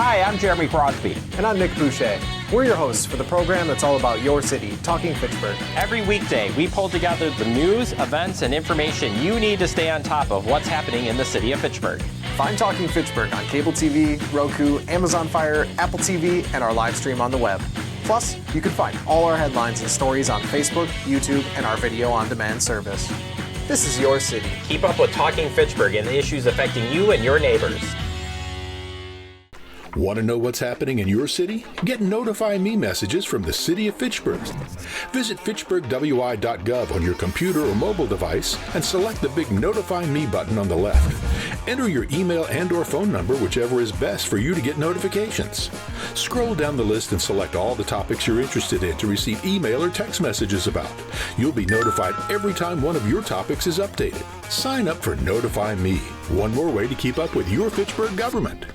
Hi, I'm Jeremy Crosby. And I'm Nick Boucher. We're your hosts for the program that's all about your city, Talking Fitchburg. Every weekday, we pull together the news, events, and information you need to stay on top of what's happening in the city of Fitchburg. Find Talking Fitchburg on cable TV, Roku, Amazon Fire, Apple TV, and our live stream on the web. Plus, you can find all our headlines and stories on Facebook, YouTube, and our video on demand service. This is your city. Keep up with Talking Fitchburg and the issues affecting you and your neighbors. Want to know what's happening in your city? Get Notify Me messages from the City of Fitchburg. Visit fitchburgwi.gov on your computer or mobile device and select the big Notify Me button on the left. Enter your email and/or phone number, whichever is best for you to get notifications. Scroll down the list and select all the topics you're interested in to receive email or text messages about. You'll be notified every time one of your topics is updated. Sign up for Notify Me, one more way to keep up with your Fitchburg government.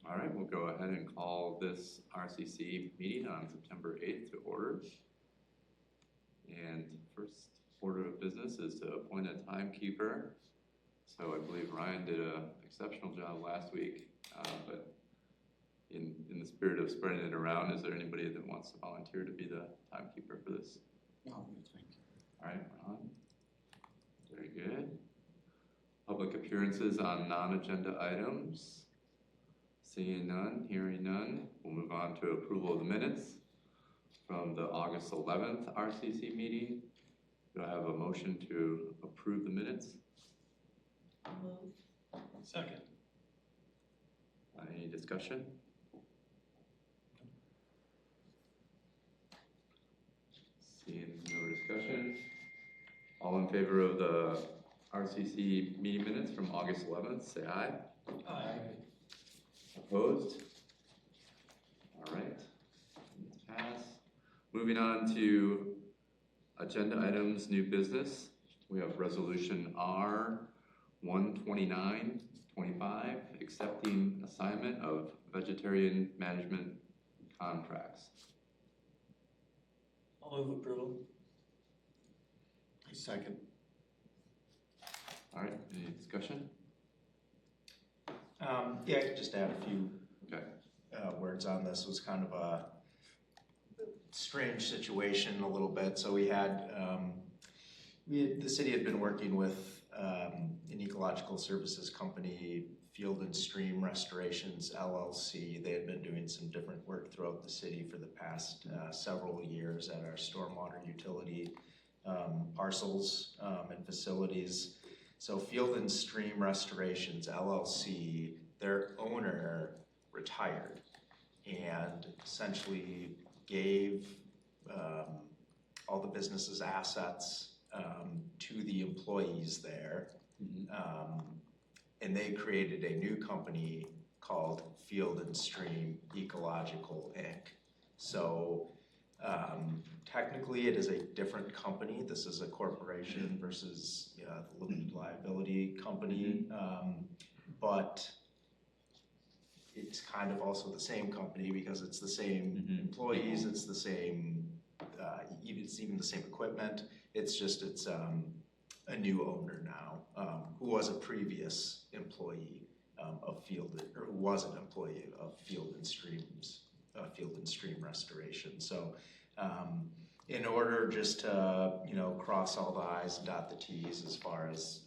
All right, we'll go ahead and call this RCC meeting on September 8th to order. And first order of business is to appoint a timekeeper. So I believe Ryan did an exceptional job last week, but in the spirit of spreading it around, is there anybody that wants to volunteer to be the timekeeper for this? No, thank you. All right, Ron. Very good. Public appearances on non-agenda items. Seeing none, hearing none, we'll move on to approval of the minutes from the August 11th RCC meeting. Do I have a motion to approve the minutes? Second. Any discussion? Seeing no discussion, all in favor of the RCC meeting minutes from August 11th, say aye. Aye. Opposed? All right, pass. Moving on to agenda items, new business. We have resolution R 12925, accepting assignment of vegetarian management contracts. I'll move approval. Second. All right, any discussion? Yeah, I could just add a few Okay. words on this. It was kind of a strange situation a little bit. So we had, the city had been working with an ecological services company, Field and Stream Restorations, LLC. They had been doing some different work throughout the city for the past several years at our stormwater utility parcels and facilities. So Field and Stream Restorations, LLC, their owner retired and essentially gave all the business's assets to the employees there. And they created a new company called Field and Stream Ecological, Inc. So technically it is a different company. This is a corporation versus the limited liability company, but it's kind of also the same company because it's the same employees, it's the same, it's even the same equipment. It's just, it's a new owner now, who was a previous employee of Field, or who was an employee of Field and Stream Restoration. So in order just to, cross all the I's and dot the T's as far as,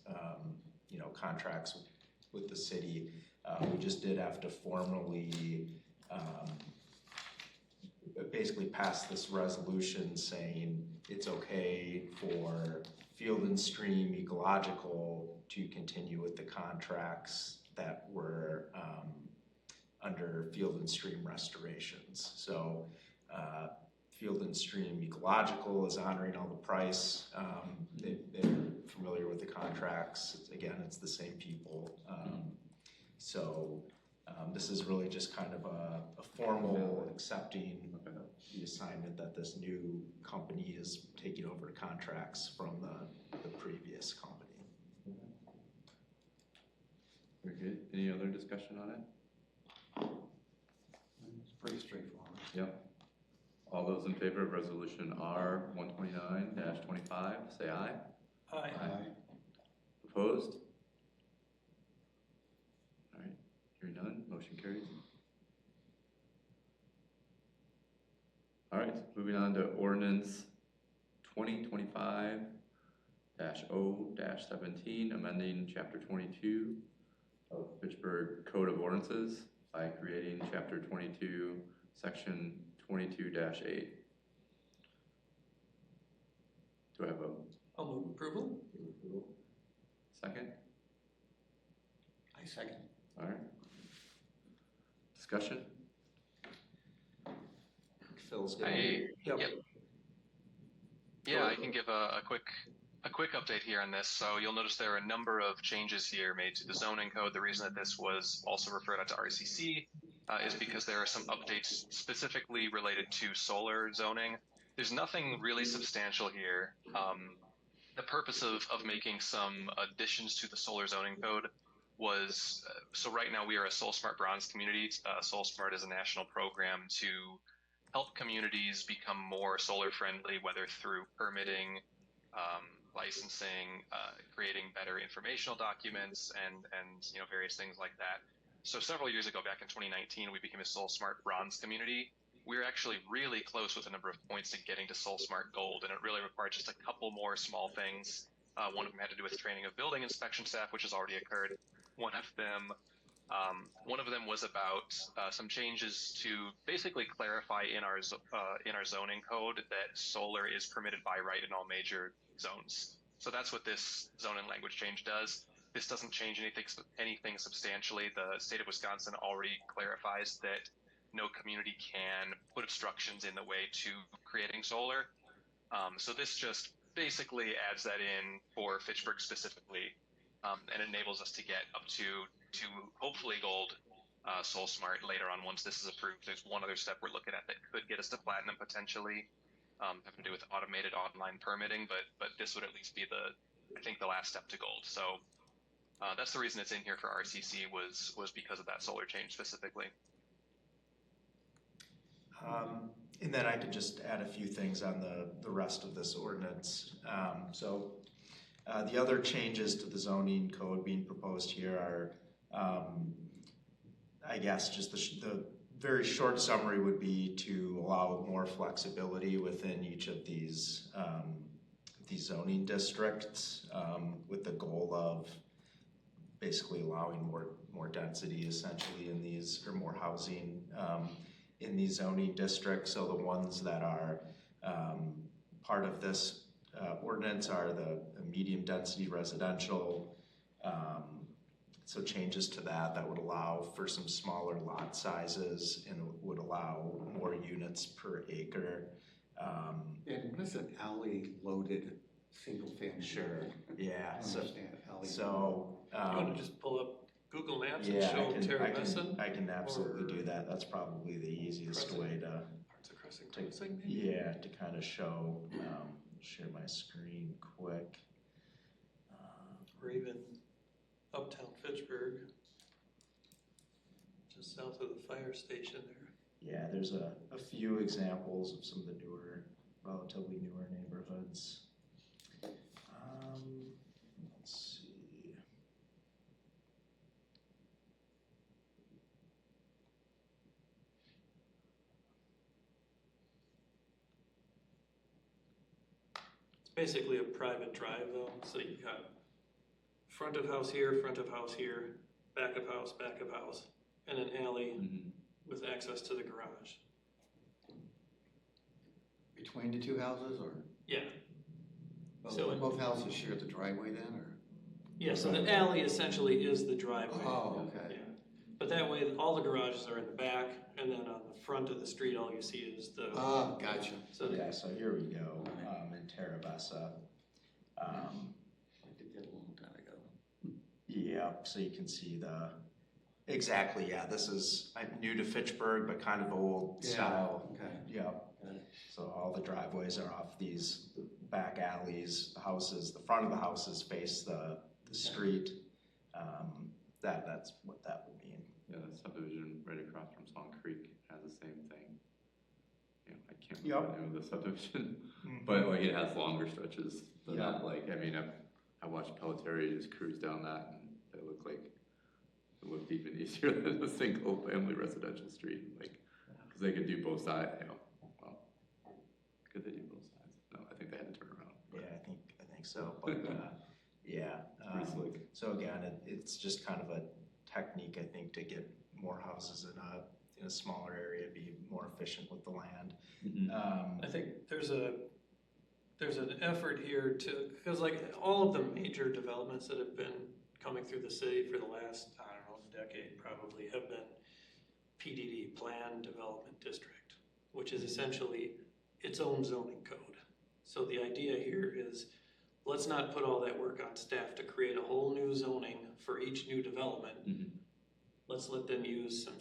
contracts with the city, we just did have to formally basically pass this resolution saying it's okay for Field and Stream Ecological to continue with the contracts that were under Field and Stream Restorations. So Field and Stream Ecological is honoring all the price. They're familiar with the contracts. Again, it's the same people. So this is really just kind of a formal accepting the assignment that this new company is taking over a contract contracts from the previous company. Very good. Any other discussion on it? It's pretty straightforward. Yep. All those in favor of resolution R 129-25, say aye. Aye. Opposed? All right, hearing none, motion carries. All right, moving on to ordinance 2025-0-17, amending chapter 22 of Fitchburg Code of Ordinances by creating chapter 22, section 22-8. Do I have a I'll move approval. second? I second. All right. Discussion? Phil's I, Yep. yep. Yeah, I can give a quick update here on this. So you'll notice there are a number of changes here made to the zoning code. The reason that this was also referred out to RCC is because there are some updates specifically related to solar zoning. There's nothing really substantial here. The purpose of making some additions to the solar zoning code was, so right now we are a SolSmart Bronze community. SolSmart is a national program to help communities become more solar friendly, whether through permitting, licensing, creating better informational documents, and various things like that. So several years ago, back in 2019, we became a SolSmart Bronze community. We were actually really close with a number of points to getting to SolSmart Gold, and it really required just a couple more small things. One of them had to do with training of building inspection staff, which has already occurred. One of them was about some changes to basically clarify in our zoning code that solar is permitted by right in all major zones. So that's what this zoning language change does. This doesn't change anything substantially. The state of Wisconsin already clarifies that no community can put obstructions in the way to creating solar. So this just basically adds that in for Fitchburg specifically, and enables us to get up to hopefully gold SolSmart later on once this is approved. There's one other step we're looking at that could get us to platinum potentially, having to do with automated online permitting, but this would at least be the last step to gold. So that's the reason it's in here for RCC was because of that solar change specifically. And then I could just add a few things on the rest of this ordinance. The other changes to the zoning code being proposed here are, I guess, just the very short summary would be to allow more flexibility within each of these zoning districts, with the goal of basically allowing more density essentially in these, or more housing in these zoning districts. So the ones that are part of this ordinance are the medium density residential. So changes to that would allow for some smaller lot sizes and would allow more units per acre. And what is an alley loaded single family? Sure. Yeah. I So understand alley. you want to just pull up Google Maps and yeah, show Terramessa? I can absolutely do that. That's probably the easiest way to Parts of Crescent Crossing, maybe? yeah, to kind of show. Share my screen quick. Or even uptown Fitchburg, just south of the fire station there. Yeah, there's a few examples of some of the relatively newer neighborhoods. Let's see. It's basically a private drive though, so you got front of house here, back of house, and an alley with access to the garage. Between the two houses, or? Yeah. So both houses share the driveway then, or? Yeah, so the alley essentially is the driveway. Oh, okay. Yeah. But that way, all the garages are in the back, and then on the front of the street, all you see is the. Ah, gotcha. So Yeah, so here we go, in Terravessa. I did that a long time ago. Yep, so you can see exactly, yeah, this is, I'm new to Fitchburg, but kind of old style. Okay. Yep, Got it. so all the driveways are off these back alleys, the houses, the front of the houses face the street. That's what that would mean. Yeah, the subdivision right across from Swan Creek has the same thing. You know, I can't Yep. remember the name of the subdivision, but like it has longer stretches than Yeah. that. Like, I mean, I watched Pelletier just cruise down that, and it looked even easier than a single family residential street. Like, because they could do both sides, you know. Well, could they do both sides? No, I think they had to turn around. Yeah, I think so, but, yeah. Pretty slick. So again, it's just kind of a technique, I think, to get more houses in a smaller area, be more efficient with the land. I think there's an effort here to, because like all of the major developments that have been coming through the city for the last, I don't know, decade probably, have been PDD, Planned Development District, which is essentially its own zoning code. So the idea here is, let's not put all that work on staff to create a whole new zoning for each new development. Let's let them use some,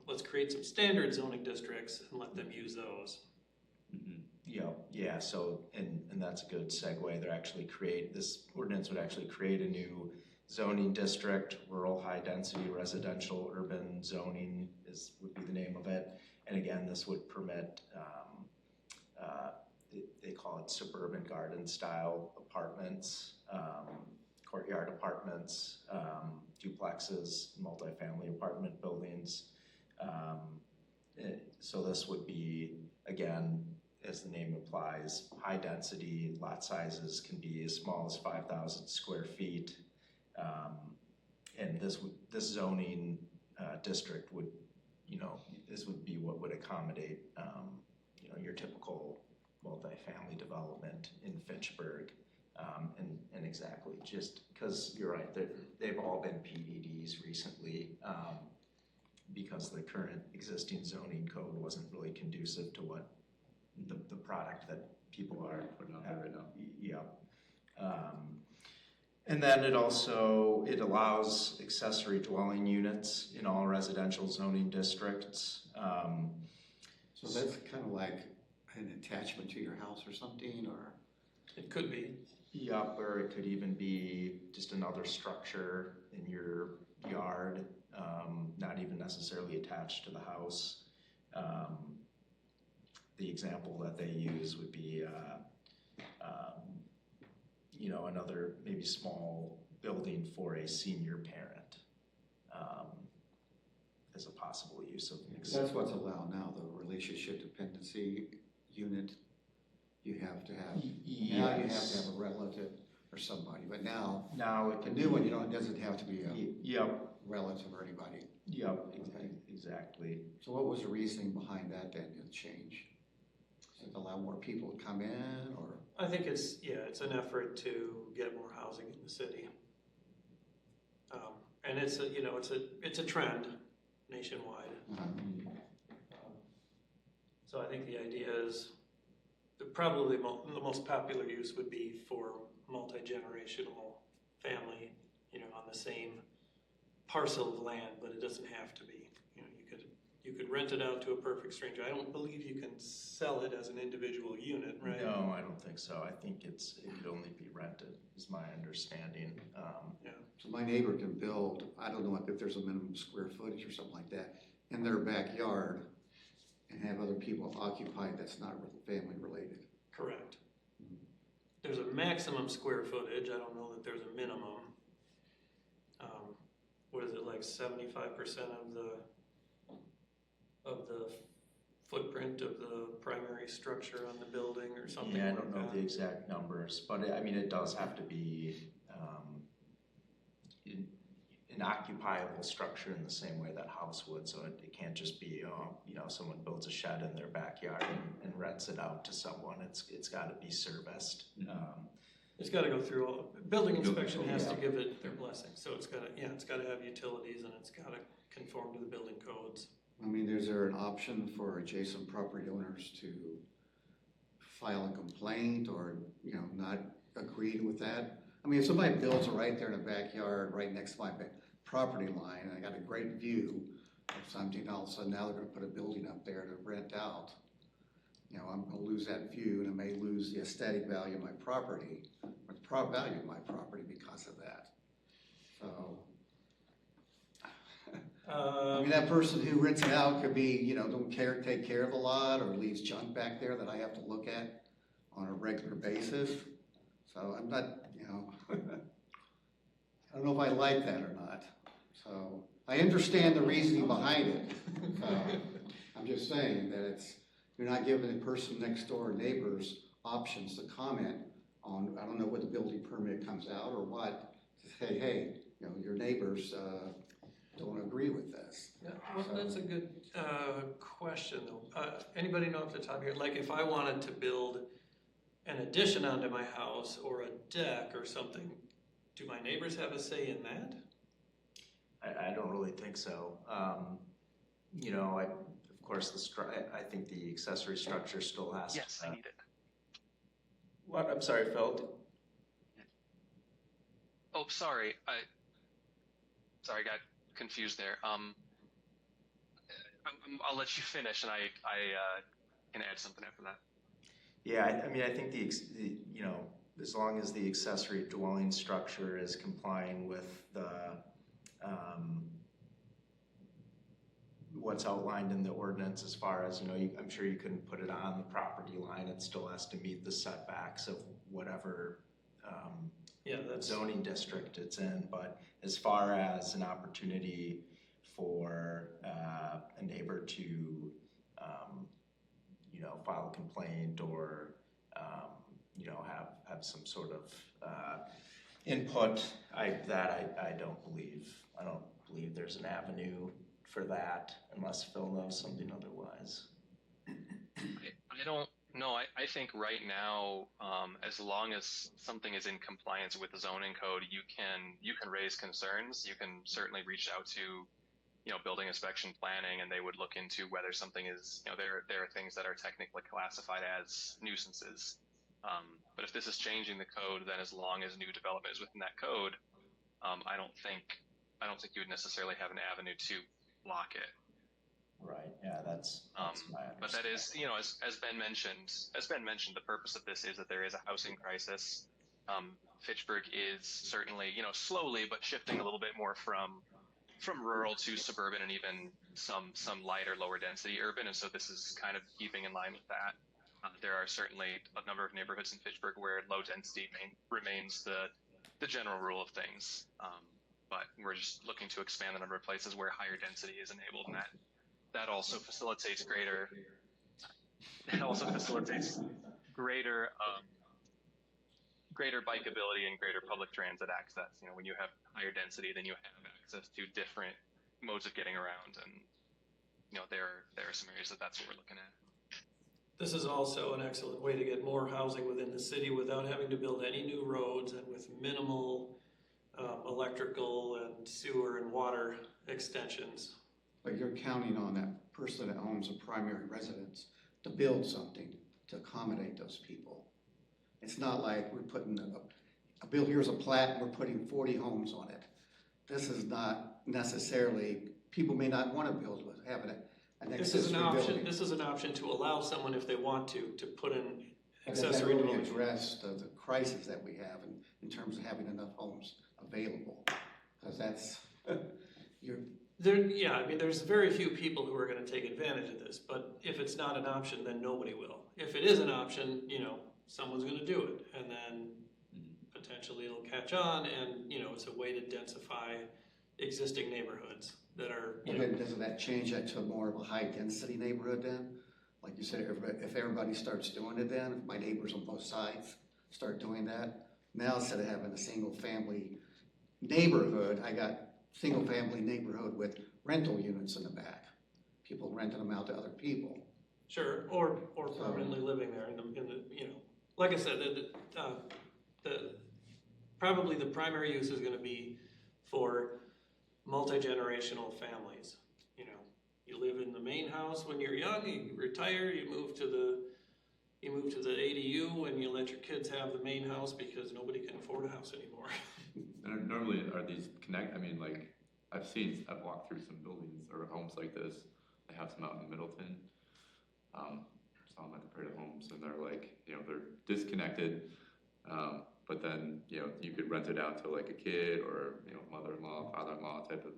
let's create some standard zoning districts and let them use those. Yeah, so, and that's a good segue. This ordinance would actually create a new zoning district, rural high density residential urban zoning would be the name of it. And again, this would permit, they call it suburban garden style apartments, courtyard apartments, duplexes, multifamily apartment buildings. So this would be, again, as the name implies, high density. Lot sizes can be as small as 5,000 square feet. And this zoning district would, this would be what would accommodate, your typical multifamily development in Fitchburg. And exactly, just because you're right, they've all been PDDs recently, because the current existing zoning code wasn't really conducive to what the product that people are putting out there right now. Yeah. And then it allows accessory dwelling units in all residential zoning districts. So that's kind of like an attachment to your house or something, or? It could be. Yep, or it could even be just another structure in your yard, not even necessarily attached to the house. The example that they use would be, another maybe small building for a senior parent, as a possible use of. That's what's allowed now, the relationship dependency unit. You have to have, Yes. now you have to have a relative or somebody, but now it the can new one, it doesn't have to be a Yep, relative or anybody. yep, exactly. So what was the reasoning behind that then, to change? Does it allow more people to come in, or? I think it's an effort to get more housing in the city. And it's a trend nationwide. So I think the idea is that probably the most popular use would be for multi-generational family, on the same parcel of land, but it doesn't have to be. You could rent it out to a perfect stranger. I don't believe you can sell it as an individual unit, right? No, I don't think so. I think it could only be rented, is my understanding. Yeah. So my neighbor can build, I don't know if there's a minimum square footage or something like that, in their backyard and have other people occupy that's not family related. Correct. There's a maximum square footage. I don't know that there's a minimum. What is it, like 75% of the footprint of the primary structure on the building or something? Yeah, I like don't know that? the exact numbers, but it does have to be an occupiable structure in the same way that house would. So it can't just be, someone builds a shed in their backyard and rents it out to someone. It's got to be serviced. It's got to go through building inspection has to Yeah. give it their blessing. So it's got to have utilities and it's got to conform to the building codes. I mean, is there an option for adjacent property owners to file a complaint or, not agree with that? I mean, if somebody builds it right there in the backyard, right next to my property line, and I got a great view of something, all of a sudden now they're gonna put a building up there to rent out. I'm gonna lose that view and I may lose the aesthetic value of my property, or the value of my property because of that. So, I mean, that person who rents it out could be, don't take care of the lot or leaves junk back there that I have to look at on a regular basis. So I'm not, I don't know if I like that or not. So I understand the reasoning behind it. I'm just saying that you're not giving the person next door, neighbors, options to comment on, I don't know what the building permit comes out or what, to say, hey, your neighbors don't agree with this. Yeah, well, that's a good question though. Anybody know off the top here, like if I wanted to build an addition onto my house or a deck or something, do my neighbors have a say in that? I don't really think so. Of course, I think the accessory structure still has. Yes, I need it. What? I'm sorry, Phil. Oh, sorry. I got confused there. I'll let you finish, and I can add something after that. Yeah, I mean, I think as long as the accessory dwelling structure is complying with the what's outlined in the ordinance, as far as I'm sure you couldn't put it on the property line. It still has to meet the setbacks of whatever zoning district it's in. But as far as an opportunity for a neighbor to file a complaint or have some sort of input, I don't believe there's an avenue for that, unless Phil knows something otherwise. I don't know. I think right now, as long as something is in compliance with the zoning code, you can raise concerns. You can certainly reach out to building inspection planning, and they would look into whether something is, there are things that are technically classified as nuisances. But if this is changing the code, then as long as new development is within that code, I don't think you would necessarily have an avenue to block it. Right. Yeah, that's my understanding. But that is, as Ben mentioned, the purpose of this is that there is a housing crisis. Fitchburg is certainly, slowly but shifting a little bit more from rural to suburban and even some lighter, lower density urban. And so this is kind of keeping in line with that. There are certainly a number of neighborhoods in Fitchburg where low density remains the general rule of things. But we're just looking to expand the number of places where higher density is enabled, and that also facilitates greater bikeability and greater public transit access. When you have higher density, then you have access to different modes of getting around, and there are some areas that's what we're looking at. This is also an excellent way to get more housing within the city without having to build any new roads and with minimal electrical and sewer and water extensions. But you're counting on that person that owns a primary residence to build something to accommodate those people. It's not like we're putting a bill, here's a plat, and we're putting 40 homes on it. This is not necessarily, people may not want to build with having an accessory building. This is an option to allow someone, if they want to put in accessory does that really dwelling. address the crisis that we have in terms of having enough homes available? Because that's, there's very few people who are going to take advantage of this, but if it's not an option, then nobody will. If it is an option, someone's going to do it, and then potentially it'll catch on, and it's a way to densify existing neighborhoods that are. Doesn't that change that to more of a high density neighborhood then? Like you said, if everybody starts doing it, then if my neighbors on both sides start doing that, now instead of having a single family neighborhood, I got single family neighborhood with rental units in the back, people renting them out to other people. Sure, or permanently living there in the like I said, probably the primary use is going to be for multi-generational families. You live in the main house when you're young, you retire, you move to the ADU, and you let your kids have the main house because nobody can afford a house anymore. And normally, are these I've walked through some buildings or homes like this. They have some out in Middleton. So saw them at the Parade of Homes, and they're like, they're disconnected, but then, you could rent it out to like a kid or, mother-in-law, father-in-law type of,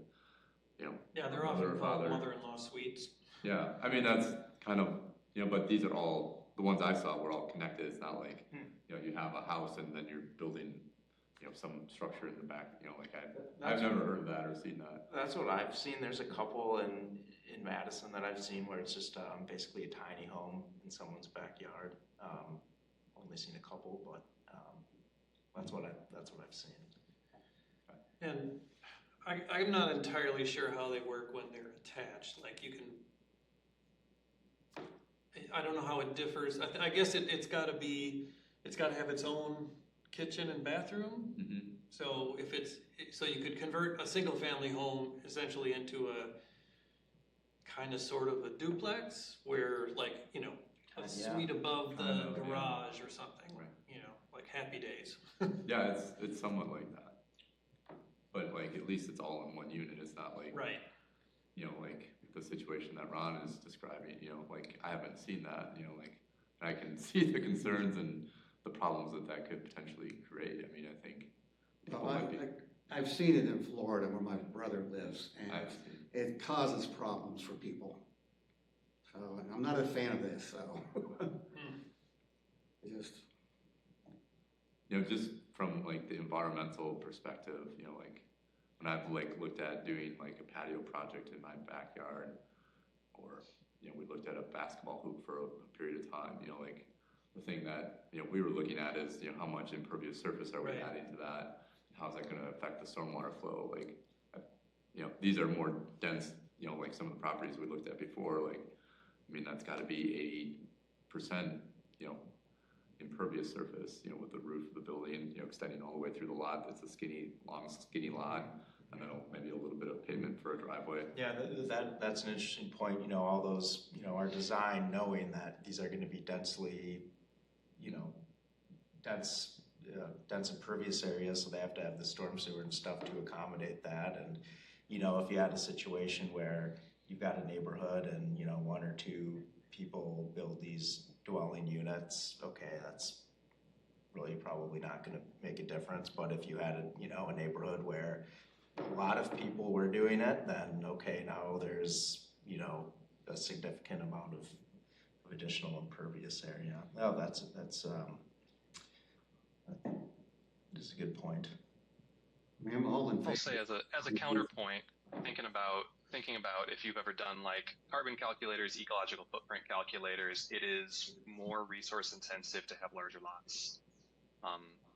Yeah, they're mother or often called father. mother-in-law suites. Yeah, I mean, that's kind of, but these are all, the ones I saw were all connected. It's not like, you have a house and then you're building, some structure in the back, like I've never heard of that or seen that. That's what I've seen. There's a couple in Madison that I've seen where it's just basically a tiny home in someone's backyard. Only seen a couple, but that's what I've seen. And I'm not entirely sure how they work when they're attached. Like you can, I don't know how it differs. I guess it's got to have its own kitchen and bathroom. Mm-hmm. So so you could convert a single family home essentially into a kind of sort of a duplex where like, a suite above the garage or something, right. Like Happy Days. Yeah, it's somewhat like that. But like, at least it's all in one unit. It's not like, right. Like the situation that Ron is describing, like I haven't seen that, like I can see the concerns and the problems that could potentially create. I mean, I think I've seen it in Florida where my brother lives, and it causes problems for people. So I'm not a fan of this, so just from like the environmental perspective, like when I've like looked at doing like a patio project in my backyard, or we looked at a basketball hoop for a period of time, like the thing that we were looking at is how much impervious surface are we adding to that? How's that going to affect the stormwater flow? Like these are more dense, like some of the properties we looked at before. Like I mean, that's got to be 80%, impervious surface, with the roof of the building, extending all the way through the lot. That's a long, skinny lot, and then maybe a little bit of pavement for a driveway. Yeah, that's an interesting point. All those, are designed knowing that these are going to be densely, dense impervious areas, so they have to have the storm sewer and stuff to accommodate that. And if you had a situation where you've got a neighborhood and one or two people build these dwelling units, okay, that's really probably not going to make a difference. But if you had a neighborhood where a lot of people were doing it, then okay, now there's a significant amount of additional impervious area. Well, that's a good point. I'm all in favor. I'll say as a counterpoint, thinking about if you've ever done like carbon calculators, ecological footprint calculators, it is more resource intensive to have larger lots.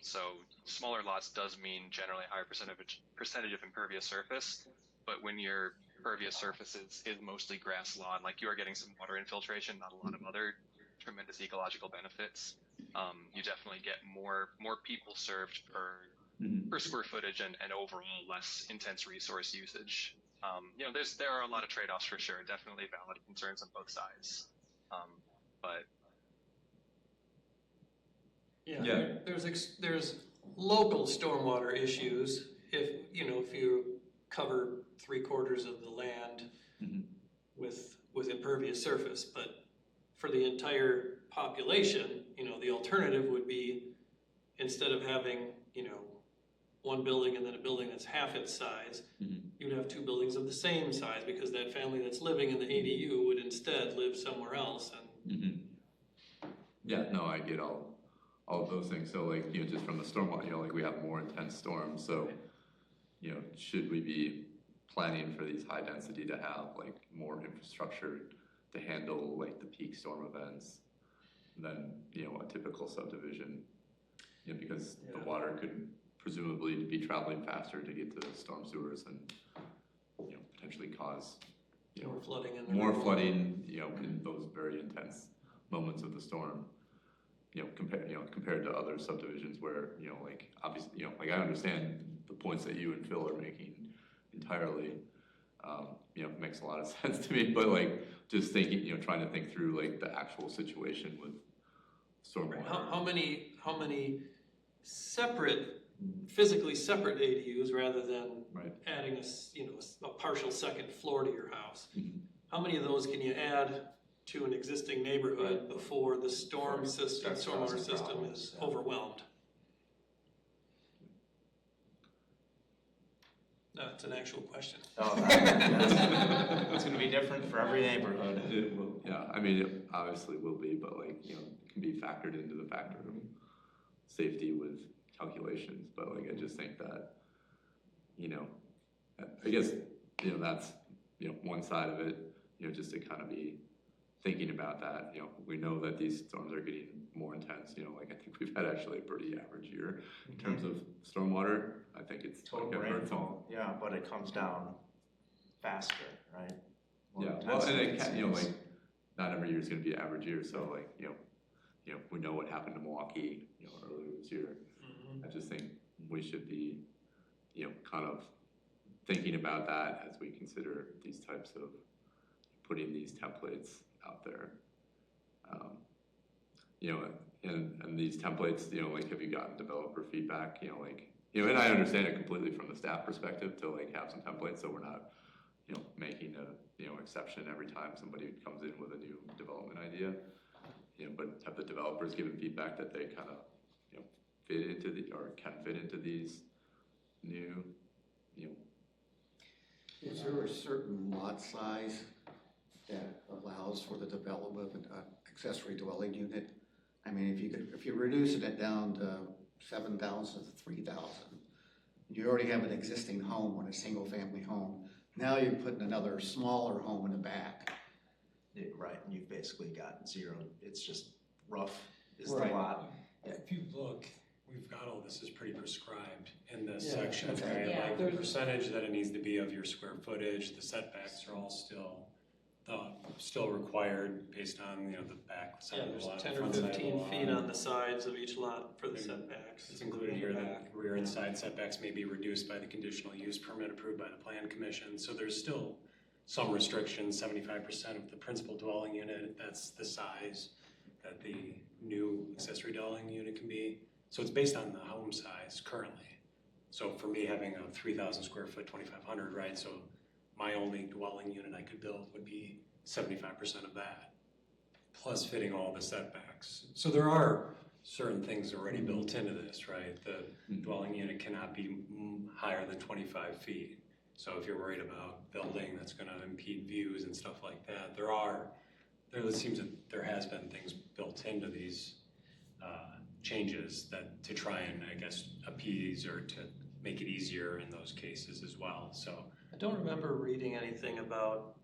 So smaller lots does mean generally a higher percentage of impervious surface, but when your impervious surface is mostly grass lawn, like you are getting some water infiltration, not a lot of other tremendous ecological benefits. You definitely get more people served per square footage and overall less intense resource usage. There are a lot of trade-offs for sure. Definitely valid concerns on both sides, but there's local stormwater issues if you cover 3/4 of the land with impervious surface, but for the entire population, the alternative would be, instead of having one building and then a building that's half its size, you'd have two buildings of the same size, because that family that's living in the ADU would instead live somewhere else. And yeah, no, I get all of those things. So like, just from the stormwater, like we have more intense storms. So, should we be planning for these high density to have like more infrastructure to handle like the peak storm events than, a typical subdivision, because the water could presumably be traveling faster to get to the storm sewers and, potentially cause, more flooding in those very intense moments of the storm, compared to other subdivisions where, like obviously, like I understand the points that you and Phil are making entirely, makes a lot of sense to me, but like just thinking, trying to think through like the actual situation with stormwater. How many physically separate ADUs rather than adding a partial second floor to your house? How many of those can you add to an existing neighborhood before the stormwater system is overwhelmed. No, it's an actual question. Oh, it's going to be different for every neighborhood. It will, yeah. I mean, it obviously will be, but like, you know, it can be factored into the factor of safety with calculations. But like, I just think that, you know, I guess, you know, that's, you know, one side of it, you know, just to kind of be thinking about that. You know, we know that these storms are getting more intense. You know, like I think we've had actually a pretty average year in terms of stormwater. I think it's Total rainfall, yeah, but it comes down faster, right? More well, and it intensely, can, you know, like not every year is going to be an average year. So like, you know, we know what happened to Milwaukee, you know, earlier this year. I just think we should be, you know, kind of thinking about that as we consider these types of putting these templates out there. You know, and these templates, you know, like, have you gotten developer feedback? You know, like, you know, and I understand it completely from the staff perspective to like have some templates, so we're not, you know, making a, you know, exception every time somebody comes in with a new development idea. You know, but have the developers given feedback that they kind of, you know, fit into the, or can fit into these new, you know. Is there a certain lot size that allows for the development of an accessory dwelling unit? I mean, if you're reducing it down to 7,000 to 3,000, you already have an existing home on a single family home. Now you're putting another smaller home in the back. Right, and you've basically got zero. It's just rough is Right. the lot. If you look, we've got all this is pretty prescribed in this Yeah, section, okay. right? Yeah. Like the percentage that it needs to be of your square footage, the setbacks are all still required based on, you know, the back side Yeah, of the there's lot, 10 the or front side of the 15 lot. feet on the sides of each lot for the And setbacks. It's included here that rear and side setbacks may be reduced by the conditional use permit approved by the Plan Commission. So there's still some restrictions, 75% of the principal dwelling unit, that's the size that the new accessory dwelling unit can be. So it's based on the home size currently. So for me, having a 3,000 square foot, 2,500, right? So my only dwelling unit I could build would be 75% of that, plus fitting all the setbacks. So there are certain things already built into this, right? The dwelling unit cannot be higher than 25 feet. So if you're worried about building that's going to impede views and stuff like that, it seems that there has been things built into these changes that to try and, I guess, appease or to make it easier in those cases as well. So I don't remember reading anything about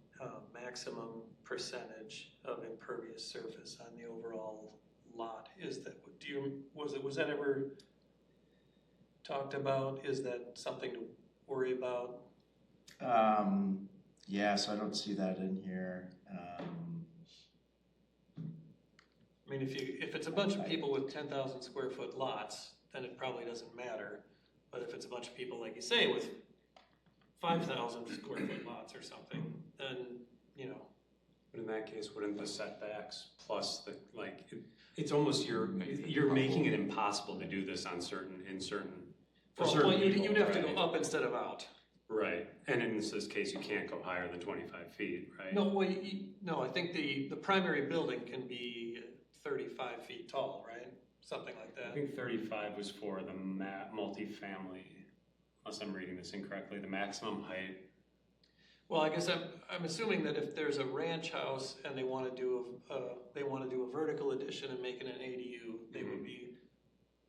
maximum percentage of impervious surface on the overall lot. Was that ever talked about? Is that something to worry about? Yeah, so I don't see that in here. I mean, if it's a bunch of people with 10,000 square foot lots, then it probably doesn't matter. But if it's a bunch of people, like you say, with 5,000 square foot lots or something, then, you know. But in that case, wouldn't the setbacks plus the, like, it's almost you're making it impossible to do this on certain Well, you'd people, have to right? go up instead of out. Right, and in this case, you can't go higher than 25 feet, right? No, well, no, I think the primary building can be 35 feet tall, right? Something like I that. think 35 was for the multifamily, unless I'm reading this incorrectly, the maximum height. Well, I guess I'm assuming that if there's a ranch house and they want to do a vertical addition and make it an ADU, they would be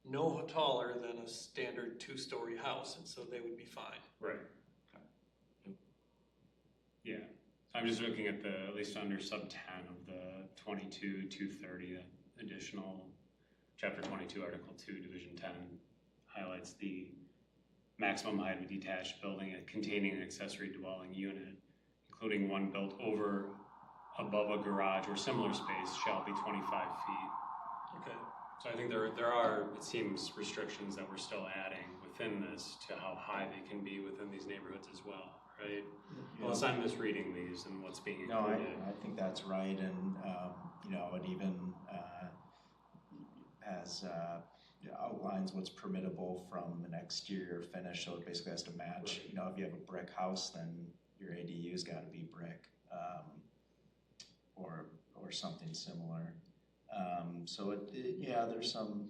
no taller than a standard 2-story house, and so they would be fine. Right. Yeah, I'm just looking at at least under sub 10 of the 22-230 additional, chapter 22, article 2, division 10, highlights the maximum height of a detached building containing an accessory dwelling unit, including one built above a garage or similar space, shall be 25 feet. Okay. So I think there are, it seems, restrictions that we're still adding within this to how high they can be within these neighborhoods as well, right? Yeah. Unless I'm misreading these and what's being No, included. I think that's right, and you know, it even has outlines what's permittable from an exterior finish, so it basically has to match. You know, if you have a brick house, then your ADU's got to be brick, or or something similar. So yeah, there's some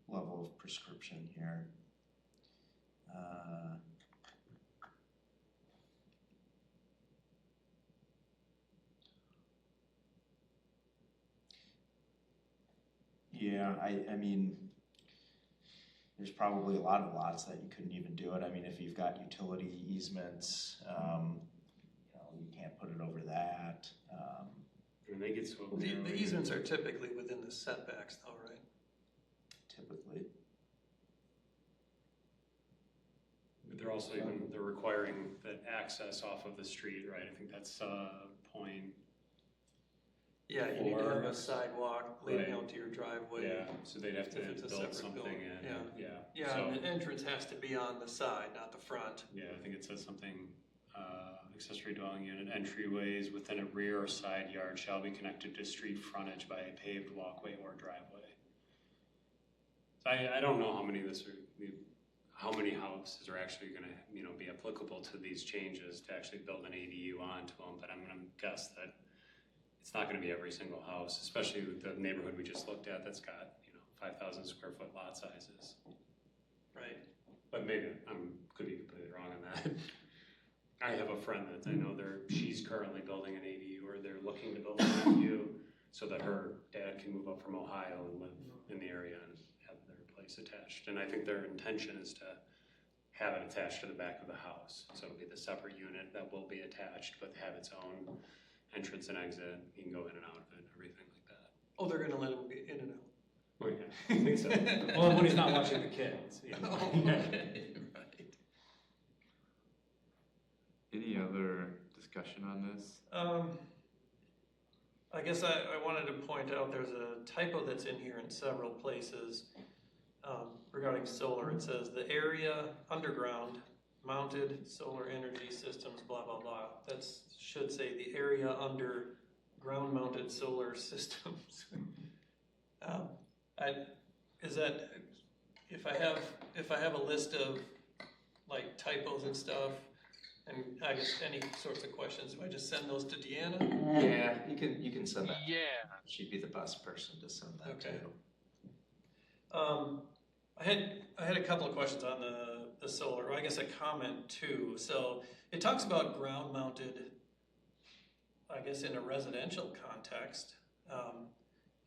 level of prescription here. Yeah, I mean, there's probably a lot of lots that you couldn't even do it. I mean, if you've got utility easements, you can't put it over that. And they get so the easements are typically within the setbacks though, right? Typically. But they're also they're requiring that access off of the street, right? I think that's point. Yeah, you need to have a 4. sidewalk leading Right. out to your driveway. Yeah, so they'd have to If it's a build separate something building, in. Yeah, So, and the entrance has to be on the side, not the front. yeah, I think it says something, accessory dwelling unit entryways within a rear or side yard shall be connected to street frontage by a paved walkway or driveway. So I don't know how many houses are actually gonna, be applicable to these changes to actually build an ADU onto them, but I'm gonna guess that it's not gonna be every single house, especially with the neighborhood we just looked at that's got, 5,000 square foot lot sizes. Right. But maybe could be completely wrong on that. I have a friend that I know she's currently building an ADU, or they're looking to build an ADU so that her dad can move up from Ohio and live in the area and have their place attached. And I think their intention is to have it attached to the back of the house. So it'll be the separate unit that will be attached, but have its own entrance and exit. You can go in and out of it, everything like that. Oh, they're gonna let them get in and out. Oh, yeah. I think so. Well, when he's not watching the kids. Oh, okay, right. Any other discussion on this? I guess I wanted to point out there's a typo that's in here in several places regarding solar. It says the area underground mounted solar energy systems, blah, blah, blah. That should say the area under ground mounted solar systems. Is that, if I have a list of like typos and stuff, and I guess any sorts of questions, do I just send those to Deanna? Yeah, you can send that. Yeah. She'd be the best person to send that Okay. to. I had a couple of questions on the solar, or I guess a comment too. So it talks about ground mounted, I guess in a residential context.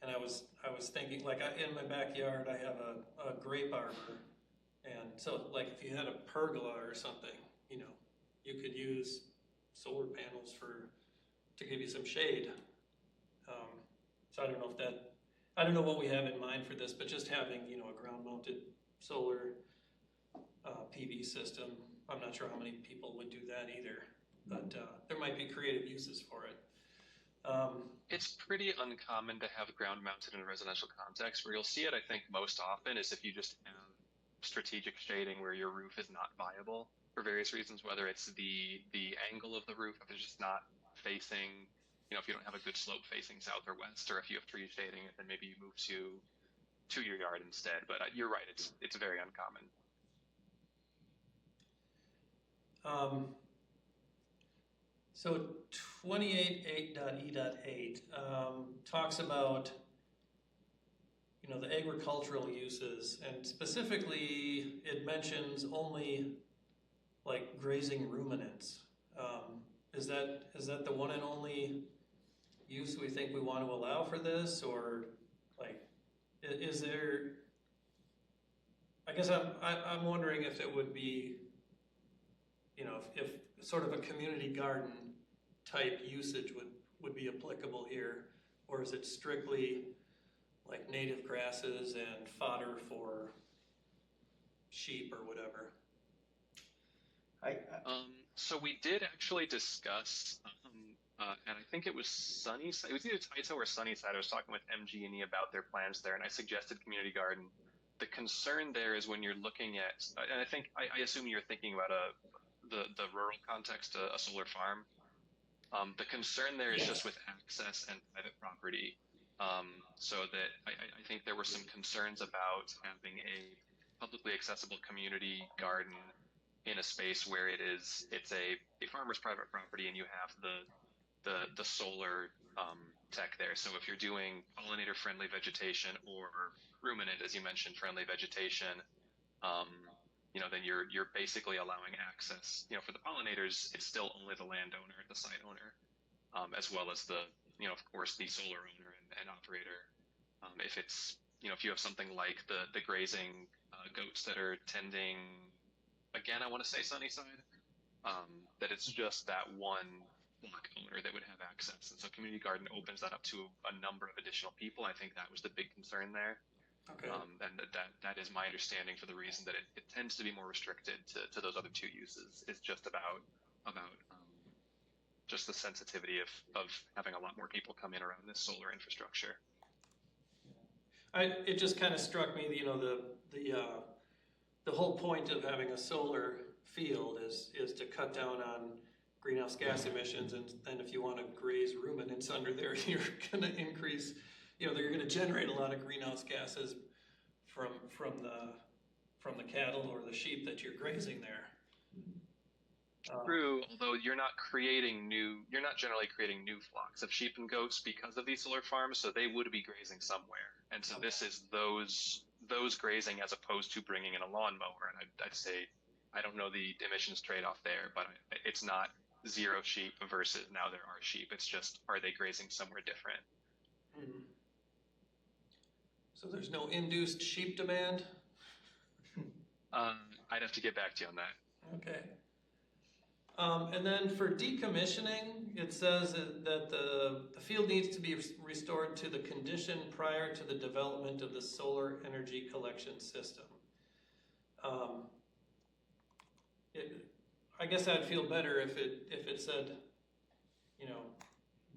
And I was thinking, like in my backyard, I have a grape arbor, and so like if you had a pergola or something, you could use solar panels to give you some shade. So I don't know I don't know what we have in mind for this, but just having a ground-mounted solar PV system, I'm not sure how many people would do that either, but there might be creative uses for it. It's pretty uncommon to have ground mounted in a residential context. Where you'll see it, I think, most often is if you just have strategic shading where your roof is not viable for various reasons, whether it's the angle of the roof, if it's just not facing, if you don't have a good slope facing south or west, or if you have tree shading, then maybe you move to your yard instead. But you're right, it's very uncommon. So 28.8.E.8 talks about the agricultural uses, and specifically it mentions only like grazing ruminants. Is that the one and only use we think we want to allow for this, or like is there? I guess I'm wondering if it would be, if sort of a community garden type usage would be applicable here, or is it strictly like native grasses and fodder for sheep or whatever? So we did actually discuss, and I think it was Sunnyside. It was either Taito or Sunnyside. I was talking with MG&E about their plans there, and I suggested community garden. The concern there is when you're looking at, and I assume you're thinking about the rural context, a solar farm. The concern there is just with access and private property. So that I think there were some concerns about having a publicly accessible community garden in a space where it's a farmer's private property, and you have the solar tech there. So if you're doing pollinator-friendly vegetation or ruminant, as you mentioned, friendly vegetation, then you're basically allowing access. For the pollinators, it's still only the landowner, the site owner, as well as the, of course, the solar owner and operator. If it's, if you have something like the grazing goats that are tending, again, I want to say Sunnyside, that it's just that one block owner that would have access. And so community garden opens that up to a number of additional people. I think that was the big concern there. Okay. And that is my understanding for the reason that it tends to be more restricted to those other two uses. It's just about just the sensitivity of having a lot more people come in around this solar infrastructure. It just kind of struck me, the whole point of having a solar field is to cut down on greenhouse gas emissions, and then if you want to graze ruminants under there, you're going to increase, they're going to generate a lot of greenhouse gases from the cattle or the sheep that you're grazing there. True, although you're not generally creating new flocks of sheep and goats because of these solar farms, so they would be grazing somewhere. And so this is those grazing as opposed to bringing in a lawnmower. And I'd say, I don't know the emissions trade-off there, but it's not zero sheep versus now there are sheep. It's just, are they grazing somewhere different? Mm-hmm. So there's no induced sheep demand? I'd have to get back to you on that. Okay. And then for decommissioning, it says that the field needs to be restored to the condition prior to the development of the solar energy collection system. I guess I'd feel better if it said,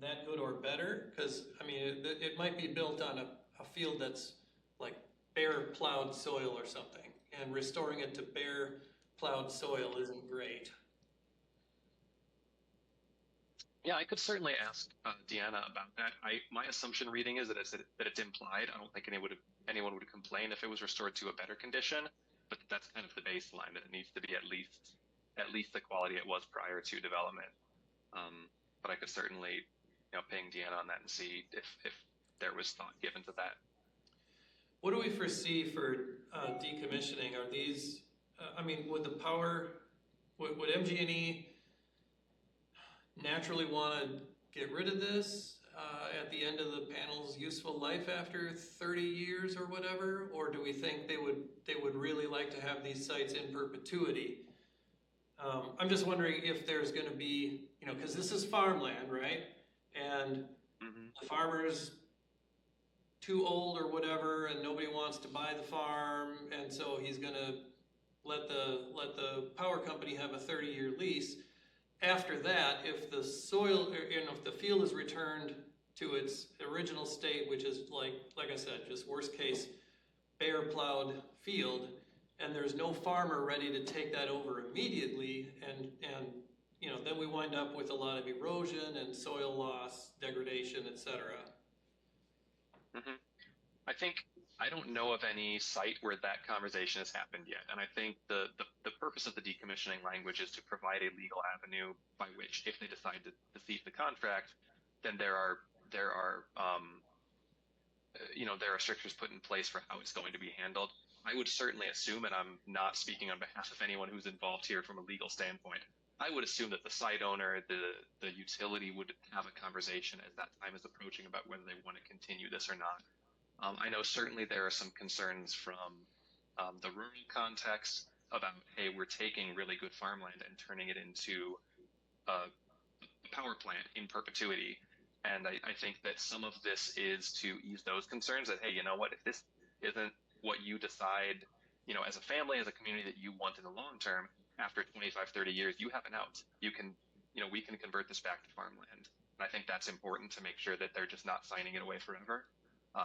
that good or better, because it might be built on a field that's like bare plowed soil or something, and restoring it to bare plowed soil isn't great. Yeah, I could certainly ask Deanna about that. My assumption reading is that it's implied. I don't think anyone would complain if it was restored to a better condition, but that's kind of the baseline, that it needs to be at least the quality it was prior to development. But I could certainly ping Deanna on that and see if there was thought given to that. What do we foresee for decommissioning? Are these, would MG&E naturally want to get rid of this at the end of the panel's useful life after 30 years or whatever? Or do we think they would really like to have these sites in perpetuity? I'm just wondering if there's going to be, because this is farmland, right? And the farmer's too old or whatever, and nobody wants to buy the farm, and so he's going to let the power company have a 30-year lease. After that, if the soil, if the field is returned to its original state, which is like I said, just worst case, bare plowed field, and there's no farmer ready to take that over immediately, and then we wind up with a lot of erosion and soil loss, degradation, etc. I don't know of any site where that conversation has happened yet, and I think the purpose of the decommissioning language is to provide a legal avenue by which, if they decide to cease the contract, then there are strictures put in place for how it's going to be handled. I would certainly assume, and I'm not speaking on behalf of anyone who's involved here from a legal standpoint, I would assume that the site owner, the utility, would have a conversation as that time is approaching about whether they want to continue this or not. I know certainly there are some concerns from the rural context about, hey, we're taking really good farmland and turning it into a power plant in perpetuity. And I think that some of this is to ease those concerns that, hey, you know what, if this isn't what you decide, as a family, as a community, that you want in the long term, after 25, 30 years, you have an out. You can, we can convert this back to farmland. And I think that's important to make sure that they're just not signing it away forever.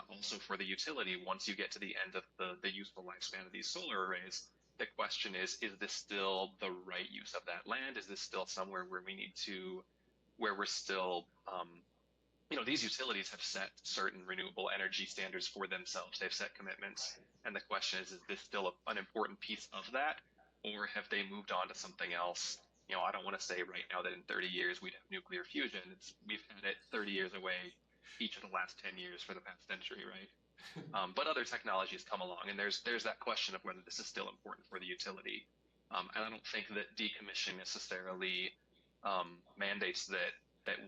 Also for the utility, once you get to the end of the useful lifespan of these solar arrays, the question is this still the right use of that land? Is this still somewhere where we're still, these utilities have set certain renewable energy standards for themselves. They've set commitments. And the question is this still an important piece of that? Or have they moved on to something else? I don't want to say right now that in 30 years we'd have nuclear fusion. We've had it 30 years away. each of the last 10 years for the past century, right? But other technologies come along, and there's that question of whether this is still important for the utility. And I don't think that decommissioning necessarily mandates that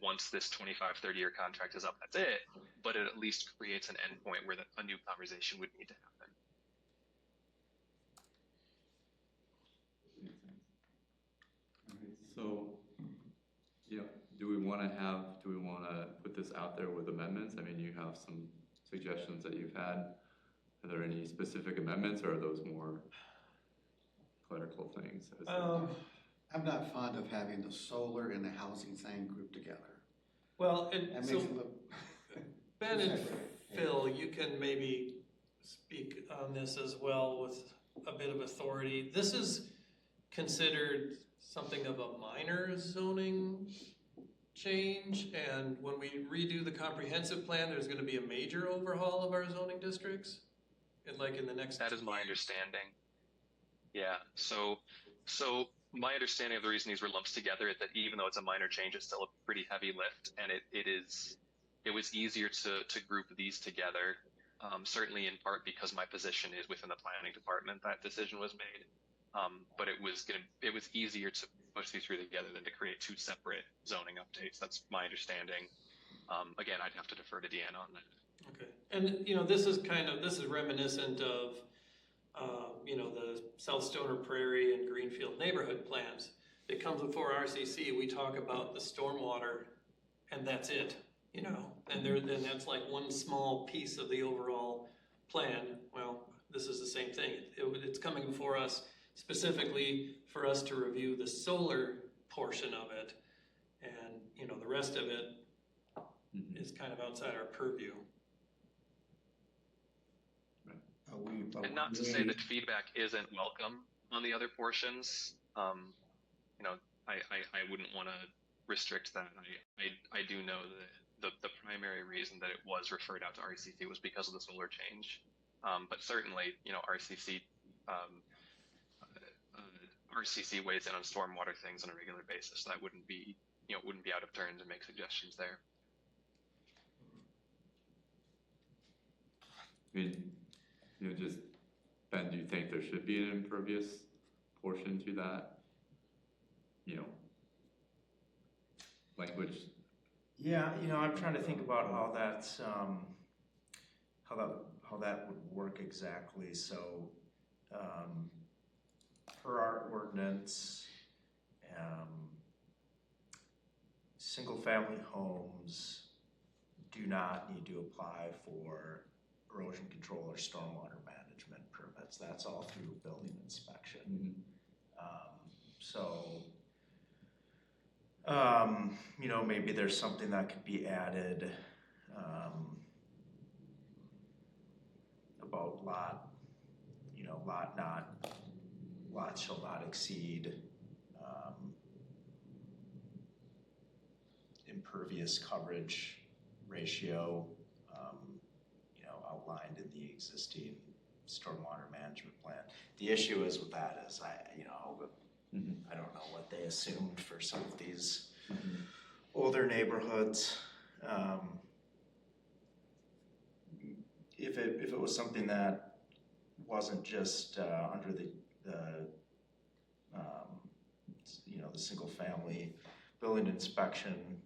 once this 25, 30-year contract is up, that's it, but it at least creates an endpoint where a new conversation would need to happen. So, yeah, do we want to put this out there with amendments? I mean, you have some suggestions that you've had. Are there any specific amendments, or are those more clerical things? I'm not fond of having the solar and the housing thing grouped together. Well, That and makes so it look. Ben and Phil, you can maybe speak on this as well with a bit of authority. This is considered something of a minor zoning change, and when we redo the comprehensive plan, there's going to be a major overhaul of our zoning districts, in the next. That is my understanding. Yeah. So my understanding of the reason these were lumped together is that even though it's a minor change, it's still a pretty heavy lift, and it was easier to group these together. Certainly in part because my position is within the planning department that decision was made. But it was easier to push these three together than to create two separate zoning updates. That's my understanding. Again, I'd have to defer to Deanna on that. Okay, and this is reminiscent of the South Stoner Prairie and Greenfield neighborhood plans. It comes before RCC. We talk about the stormwater, and that's it. And that's like one small piece of the overall plan. Well, this is the same thing. It's coming before us specifically for us to review the solar portion of it, and the rest of it is kind of outside our purview. And not to say that feedback isn't welcome on the other portions. I wouldn't want to restrict that. I do know that the primary reason that it was referred out to RCC was because of the solar change. But certainly, RCC weighs in on stormwater things on a regular basis. So that wouldn't be out of turn to make suggestions there. I mean, just, Ben, do you think there should be an impervious portion to that, language? Yeah, I'm trying to think about how that's, how that would work exactly. So, per our ordinance, single-family homes do not need to apply for erosion control or stormwater management permits. That's all through building inspection. Maybe there's something that could be added about lots shall not exceed impervious coverage ratio, outlined in the existing stormwater management plan. The issue is with that is I don't know what they assumed for some of these older neighborhoods. If it was something that wasn't just under the single family building inspection,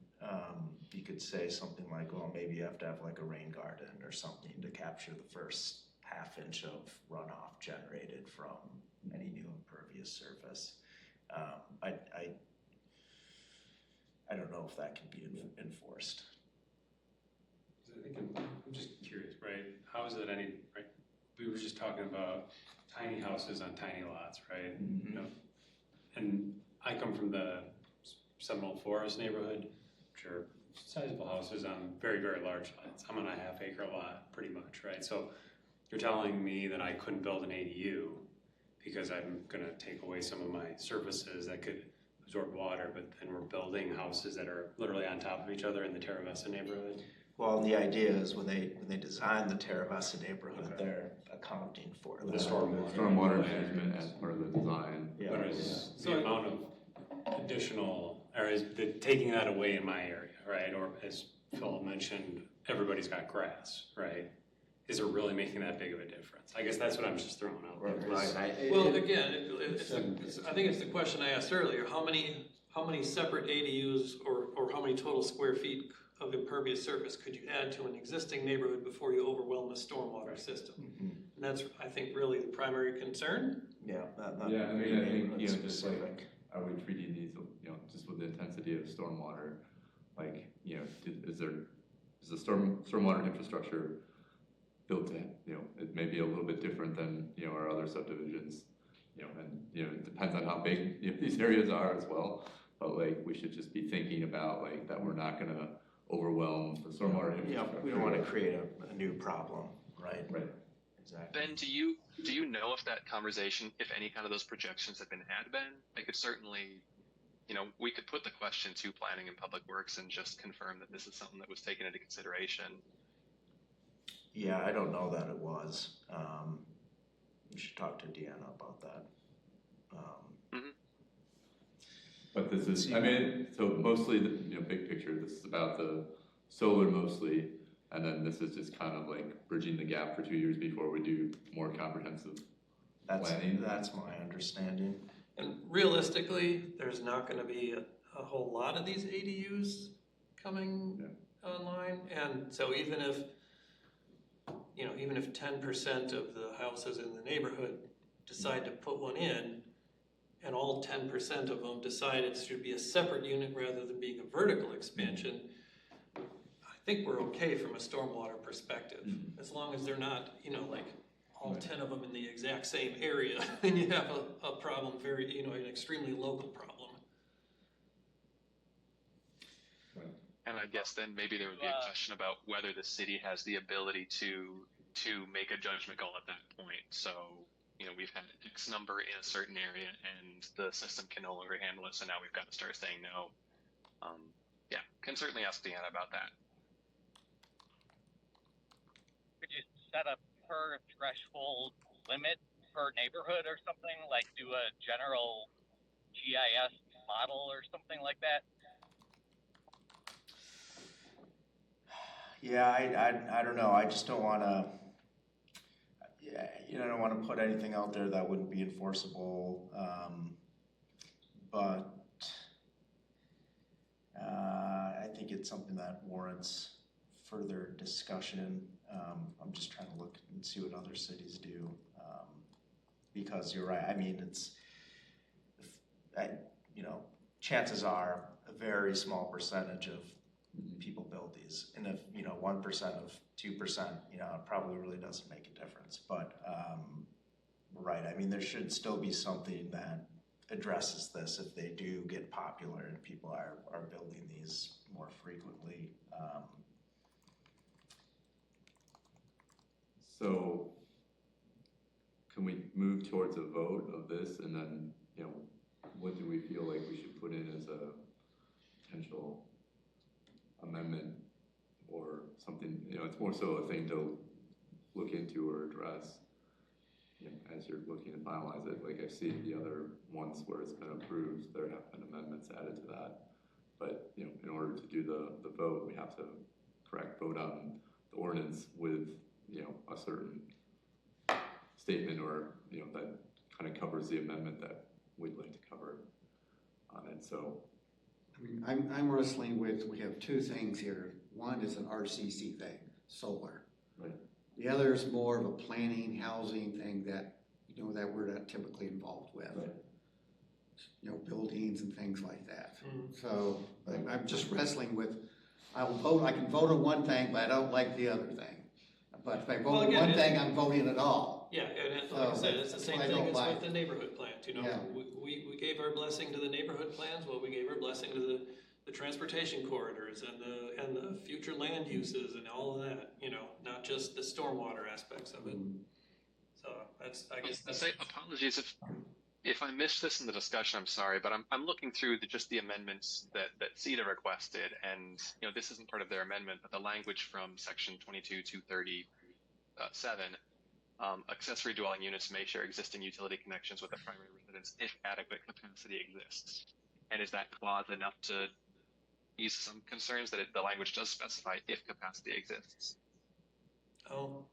you could say something like, well, maybe you have to have like a rain garden or something to capture the first half-inch of runoff generated from any new impervious surface. I don't know if that can be enforced. I'm just curious, right? How is it right? We were just talking about tiny houses on tiny lots, right? And I come from the Seminole Forest neighborhood, which are sizable houses on very, very large lots. I'm on a half-acre lot, pretty much, right? So you're telling me that I couldn't build an ADU because I'm going to take away some of my surfaces that could absorb water, but then we're building houses that are literally on top of each other in the Terra Vista neighborhood. Well, the idea is when they design the Terra Vista neighborhood, they're accounting for The that. Stormwater management as part of the design. Yeah. But is the amount of additional, or is taking that away in my area, right? Or as Phil mentioned everybody's got grass, right? Is it really making that big of a difference? I guess that's what I'm just throwing out there. Well, again, I think it's the question I asked earlier. How many separate ADUs or how many total square feet of impervious surface could you add to an existing neighborhood before you overwhelm the stormwater system? And that's, I think, really the primary concern. Yeah, I think, just like, are we treating these, just with the intensity of stormwater? Like, is the stormwater infrastructure built to, it may be a little bit different than, our other subdivisions, and, it depends on how big these areas are as well. But like, we should just be thinking about like that we're not gonna overwhelm the stormwater infrastructure. We don't want to create a new problem, right? Right. Exactly. Ben, do you know if that conversation, if any kind of those projections have been had, Ben? I could certainly, we could put the question to Planning and Public Works and just confirm that this is something that was taken into consideration. Yeah, I don't know that it was. We should talk to Deanna about that. But this is, so mostly the big picture. This is about the solar mostly, and then this is just kind of like bridging the gap for 2 years before we do more comprehensive planning. That's my understanding. And realistically, there's not going to be a whole lot of these ADUs coming online, and so even if 10% of the houses in the neighborhood decide to put one in, and all 10% of them decide it should be a separate unit rather than being a vertical expansion, I think we're okay from a stormwater perspective. As long as they're not, like all 10 of them in the exact same area, then you have a problem, an extremely local problem. And I guess then maybe there would be a question about whether the city has the ability to make a judgment call at that point. So, we've had X number in a certain area and the system can no longer handle it, so now we've got to start saying no. Can certainly ask Deanna about that. Could you set a per threshold limit per neighborhood or something? Like do a general GIS model or something like that? Yeah, I don't know. I just don't want to. I don't want to put anything out there that wouldn't be enforceable. But I think it's something that warrants further discussion. I'm just trying to look and see what other cities do, because you're right. Chances are a very small percentage of people build these, and if 1% of 2%, it probably really doesn't make a difference. But right, there should still be something that addresses this if they do get popular and people are building these more frequently. So can we move towards a vote of this, and then what do we feel like we should put in as a potential amendment or something? It's more so a thing to look into or address as you're looking to finalize it. Like I've seen the other ones where it's been approved, there have been amendments added to that. But in order to do the vote, we have to vote on the ordinance with a certain statement or that kind of covers the amendment that we'd like to cover on it. So I'm wrestling with, we have two things here. One is an RCC thing, solar. Right. The other is more of a planning, housing thing that, that we're not typically involved with. Right. Buildings and things like that. So I'm just wrestling with, I can vote on one thing, but I don't like the other thing. But if I vote on one thing, I'm voting it all. Yeah, and like I said, it's the same thing as with the neighborhood plan. We gave our blessing to the neighborhood plans. Well, we gave our blessing to the transportation corridors and the future land uses and all of that. Not just the stormwater aspects of it. So I guess that's. Apologies if I missed this in the discussion. I'm sorry, but I'm looking through just the amendments that CETA requested, and this isn't part of their amendment, but the language from section 22-237. Accessory dwelling units may share existing utility connections with the primary residence if adequate capacity exists. And is that clause enough to ease some concerns that the language does specify if capacity exists. Oh,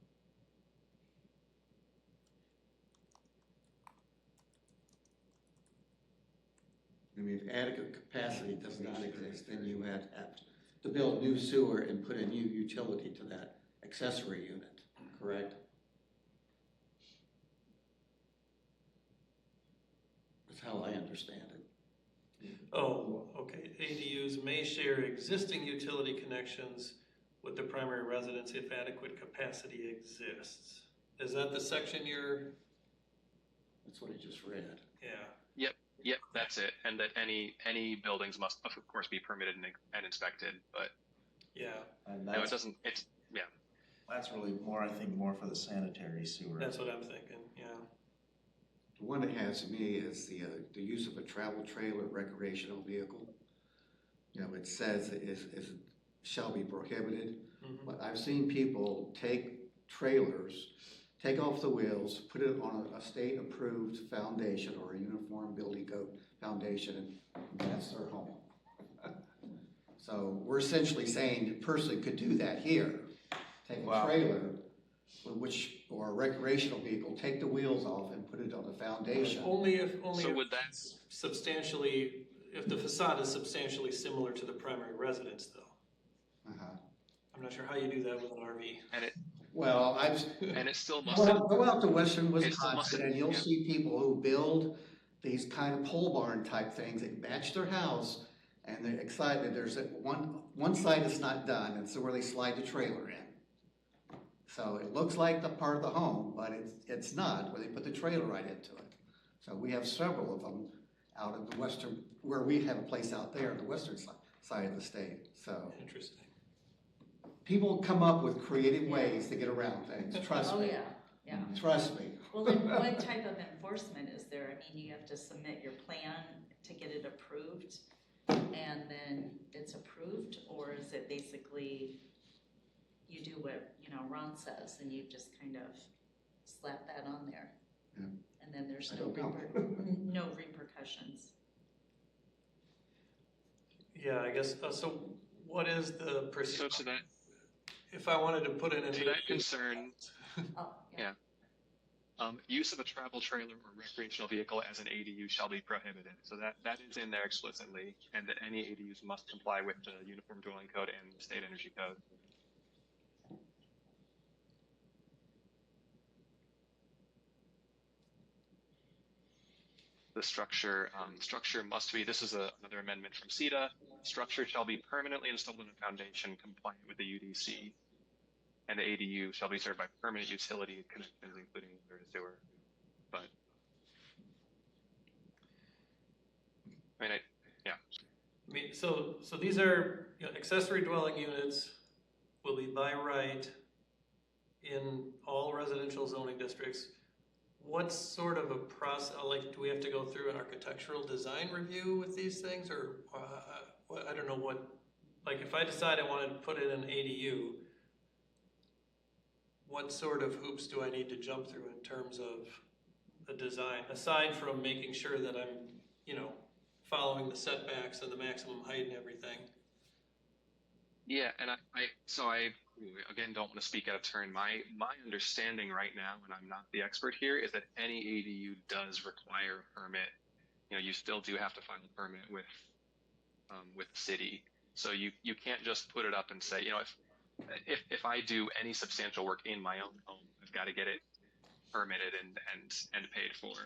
I mean, if adequate capacity does not exist, then you have to build new sewer and put a new utility to that accessory unit, correct? That's how I understand it. oh, okay. ADUs may share existing utility connections with the primary residence if adequate capacity exists. Is that the section you're? That's what I just read. Yeah. Yep, that's it. And that any buildings must, of course, be permitted and inspected, but Yeah. And no, it doesn't, it's, yeah. That's really more, I think, more for the sanitary sewer. That's what I'm thinking, yeah. The one that has me is the use of a travel trailer recreational vehicle. You know, it says is shall be prohibited, but I've seen people take trailers, take off the wheels, put it on a state-approved foundation or a uniform building code foundation, and that's their home. So we're essentially saying a person could do that here. Take a trailer, or a recreational vehicle, take the wheels off and put it on a foundation. Only if So would that substantially, if the facade is substantially similar to the primary residence, though. I'm not sure how you do that with an RV. and it Well, and it still must go out to western It still must- Wisconsin and you'll see people who build these kind of pole barn type things that match their house, and they're excited. There's one side that's not done, and so where they slide the trailer in. So it looks like the part of the home, but it's not, where they put the trailer right into it. So we have several of them out in the western, where we have a place out there on the western side of the state. So Interesting. people come up with creative ways to get around things, trust Oh, me. yeah. Trust me. Well, then what type of enforcement is there? I mean, you have to submit your plan to get it approved, and then it's approved, or is it basically you do what, Ron says, and you just kind of slap that on there? Yeah. And then there's I no don't know. no repercussions. Yeah, I guess, so what is the so to that if I wanted to put in an to that concern, Oh, yeah. Use of a travel trailer or recreational vehicle as an ADU shall be prohibited. So that is in there explicitly, and that any ADUs must comply with the Uniform Dwelling Code and State Energy Code. The structure must be, this is another amendment from CETA, structure shall be permanently installed in a foundation compliant with the UDC, and the ADU shall be served by permanent utility connections, including water to sewer. But, so these are, accessory dwelling units will be by right in all residential zoning districts. What sort of a process, do we have to go through an architectural design review with these things, or I don't know what, if I decide I wanted to put in an ADU, what sort of hoops do I need to jump through in terms of the design, aside from making sure that I'm, following the setbacks and the maximum height and everything? yeah, and I again don't want to speak out of turn. My understanding right now, and I'm not the expert here, is that any ADU does require a permit. You still do have to file a permit with the city. So you can't just put it up and say, if I do any substantial work in my own home, I've got to get it permitted and paid for.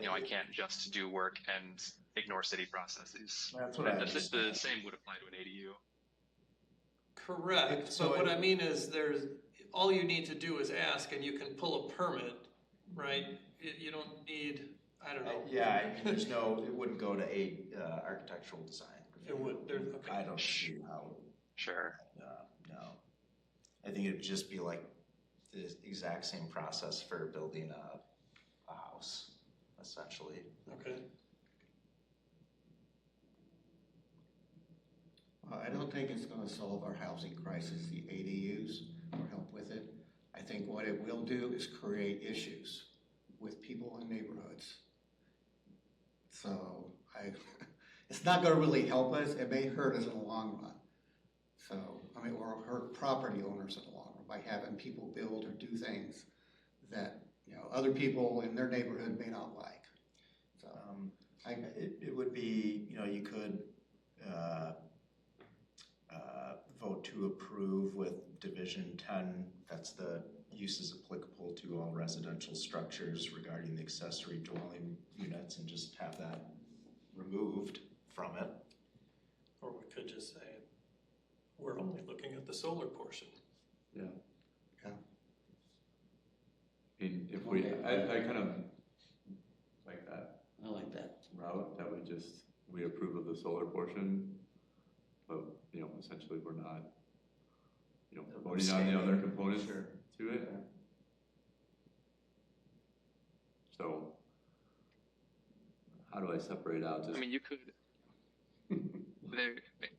Yeah, I can't just do work and ignore city processes. That's what I The understand. same would apply to an ADU. Correct. So what I mean is all you need to do is ask, and you can pull a permit, right? You don't need, I don't know. Yeah, I mean, it wouldn't go to architectural design. It would, okay. I don't see how, Sure. no. I think it'd just be like the exact same process for building a house, essentially. Okay. I don't think it's gonna solve our housing crisis, the ADUs, or help with it. I think what it will do is create issues with people in neighborhoods. So it's it's not gonna really help us, it may hurt us in the long run. So, I mean, or hurt property owners in the long run by having people build or do things that, you know, other people in their neighborhood may not like. So, It would be, you know, you could vote to approve with Division 10, that's the uses applicable to all residential structures regarding the accessory dwelling units, and just have that removed from it. Or we could just say, we're only looking at the solar portion. Yeah. Yeah. I mean, if we, I kind of like that I like that. route, that we approve of the solar portion, but, you know, essentially we're not, you know, voting on the other components to it. So, how do I separate out just? I mean, you could.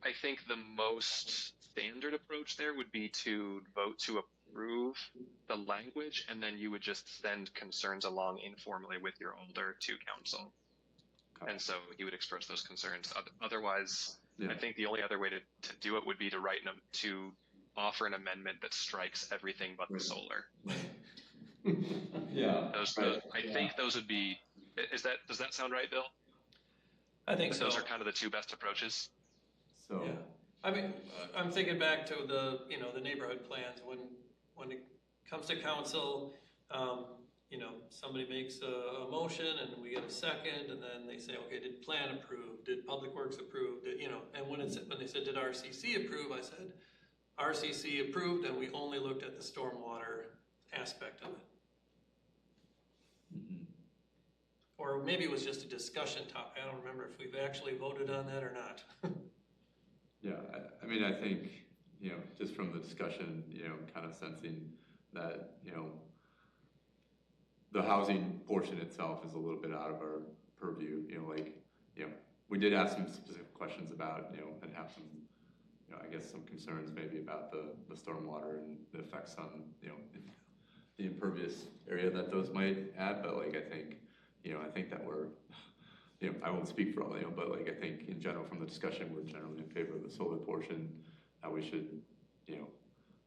I think the most standard approach there would be to vote to approve the language, and then you would just send concerns along informally with your alder to council. And so you would express those concerns. Otherwise, I think the only other way to do it would be to to offer an amendment that strikes everything but the solar. Yeah. I think those would be. Does that sound right, Bill? I think so. Those are kind of the two best approaches. So. Yeah. I mean, I'm thinking back to the neighborhood plans when it comes to council. You know, somebody makes a motion and we get a second, and then they say, okay, did plan approve? Did Public Works approve? Did, you know, and when they said, did RCC approve? I said, RCC approved, and we only looked at the stormwater aspect of it. Mm-hmm. Or maybe it was just a discussion topic. I don't remember if we've actually voted on that or not. Yeah, I mean, I think, you know, just from the discussion, you know, kind of sensing that, you know, the housing portion itself is a little bit out of our purview, you know, like, you know, we did ask some specific questions about, you know, and have some, you know, I guess some concerns maybe about the stormwater and the effects on, you know, the impervious area that those might add, but like, I think, you know, I think that we're, you know, I won't speak for all, you know, but like, I think in general from the discussion, we're generally in favor of the solar portion, how we should, you know,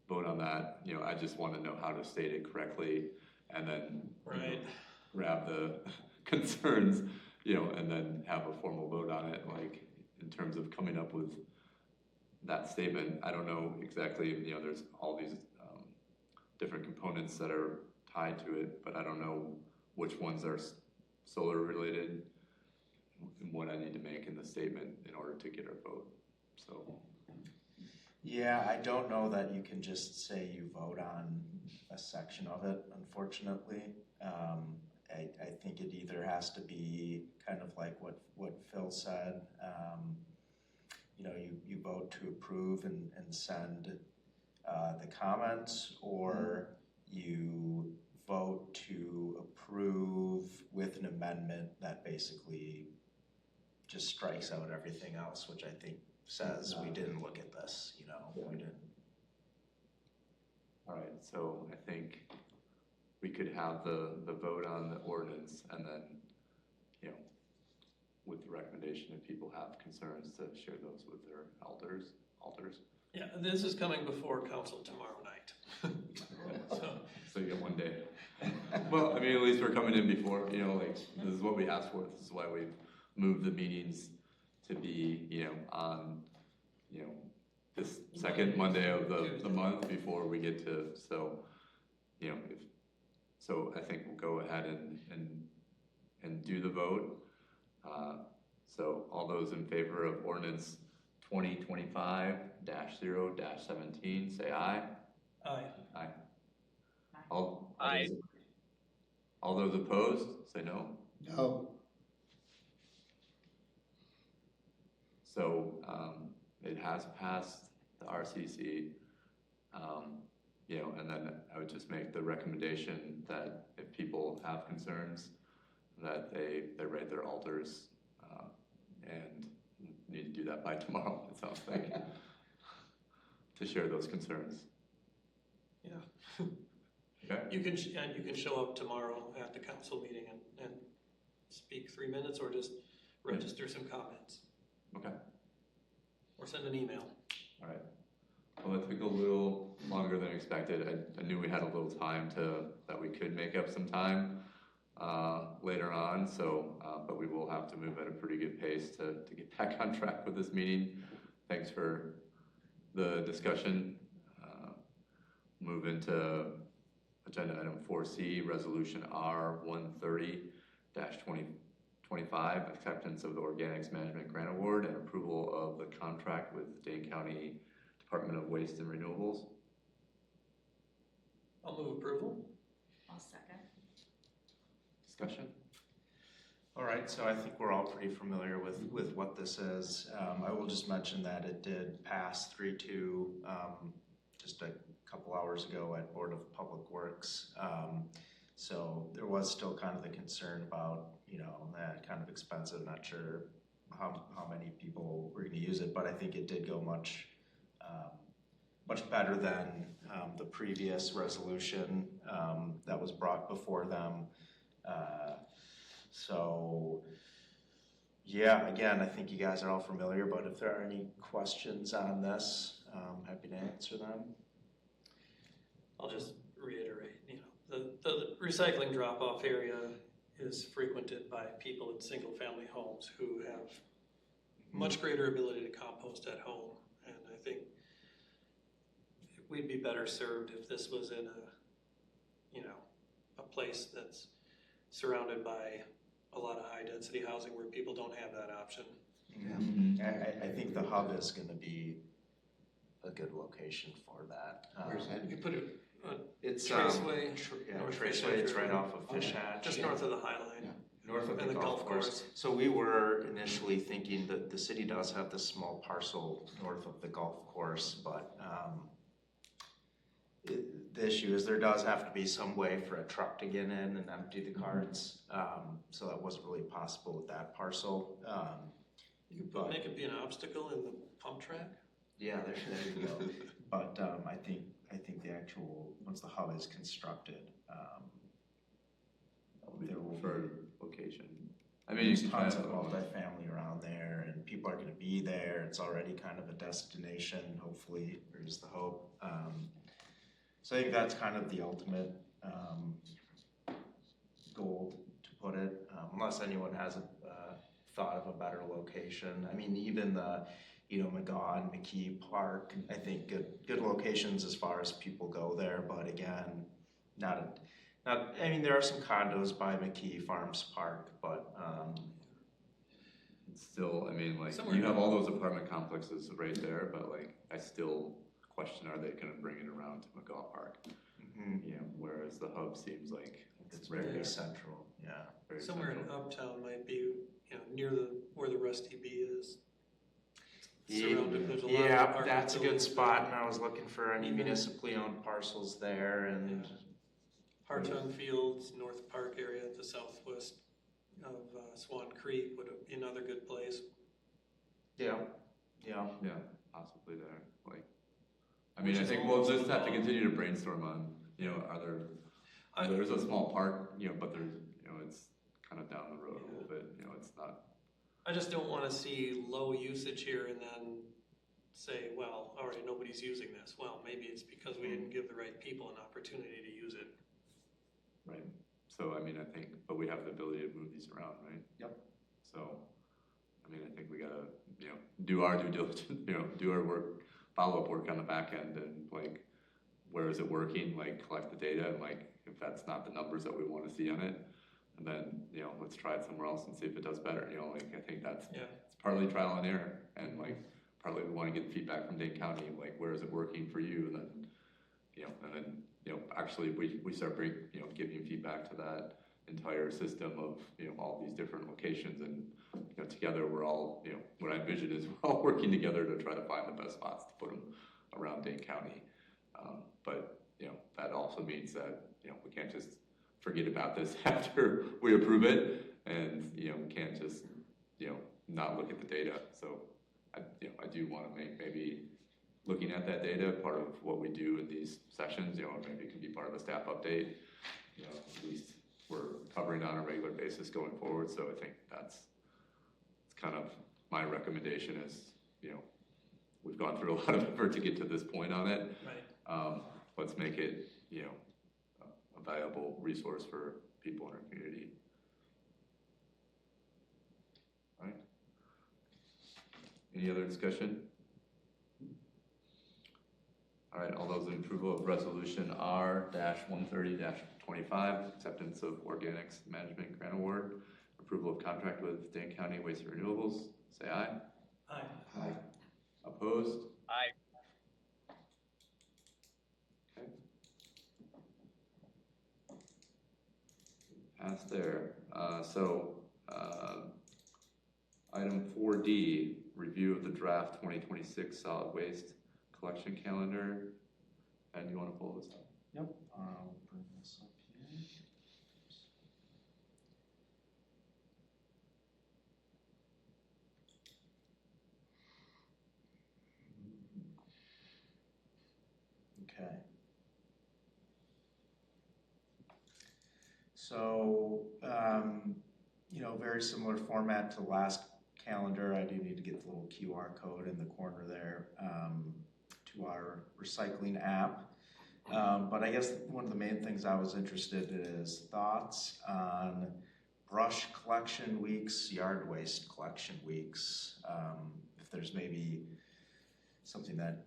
vote on that. You know, I just want to know how to state it correctly, and then you know, grab the concerns, you know, and then have a formal vote on it, like in terms of coming up with that statement. I don't know exactly, you know, there's all these different components that are tied to it, but I don't know which ones are solar related and what I need to make in the statement in order to get our vote. So. Yeah, I don't know that you can just say you vote on a section of it, unfortunately. I think it either has to be kind of like what Phil said. You know, you vote to approve and send the comments, or you vote to approve with an amendment that basically just strikes out everything else, which I think says we didn't look at this, you know, we didn't. All right, so I think we could have the vote on the ordinance, and then, you know, with the recommendation, if people have concerns, to share those with their alders. Yeah, this is coming before council tomorrow night. So you get one day. Well, I mean, at least we're coming in before, you know, like, this is what we asked for. This is why we've moved the meetings to be, you know, on, you know, this second Monday of the month before we get to, so, you know, so I think we'll go ahead and do the vote. So all those in favor of ordinance 2025-0-17, say aye. Aye. Aye. All those opposed, say no. No. So it has passed the RCC, you know, and then I would just make the recommendation that if people have concerns, that they write their alders, and need to do that by tomorrow, it sounds like, to share those concerns. Yeah. Okay. You can show up tomorrow at the council meeting and speak 3 minutes, or just register some comments. Okay. Or send an email. All right. Well, it took a little longer than expected. I knew we had a little time that we could make up some time later on. So, but we will have to move at a pretty good pace to get back on track with this meeting. Thanks for the discussion. Move into agenda item 4C, resolution R130-2025, acceptance of the Organics Management Grant Award and approval of the contract with Dane County Department of Waste and Renewables. I'll move approval. I'll second. Discussion? All right, so I think we're all pretty familiar with what this is. I will just mention that it did pass 3-2 just a couple hours ago at Board of Public Works. So there was still kind of the concern about, you know, that kind of expensive, not sure how many people were gonna use it, but I think it did go much better than the previous resolution that was brought before them. So yeah, again, I think you guys are all familiar, but if there are any questions on this, I'm happy to answer them. I'll just reiterate, you know, the recycling drop-off area is frequented by people in single-family homes who have much greater ability to compost at home. And I think we'd be better served if this was in a place that's surrounded by a lot of high-density housing where people don't have that option. Yeah. I think the hub is going to be a good location for that. Where's that? You put it on It's Traceway. Traceway. It's right off of Fish Hatch. Just north of the High Line. North of and the golf course. So we were initially thinking that the city does have this small parcel north of the golf course, but the issue is there does have to be some way for a truck to get in and empty the carts. So that wasn't really possible with that parcel. You could make it be an obstacle in the pump track. Yeah, there you go. But I think the actual, once the hub is constructed, there will be location. I mean, you can tons of multifamily around there, and people are going to be there. It's already kind of a destination, hopefully, or is the hope. So I think that's kind of the ultimate goal to put it, unless anyone has a thought of a better location. I mean, even the, McGaw and McKee Park, I think good locations as far as people go there, but again, I mean, there are some condos by McKee Farms Park, but it's still, I mean, like, you have all those apartment complexes right there, but like, I still question, are they gonna bring it around to McGaw Park? Whereas the hub seems like it's very central, yeah. Very Somewhere central. in Uptown might be, near where the Rusty Bee is. Yeah, that's a good spot, and I was looking for any municipally owned parcels there, and Hartung Fields, North Park area, the southwest of Swan Creek would be another good place. Yeah, possibly there. Like, I mean, I think we'll just have to continue to brainstorm on, there's a small park, but there's, it's kind of down the road a little bit, it's not. I just don't want to see low usage here and then say, well, all right, nobody's using this. Well, maybe it's because we didn't give the right people an opportunity to use it. Right. So, I mean, but we have the ability to move these around, right? Yep. So, I mean, I think we gotta, do our due diligence, do our work, follow-up work on the back end, and like, where is it working? Like, collect the data, and like, if that's not the numbers that we want to see on it, and then, let's try it somewhere else and see if it does better. I think it's partly trial and error, and like, partly we want to get feedback from Dane County, like, where is it working for you, and then, actually we start giving feedback to that entire system of, all these different locations, and, together we're all, what I envision is we're all working together to try to find the best spots to put them around Dane County. But, that also means that, we can't just forget about this after we approve it, and, we can't just, not look at the data. So I do want to make maybe looking at that data part of what we do in these sessions, maybe it can be part of a staff update, at least we're covering on a regular basis going forward. So I think it's kind of my recommendation is, we've gone through a lot of effort to get to this point on it. Right. Let's make it, a valuable resource for people in our community. All right. Any other discussion? All right, all those in approval of resolution R-130-25, acceptance of organics management grant award, approval of contract with Dane County Waste and Renewables, say aye. Aye. Aye. Opposed? Aye. Okay. Passed there. Item 4D, review of the draft 2026 solid waste collection calendar. And you want to pull this up? Yep, I'll bring this up here. Okay. So, very similar format to last calendar. I do need to get the little QR code in the corner there to our recycling app. But I guess one of the main things I was interested in is thoughts on brush collection weeks, yard waste collection weeks. If there's maybe something that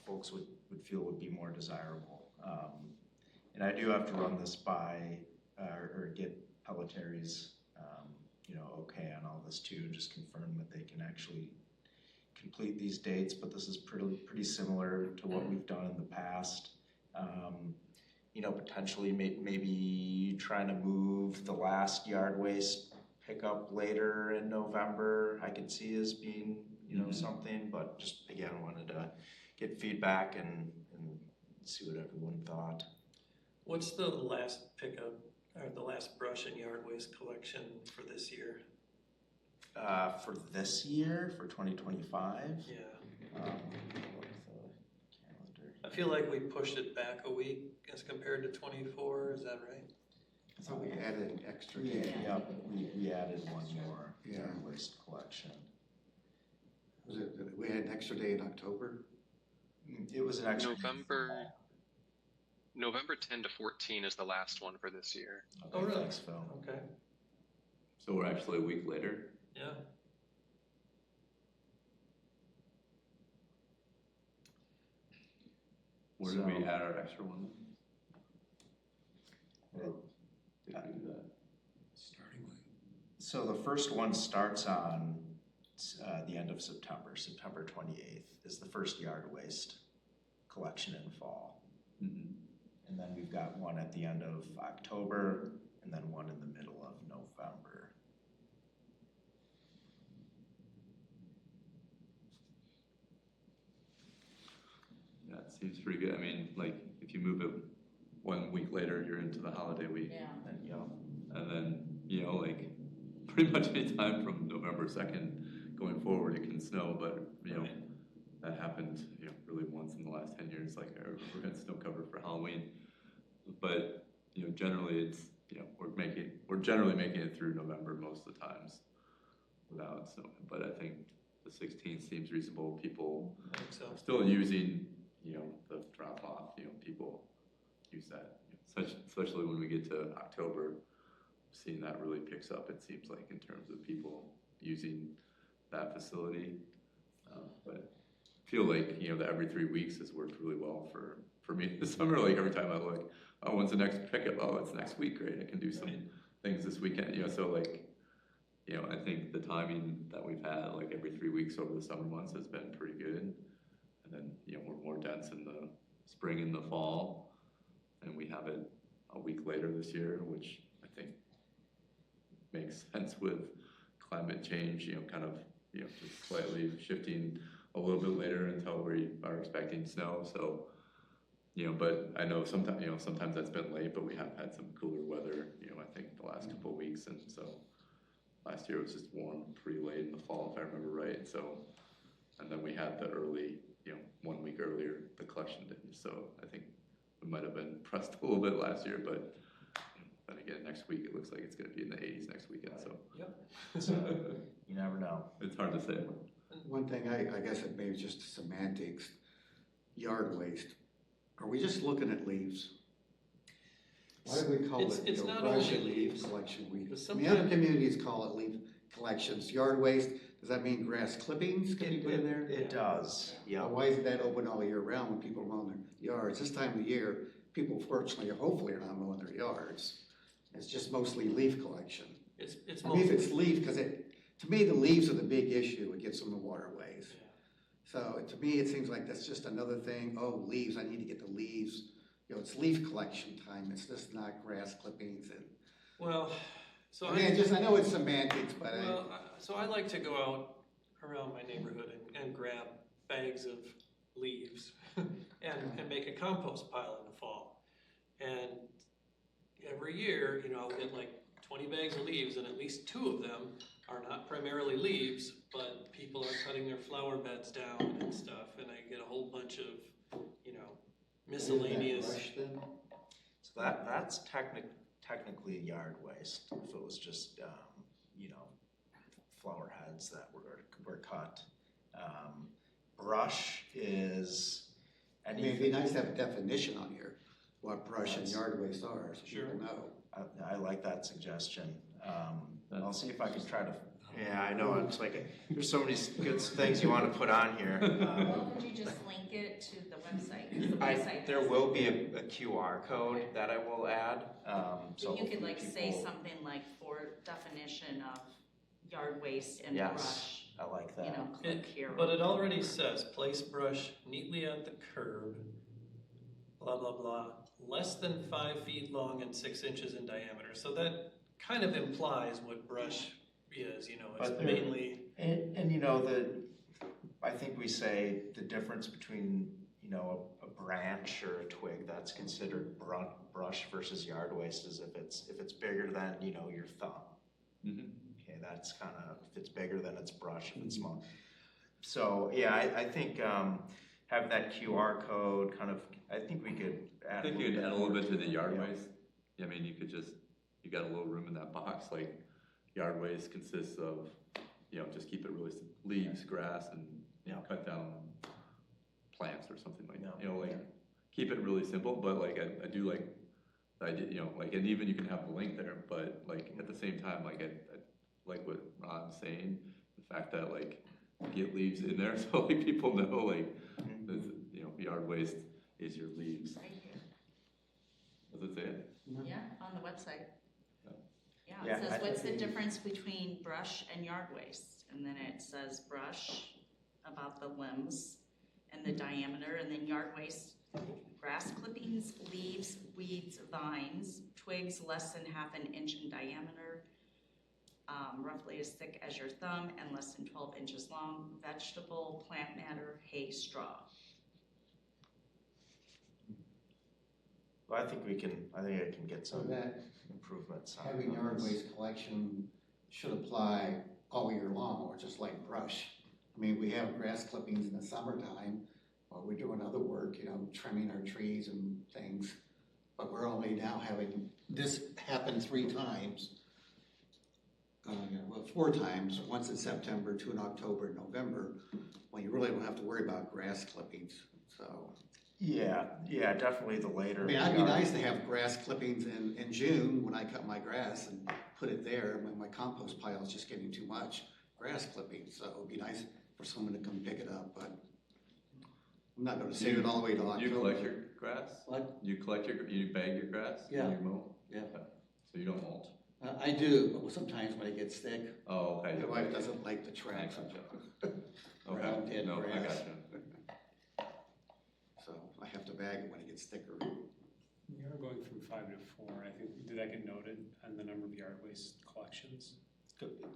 folks would feel would be more desirable. And I do have to run this by or get Pelletieri's okay on all this too, and just confirm that they can actually complete these dates, but this is pretty similar to what we've done in the past. Potentially maybe trying to move the last yard waste pickup later in November, I could see as being, something, but just again, wanted to get feedback and see what everyone thought. What's the last pickup or the last brush and yard waste collection for this year? For this year, for 2025? Yeah. I I feel like we pushed it back a week as compared to 24, is that right? So we added an extra Yeah, day. yep, we added one more Yeah. yard waste collection. We had an extra day in October? It was an extra. November 10 to 14 is the last one for this year. Okay, Oh, really? Thanks, Phil. Okay, So we're actually a week later. yeah. Where did we add our extra one? Well, Did we do that? So the first one starts on the end of September. September 28th is the first yard waste collection in fall. Mm-hmm. And then we've got one at the end of October, and then one in the middle of November. Yeah, it seems pretty good. I mean, like, if you move it 1 week later, you're into the holiday week. Yeah. And then, like, pretty much any time from November 2nd going forward, it can snow, but, that happened, really once in the last 10 years. Like, I remember we had snow cover for Halloween. But, generally it's, we're generally making it through November most of the times without snow. But I think the 16th seems reasonable. People I think so. are still using, the drop off, people use that, especially when we get to October, seeing that really picks up, it seems like, in terms of people using that facility. But I feel like, the every 3 weeks has worked really well for me this summer. Like, every time I look, oh, when's the next pickup? Oh, it's next week, great, I can do some things this weekend, so like, I think the timing that we've had, like, every 3 weeks over the summer months has been pretty good. And then, we're more dense in the spring and the fall, and we have it a week later this year, which I think makes sense with climate change, kind of, just slightly shifting a little bit later until we are expecting snow. So, but I know sometimes that's been late, but we have had some cooler weather, I think the last couple of weeks. And so last year it was just warm pretty late in the fall, if I remember right. So, and then we had the early, 1 week earlier, the collection day. So I think we might have been pressed a little bit last year, but then again, next week it looks like it's going to be in the 80s next weekend. So Yep. You never know. It's hard to say. One thing, I guess it may be just semantics, yard waste. Are we just looking at leaves? Why do we call It's- it, it's you know, not brush only and leaf leaves. collection week? But I mean, other sometimes- communities call it leaf collections. Yard waste, does that mean grass clippings can be put in there? It does, yeah. Why isn't that open all year round when people mow their yards? This time of year, people fortunately or hopefully are not mowing their yards. It's just mostly leaf collection. It's I mean, if mostly, it's leaf, because to me, the leaves are the big issue. It gets from the waterways. So to me, it seems like that's just another thing. Oh, leaves, I need to get the leaves. You know, it's leaf collection time. It's just not grass clippings and. well, so I mean, I know it's semantics, but so I like to go out around my neighborhood and grab bags of leaves and make a compost pile in the fall. And every year, you know, I'll get like 20 bags of leaves, and at least 2 of them are not primarily leaves, but people are cutting their flower beds down and stuff, and I get a whole bunch of, you know, miscellaneous. Brush then? So that's technically yard waste, if it was just, you know, flower heads that were cut. Brush is I mean, it'd be nice to have a definition on here, what brush and yard waste are, so Sure. people know. I like that suggestion. I'll see if I can try to. Yeah, I know. It's like there's so many good things you want to put on here. Well, could you just link it to the website? 'Cause the website There has will it. be a QR code that I will add. So But you could like say people- something like for definition of yard waste and Yes, brush, I like you that. know, click here. But it already says, place brush neatly at the curb, blah, blah, blah, less than 5 feet long and 6 inches in diameter. So that kind of implies what brush is, you know, it's But there- mainly, And you know, I think we say the difference between, you know, a branch or a twig that's considered brush versus yard waste is if it's bigger than, you know, your thumb. Okay, that's kind of, if it's bigger than it's brush, if it's small. So, yeah, I think having that QR code kind of, I think we could add. I think you could add a little bit to the yard Yeah. waste. I mean, you got a little room in that box, like yard waste consists of, you know, just keep it really leaves, grass, and, you know, cut down plants or something like that. You know, like, keep it really simple, but like, I do like the idea, you know, like, and even you can have the link there, but like, at the same time, like, I like what Ron's saying, the fact that like, get leaves in there, so like, people know, like, this, you know, yard waste is your leaves. Right here. Does it say it? Yeah, on the website. Yeah, Yeah, it I says, what's the think- difference between brush and yard waste? And then it says brush about the limbs and the diameter, and then yard waste, grass clippings, leaves, weeds, vines, twigs less than ½ an inch in diameter, roughly as thick as your thumb and less than 12 inches long, vegetable, plant matter, hay, straw. Well, I think I can get So some that improvements. having yard waste collection should apply all year long, or just like brush. I mean, we have grass clippings in the summertime, or we're doing other work, you know, trimming our trees and things. But we're only now having this happen 3 times. 4 times, once in September, 2 in October and November, when you really don't have to worry about grass clippings, so. Yeah, definitely the later. I mean, it'd be nice to have grass clippings in June when I cut my grass and put it there when my compost pile is just getting too much grass clippings. So it'd be nice for someone to come pick it up, but I'm not gonna save it all the way to October. You collect your grass? What? You bag your grass? Yeah. When you mow? Yeah. Okay. So you don't mulch? I do, but sometimes when it gets thick, Oh, okay. my wife doesn't like the tracks Okay. around dead No, I grass. gotcha. So I have to bag it when it gets thicker. We are going from 5 to 4. I think, did that get noted on the number of yard waste collections?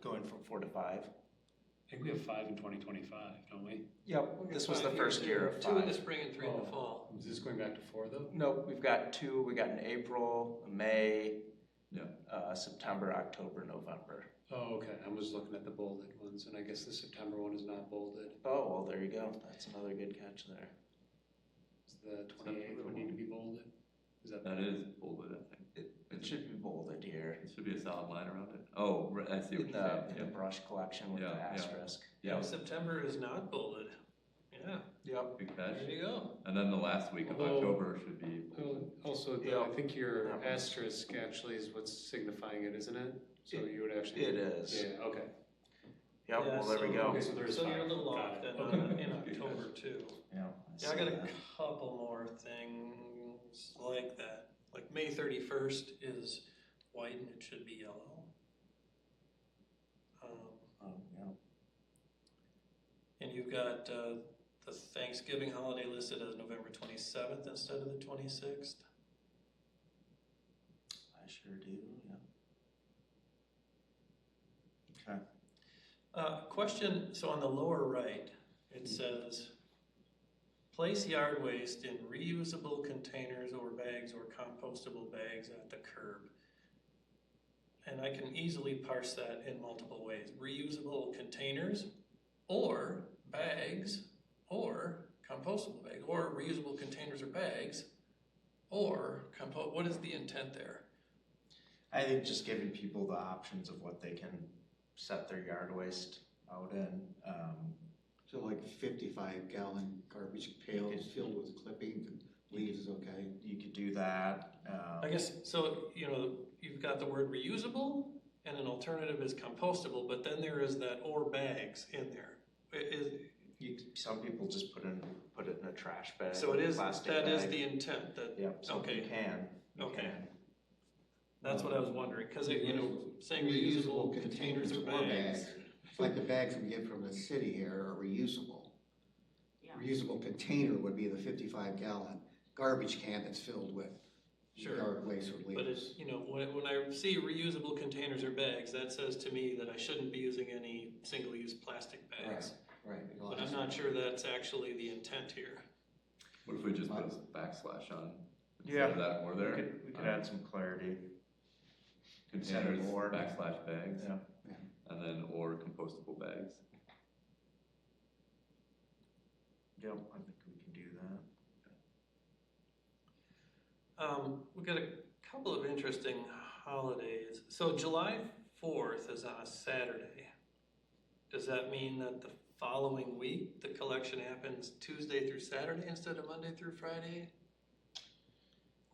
Going from 4 to 5. I think we have 5 in 2025, don't we? Yep, this was the 5 first year of 2 in the 5. spring and 3 in the fall. Is this going back to 4 though? Nope, we've got 2. We got in April, May, Yeah. September, October, November. Oh, okay. I was looking at the bolded ones, and I guess the September one is not bolded. Oh, well, there you go. That's another good catch there. Does the 28th one need to be bolded? Is that That is bolded, I think. It should be bolded here. It should be a solid line around it. Oh, I see what In you're saying. the brush collection with the Yeah. asterisk. Yeah, September is not bolded. Yeah, Yep. Good catch. there you go. And then the last week of Although- October should be. Also, Yeah. I think your That one's- asterisk actually is what's signifying it, isn't it? So you would actually. It is. Yeah, okay. Yep, Yeah, well, there we so- go. Okay, so there's So you're a five. little Got off it. then in October too. Yeah, Yeah, I see got a that. couple more things like that. Like May 31st is white and it should be yellow. Yeah. And you've got the Thanksgiving holiday listed as November 27th instead of the 26th. I sure do, yeah. Okay. Question, so on the lower right, it says, place yard waste in reusable containers or bags or compostable bags at the curb. And I can easily parse that in multiple ways. Reusable containers or bags or compostable bags or reusable containers or bags or what is the intent there? I think just giving people the options of what they can set their yard waste out in. So like 55-gallon garbage pails filled with clippings and leaves is okay? You could do that. I guess, so, you've got the word reusable and an alternative is compostable, but then there is that or bags in there. Some people just put it in a trash bag. So it is, plastic that bag. is the intent that, Yep, so okay. you can. You Okay. can. That's what I was wondering, because saying reusable containers or bags. It's like the bags we get from the city here are reusable. Yeah. Reusable container would be the 55-gallon garbage can that's filled with Sure. yard waste or leaves. But it's, when I see reusable containers or bags, that says to me that I shouldn't be using any single-use plastic bags. Right. But I'm not sure that's actually the intent here. What if we just put a backslash on? Yeah. Instead of that or there? We could add some clarity. Containers, Instead of or. backslash bags. Yeah. And then or compostable bags. Yep, I think we can do that. We've got a couple of interesting holidays. So July 4th is on a Saturday. Does that mean that the following week, the collection happens Tuesday through Saturday instead of Monday through Friday?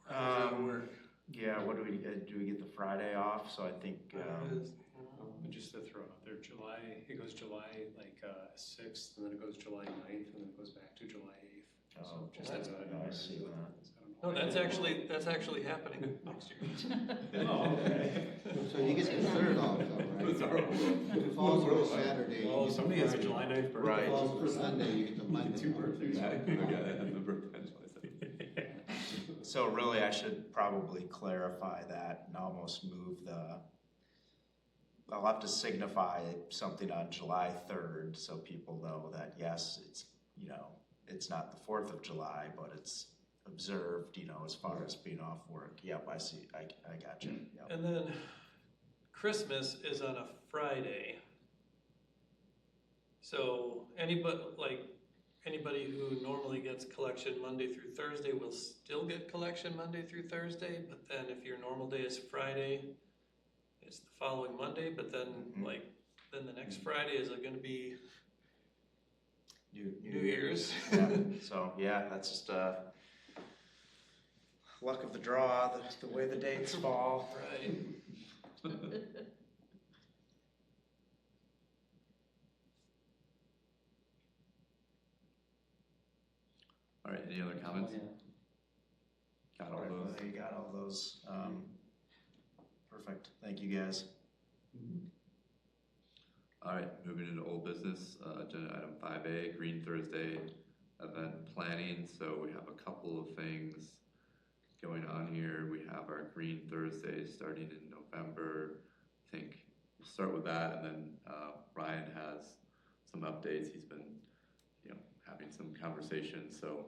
Or how does that work? Yeah, what do we get? Do we get the Friday off? So I think, Just to throw out there, it goes July 6th, and then it goes July 9th, and then it goes back to July 8th. So just as I see that. No, that's actually happening next year. Oh, okay. So you get the third off though, right? If it falls on a Saturday. Well, you get somebody the has a Friday. July 9th birthday. Right. If it falls on Sunday, you get the Monday. Two birthdays. So really, I should probably clarify that and almost move I'll have to signify something on July 3rd so people know that yes, it's not the 4th of July, but it's observed, as far as being off work. Yep, I see, I got you. Yep. And then Christmas is on a Friday. So anybody who normally gets collection Monday through Thursday will still get collection Monday through Thursday, but then if your normal day is Friday, it's the following Monday, but then then the next Friday is going to be New Year's. Yeah. So yeah, that's just luck of the draw, the way the dates fall. Right. All right, any other comments? Got all those? You got all those. Perfect. Thank you, guys. All right, moving into old business, agenda item 5A, Green Thursday event planning. So we have a couple of things going on here. We have our Green Thursday starting in November. I think we'll start with that, and then Ryan has some updates. He's been, having some conversations. So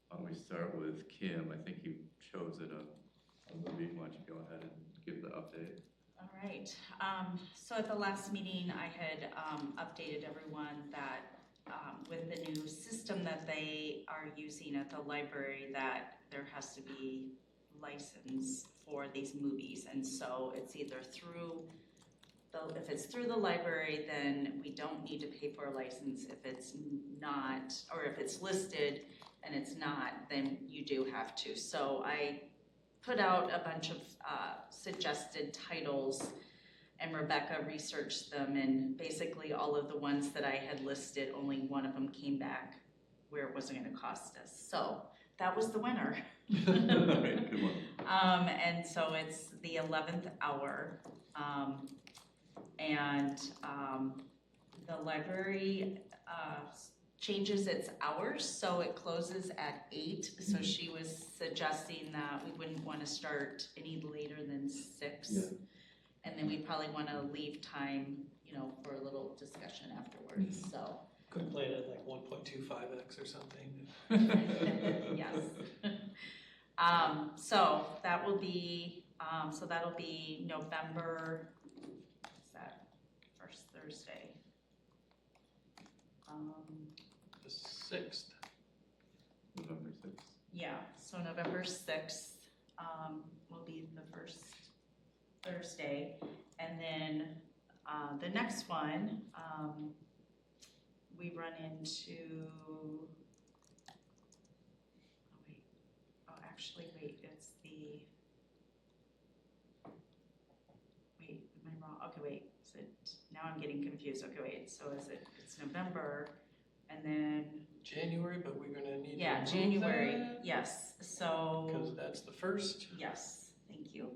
why don't we start with Kim? I think you've chosen a movie. Why don't you go ahead and give the update? All right, so at the last meeting, I had updated everyone that with the new system that they are using at the library, that there has to be license for these movies. And so it's either through if it's through the library, then we don't need to pay for a license. If it's not, or if it's listed and it's not, then you do have to. So I put out a bunch of suggested titles, and Rebecca researched them, and basically all of the ones that I had listed, only one of them came back where it wasn't gonna cost us. So that was the winner. Good one. And so it's the 11th hour. The library changes its hours, so it closes at 8. So she was suggesting that we wouldn't want to start any later than 6. Yeah. And then we probably want to leave time, for a little discussion afterwards, so. Could plan it like 1.25x or something. Yes. So that will be, that'll be November, what's that, first Thursday? The 6th. November 6th. Yeah, so November 6th will be the first Thursday. And then the next one, we run into, it's the, am I wrong? Okay, wait, is it, now I'm getting confused. Okay, wait, so it's November, and then. January, but we're gonna need to Yeah, move January, that, yes, so. because that's the 1st. Yes, thank you.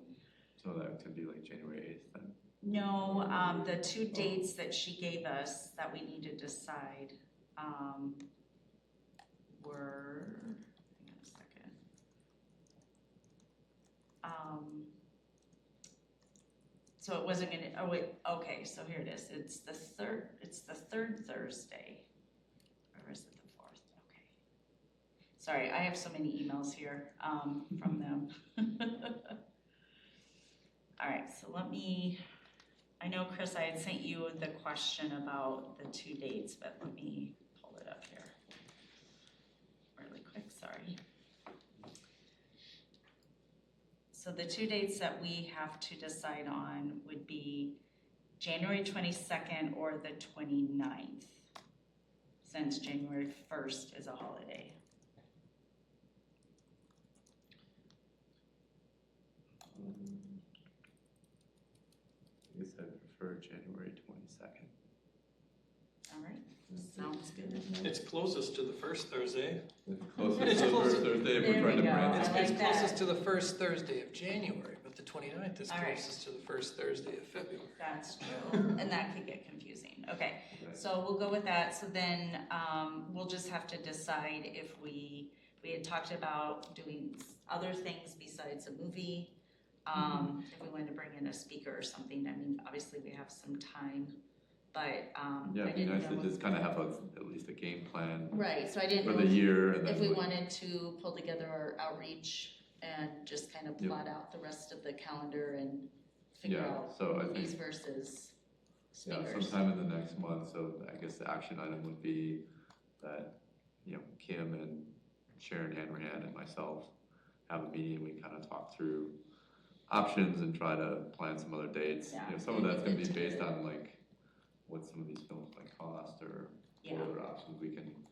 So that could be like January 8th then? No, the 2 dates that she gave us that we need to decide were, hang on a second. So it wasn't gonna, oh wait, okay, so here it is. It's the third Thursday. Or is it the 4th? Okay. Sorry, I have so many emails here from them. All right, so I know, Chris, I had sent you the question about the 2 dates, but let me pull it up here really quick, sorry. So the 2 dates that we have to decide on would be January 22nd or the 29th, since January 1st is a holiday. I guess I prefer January 22nd. All right, sounds good. It's closest to the 1st Thursday. It's closest to the first Thursday if we're There trying we to go. brand I it. like It's that. closest to the 1st Thursday of January, but the 29th is All right. closest to the 1st Thursday of February. That's true, and that could get confusing. Okay, so we'll go with that. So then we'll just have to decide if we had talked about doing other things besides a movie. If we wanted to bring in a speaker or something, I mean, obviously we have some time, but Yeah, I it'd be didn't nice know to just kind of have at least a game plan right, so I didn't for know the year. And then if we like- wanted to pull together our outreach and just kind of Yep. plot out the rest of the calendar and figure Yeah, out so I movies think- versus Yeah, speakers. sometime in the next month, so I guess the action item would be that, Kim and Sharon Hanrahan and myself have a meeting, we kind of talk through options and try to plan some other dates. Yeah, Some of that's gonna be good to based do. on like what some of these films might cost or Yeah. what other options we can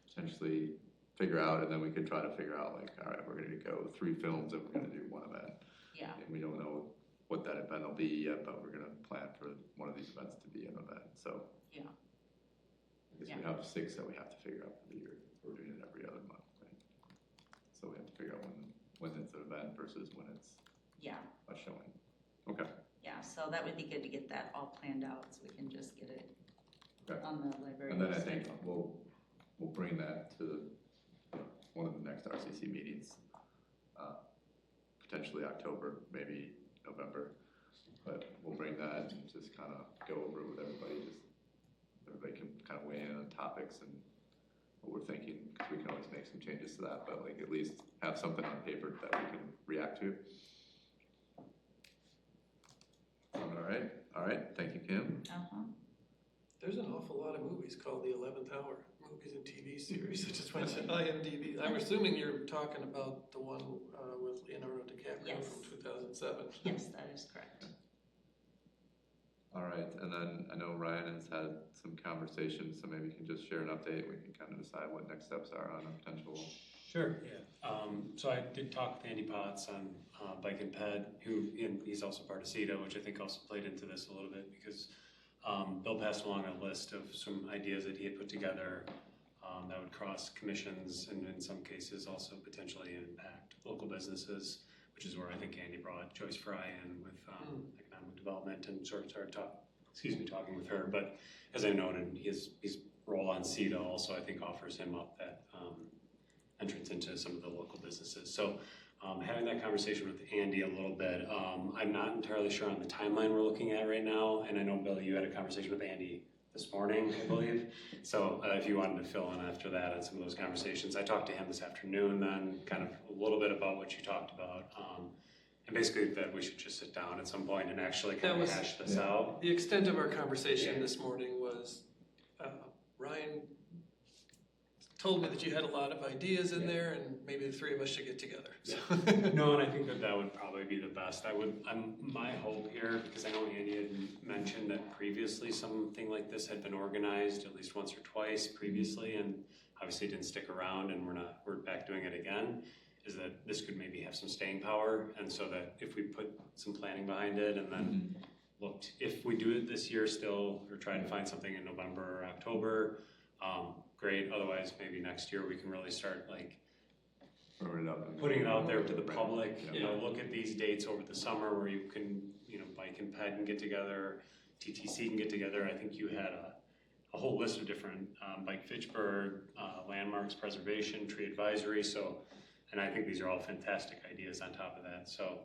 potentially figure out, and then we could try to figure out like, all right, we're gonna go 3 films and we're gonna do 1 event. Yeah. And we don't know what that event will be yet, but we're gonna plan for one of these events to be an event, so. Yeah. I guess Yeah. we have 6 that we have to figure out for the year. We're doing it every other month, right? So we have to figure out when it's an event versus when it's Yeah, a showing. Okay. yeah, so that would be good to get that all planned out so we can just get it Okay. on the library. And then I website. think we'll bring that to one of the next RCC meetings. Potentially October, maybe November, but we'll bring that and just kind of go over it with everybody. Everybody can kind of weigh in on topics and what we're thinking, because we can always make some changes to that, but like at least have something on paper that we can react to. All right, thank you, Kim. Uh-huh. There's an awful lot of movies called The 11th Hour, movies and TV series. I just went to IMDb. I'm assuming you're talking about the one with Leonardo DiCaprio Yes. from 2007. Yes, that is correct. All right, and then I know Ryan has had some conversations, so maybe you can just share an update. We can kind of decide what next steps are on a potential. Sure, yeah. So I did talk with Andy Potts on Bike and Ped, and he's also part of CETA, which I think also played into this a little bit because Bill passed along a list of some ideas that he had put together that would cross commissions and in some cases also potentially impact local businesses, which is where I think Andy brought Joyce Fry in with economic development and sort of started talking with her. But as I noted, his role on CETA also I think offers him up that entrance into some of the local businesses. So having that conversation with Andy a little bit, I'm not entirely sure on the timeline we're looking at right now. And I know, Bill, you had a conversation with Andy this morning, I believe. So if you wanted to fill in after that on some of those conversations. I talked to him this afternoon then, kind of a little bit about what you talked about. And basically that we should just sit down at some point and actually kind of hash this out. The extent of our conversation this morning was Ryan told me that you had a lot of ideas in there and maybe the three of us should get together. So. No, and I think that would probably be the best. My hope here, because I know Andy had mentioned that previously something like this had been organized at least once or twice previously, and obviously didn't stick around, and we're back doing it again, is that this could maybe have some staying power, and so that if we put some planning behind it and then looked, if we do it this year still, or try to find something in November or October, great. Otherwise, maybe next year we can really start like putting it out there to the public. You know, look at these dates over the summer where you can, Bike and Ped can get together, TTC can get together. I think you had a whole list of different Bike Fitchburg, landmarks preservation, tree advisory. So, and I think these are all fantastic ideas on top of that. So,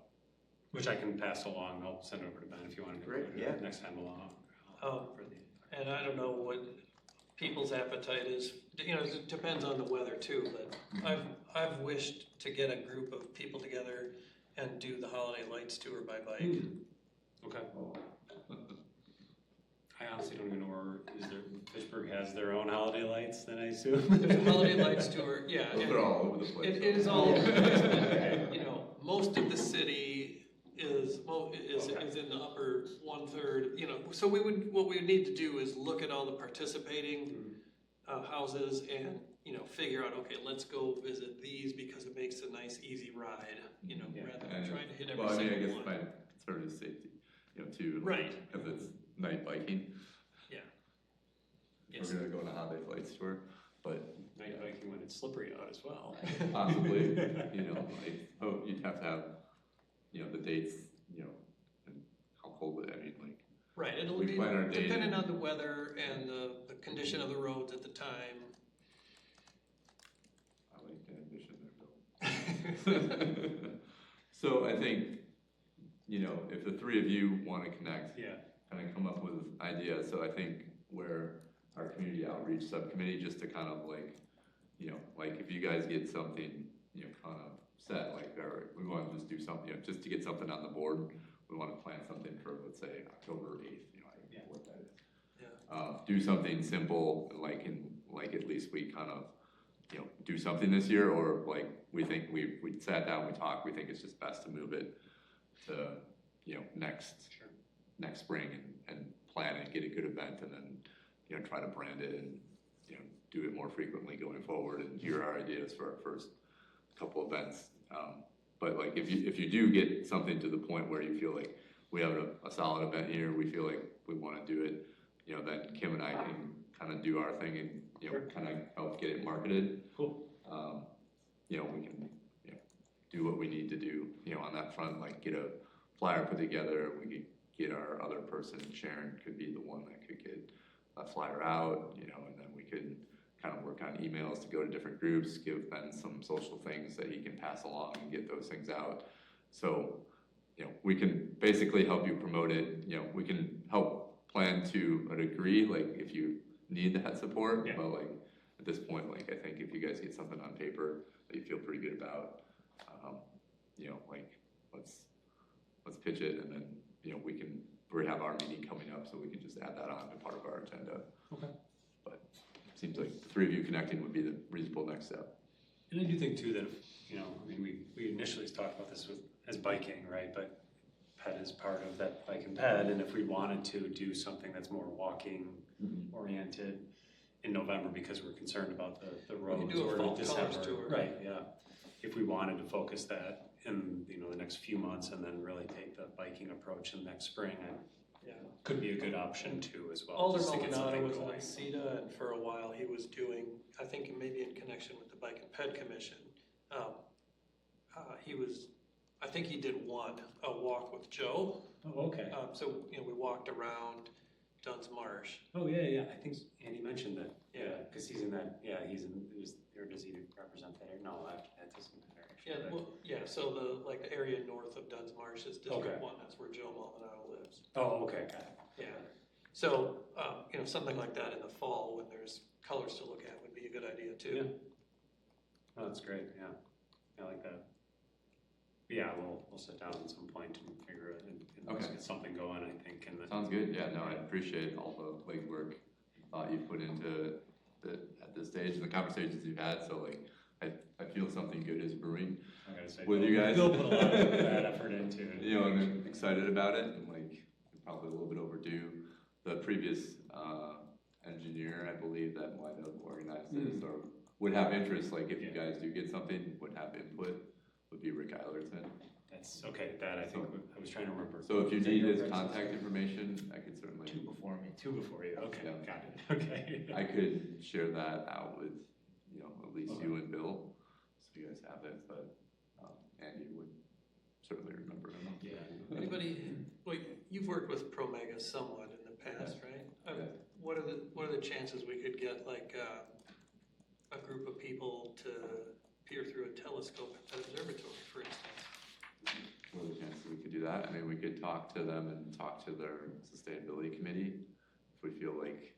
which I can pass along. I'll send over to Ben if you want to do it next time along. And I don't know what people's appetite is, it depends on the weather too, but I've wished to get a group of people together and do the holiday lights tour by bike. Okay. I honestly don't even know Fitchburg has their own holiday lights then I assume? There's a holiday lights tour, yeah. They're all over the place. It is all over the place, but, most of the city is in the upper 1/3, so what we would need to do is look at all the participating houses and, figure out, okay, let's go visit these because it makes a nice easy ride, rather than trying to hit every single one. My concern is safety, too. Right. Because it's night biking. Yeah. We're gonna go on a holiday flights tour, but. Night biking when it's slippery out as well. Possibly, you'd have to have, the dates, and how cold Right, it'll be dependent on the weather and the condition of the roads at the time. I like the ambition there, Bill. So I think, if the three of you want to connect, kind of come up with ideas. So I think where our community outreach subcommittee, just to kind of if you guys get something, kind of set, we want to just do something, just to get something on the board. We want to plan something for, let's say, October 8th, I don't know what that is. Do something simple, at least we kind of, do something this year, or we think we sat down, we talked, we think it's just best to move it to, next spring and plan it, get a good event, and then, try to brand it and, do it more frequently going forward, and hear our ideas for our first couple events. But if you do get something to the point where you feel like we have a solid event here, we feel like we want to do it, then Kim and I can kind of do our thing and kind of help get it marketed. Cool. We can do what we need to do on that front, get a flyer put together. We could get our other person, Sharon, could be the one that could get a flyer out, and then we could kind of work on emails to go to different groups, give Ben some social things that he can pass along and get those things out. So, we can basically help you promote it. We can help plan to a degree, if you need that support. Yeah. But at this point, I think if you guys get something on paper that you feel pretty good about, let's pitch it, and then we have our meeting coming up, so we can just add that on to part of our our agenda. Okay. But it seems like the three of you connecting would be the reasonable next step. And I do think too that, I mean, we initially talked about this as biking, right? But ped is part of that bike and ped, and if we wanted to do something that's more walking oriented in November because we're concerned about the roads, do a or fall December, colors tour. right? Yeah. If we wanted to focus that in the next few months and then really take the biking approach in next spring, Yeah. could be a good option too as well. Alder just to get Maldonado something was on going. CETA, and for a while he was doing, I think maybe in connection with the Bike and Ped Commission, I think he did a walk with Joe. Oh, okay. So, we walked around Dunn's Marsh. Oh, yeah. I think Andy mentioned that. Yeah. Because he's in that, or does he represent that area? No, that doesn't matter. actually. So the area north of Dunn's Marsh is District 1, that's where Joe Maldonado lives. Oh, okay, got it. Yeah. So, something like that in the fall when there's colors to look at would be a good idea too. Yeah. Oh, that's great, yeah. I like that. But yeah, we'll sit down at some point and figure it and let's get something going, I think. Sounds good. Yeah, no, I appreciate all the legwork you've put into it at this stage and the conversations you've had. So I feel something good is brewing I gotta say, with you guys. Bill put a lot of that effort into it. I'm excited about it and probably a little bit overdue. The previous engineer, I believe, that might have organized this or would have interest, if you guys do get something, would have input, would be Rick Eilerton. That's okay, I think I was trying to remember. So if you need his contact information, I could certainly. Two before you, okay, Yeah. got it, okay. I could share that out with, at least you and Bill, so you guys have it, but Andy would certainly remember him. Yeah. Anybody, you've worked with ProMega somewhat in the past, right? What are the chances we could get a group of people to peer through a telescope at that observatory, for instance? What are the chances we could do that? I mean, we could talk to them and talk to their sustainability committee if we feel like,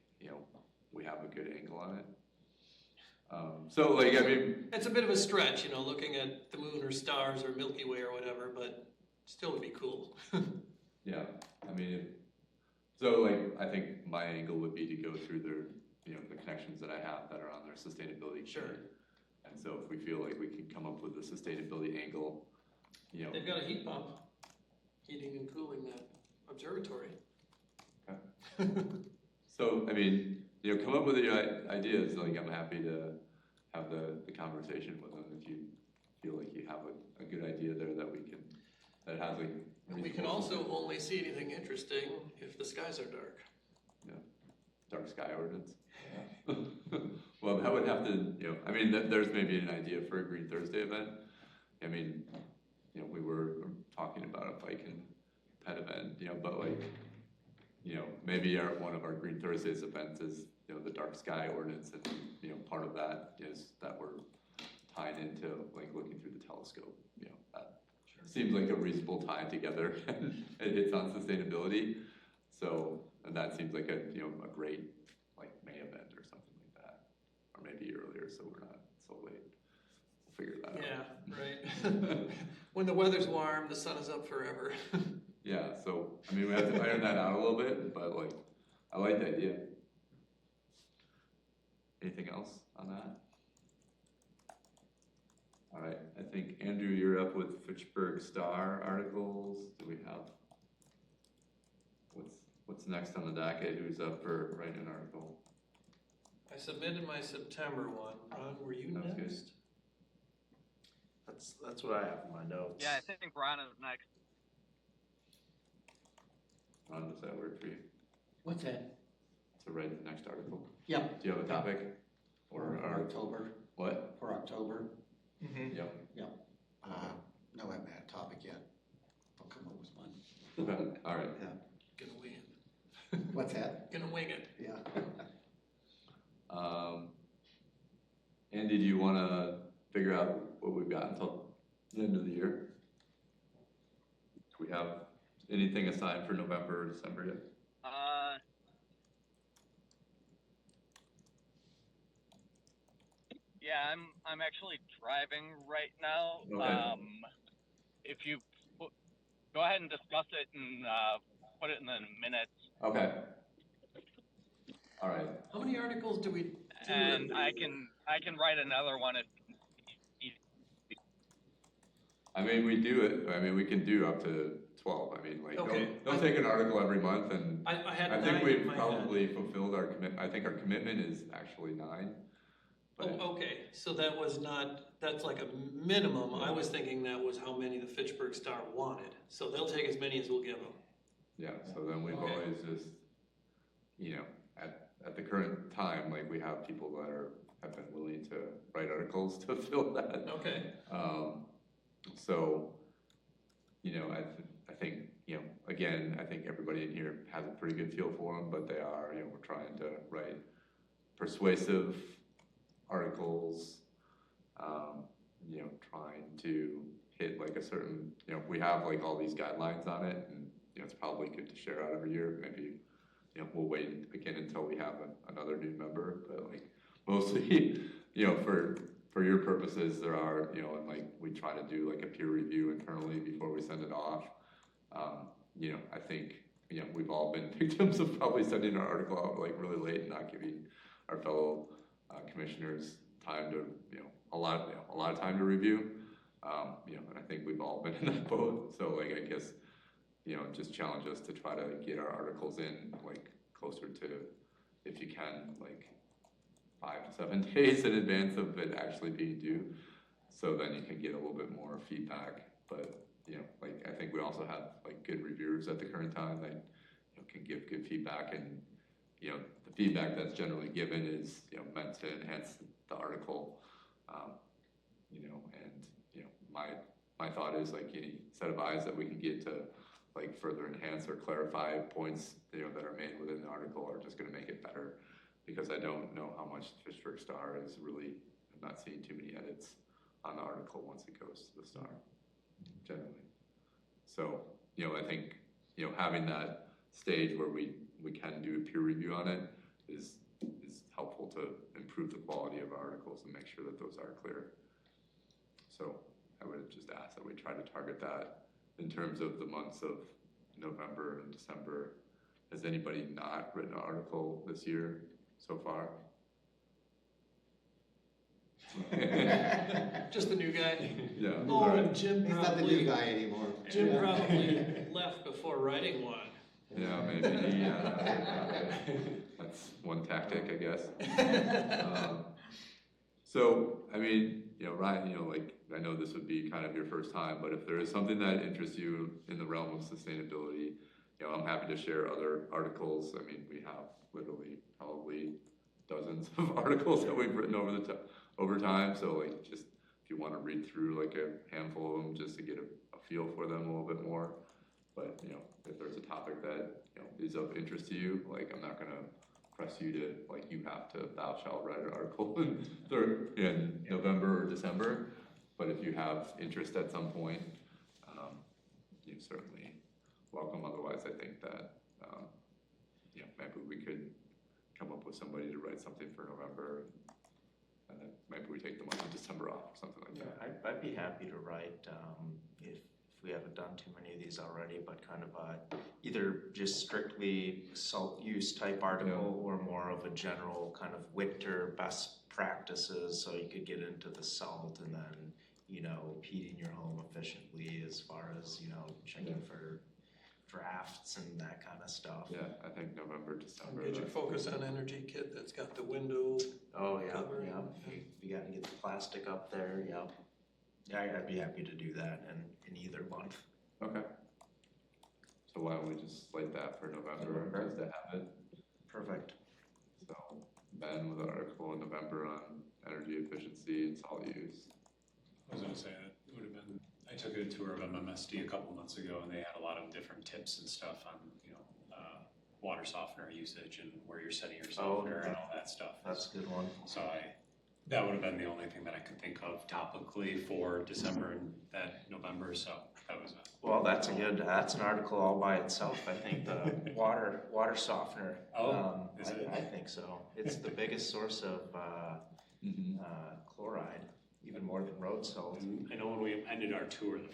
we have a good angle on it. It's a bit of a stretch, looking at the moon or stars or Milky Way or whatever, but still would be cool. Yeah, I think my angle would be to go through their, the connections that I have that are on their sustainability committee. And so if we feel like we can come up with a sustainability angle, They've got a heat pump, heating and cooling that observatory. Okay. So, come up with the ideas, I'm happy to have the conversation with them if you feel like you have a good idea there that has And we can also only see anything interesting if the skies are dark. Yeah, dark sky ordinance. Well, that would have to, there's maybe an idea for a Green Thursday event. We were talking about a bike and pet event, but maybe one of our Green Thursdays events is, the dark sky ordinance, and, part of that is that we're tied into looking through the telescope, that seems like a reasonable tie together and it hits on sustainability. So, and that seems like a great May event or something like that, or maybe earlier, so we're not so late. We'll figure that out. Yeah, right. When the weather's warm, the sun is up forever. Yeah, so we have to iron that out a little bit, but I like the idea. Anything else on that? All right, I think Andrew, you're up with Fitchburg Star articles. Do we have what's next on the docket? Who's up for writing an article? I submitted my September one. Ron, were you That's next? Good. That's what I have in my notes. Yeah, I think Ron is next. Ron, does that work for you? What's that? To write the next article? Yep. Do you have a topic? For October. What? For October. Mm-hmm. Yep. Yep. No, I haven't had a topic yet. I'll come up with one. Okay. All right. Yeah. Gonna wing it. What's that? Gonna wing it. Yeah. Andy, do you want to figure out what we've got until the end of the year? Do we have anything assigned for November or December yet? Yeah, I'm actually driving right now. Okay. If you go ahead and discuss it and put it in the minutes. Okay. All right. How many articles do we do? And I can write another one if need. I mean, we do it. I mean, we can do up to 12. I mean, like, Okay. they'll take an article every month, and I had I 9 think in we've my probably head. fulfilled our commitment. I think our commitment is actually 9. But Oh, okay, so that was not, that's like a minimum. I was thinking that was how many the Fitchburg Star wanted. So they'll take as many as we'll give them. yeah, so then we've Okay. always just, you know, at the current time, like, we have people that have been willing to write articles to fill that. Okay. So, you know, I think, you know, again, I think everybody in here has a pretty good feel for them, but they are, you know, we're trying to write persuasive articles, you know, trying to hit like a certain, you know, we have like all these guidelines on it, and, you know, it's probably good to share out every year. Maybe, you know, we'll wait again until we have another new member, but like mostly, you know, for your purposes, there are, you know, and like we try to do like a peer review internally before we send it off. You know, I think, you know, we've all been victims of probably sending our article out like really late and not giving our fellow commissioners time to, you know, a lot of time to review. You know, and I think we've all been in that boat. So like, I guess, you know, just challenge us to try to get our articles in like closer to, if you can, like 5 to 7 days in advance of it actually being due. So then you can get a little bit more feedback. But, you know, like, I think we also have like good reviewers at the current time that, you know, can give good feedback, and, you know, the feedback that's generally given is, you know, meant to enhance the article, you know, and, you know, my thought is like any set of eyes that we can get to like further enhance or clarify points, you know, that are made within the article are just going to make it better, because I don't know how much the Fitchburg Star is really, I'm not seeing too many edits on the article once it goes to the Star, generally. So, you know, I think, you know, having that stage where we can do a peer review on it is helpful to improve the quality of our articles and make sure that those are clear. So I would just ask that we try to target that. In terms of the months of November and December, has anybody not written an article this year so far? Just the new guy? Yeah. Oh, right. and Jim He's probably. not the new guy anymore. Jim probably left before writing one. Yeah, maybe. That's one tactic, I guess. So, I mean, you know, Ryan, you know, like, I know this would be kind of your first time, but if there is something that interests you in the realm of sustainability, you know, I'm happy to share other articles. I mean, we have literally probably dozens of articles that we've written over time. So, like, just if you want to read through like a handful of them just to get a feel for them a little bit more. But, you know, if there's a topic that, you know, is of interest to you, like, I'm not going to press you to, like, you have to, thou shalt write an article in November or December. But if you have interest at some point, you're certainly welcome. Otherwise, I think that, you know, maybe we could come up with somebody to write something for November, and then maybe we take the month of December off or something like that. I'd be happy to write, if we haven't done too many of these already, but kind of either just strictly salt use type article, or more of a general kind of winter best practices, so you could get into the salt and then, you know, heating your home efficiently, as far as, you know, checking for drafts and that kind of stuff. Yeah, I think November, December. Get your focus on energy kit that's got the window. Oh yeah, covering. yeah. You got to get the plastic up there. Yeah, yeah. I'd be happy to do that in either month. Okay. So why don't we just slate that for November, just to have it? Perfect. So Ben with an article in November on energy efficiency and salt use. I was going to say that it would have been. I took a tour of MMSD a couple months ago, and they had a lot of different tips and stuff on, you know, water softener usage and where you're setting your softener and all that stuff. That's a good one. So that would have been the only thing that I could think of topically for December and that November. So that was well, that's an article all by itself. I think the water softener. Oh, is it? I think so. It's the biggest source of chloride, even more than road salt. I know when we ended our tour, the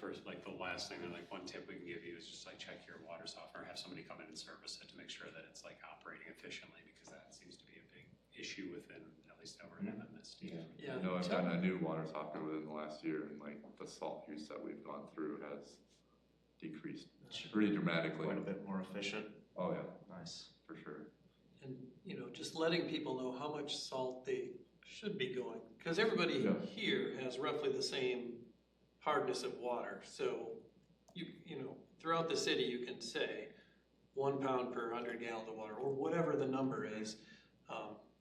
last thing, like one tip we can give you is just like check your water softener, have somebody come in and service it to make sure that it's like operating efficiently, because that seems to issue within, at least over in MSD. Yeah. I know I've gotten a new water softener within the last year, and like the salt use that we've gone through has decreased pretty dramatically. Quite a bit more efficient. Oh yeah, Nice. for sure. And, just letting people know how much salt they should be going, because everybody here has roughly the same hardness of water. So, throughout the city, you can say 1 pound per 100 gallons of water, or whatever the number is,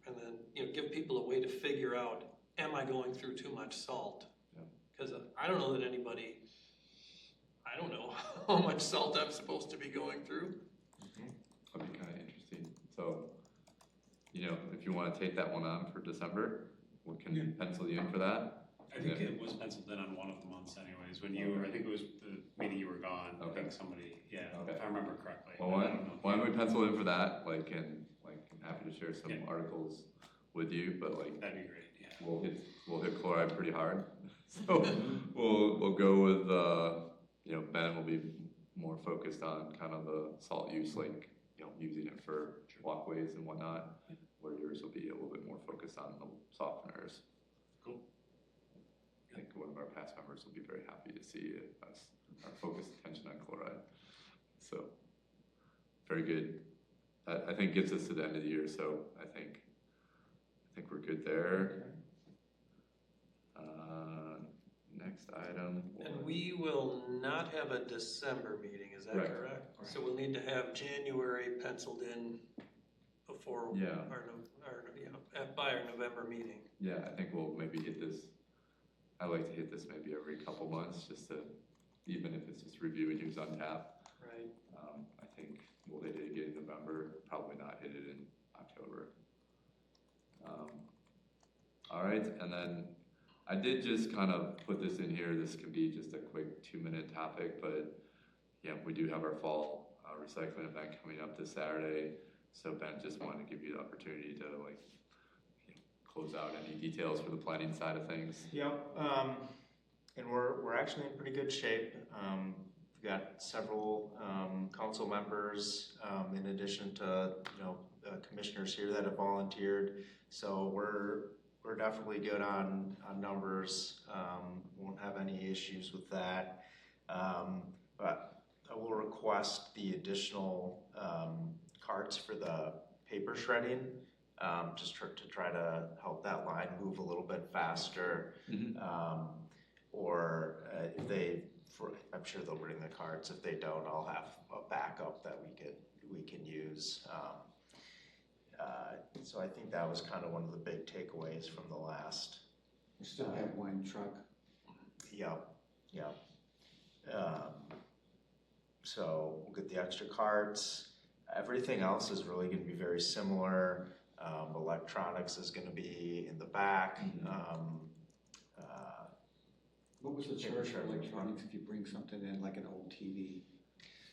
and then give people a way to figure out, am I going through too much salt? Because I don't know that anybody. I don't know how much salt I'm supposed to be going through. That'd be kind of interesting. So, if you want to take that one on for December, we can pencil you in for that. I think it was penciled in on one of the months anyways, when you were, I think it was the meeting you were gone, I think somebody, if I remember correctly. Well, why don't we pencil in for that, and I'm happy to share some articles with you, but that'd be great, yeah. We'll hit chloride pretty hard. So we'll go with, Ben will be more focused on kind of the salt use, using it for walkways and whatnot, where yours will be a little bit more focused on the softeners. Cool. I think one of our past members will be very happy to see our focused attention on chloride. So, very good. That, I think, gets us to the end of the year, so I think we're good there. Next item. And we will not have a December meeting, is that correct? So we'll need to have January penciled in before by our November meeting. Yeah, I think we'll maybe hit this. I like to hit this maybe every couple months, just to, even if it's just reviewing who's on tap. Right. I think we'll hit it again in November, probably not hit it in October. All right, and then I did just kind of put this in here. This can be just a quick 2-minute topic, but yeah, we do have our fall recycling event coming up this Saturday. So Ben, just wanted to give you the opportunity to close out any details for the planning side of things. Yep, and we're actually in pretty good shape. We've got several council members, in addition to commissioners here that have volunteered. So we're definitely good on numbers. Won't have any issues with that. But I will request the additional carts for the paper shredding, just to try to help that line move a little bit faster. Or if they, I'm sure they'll bring the carts. If they don't, I'll have a backup that we can use. So I think that was kind of one of the big takeaways from the last. We still have one truck. Yep. So we'll get the extra carts. Everything else is really going to be very similar. Electronics is going to be in the back. What was the charge for electronics if you bring something in, like an old TV?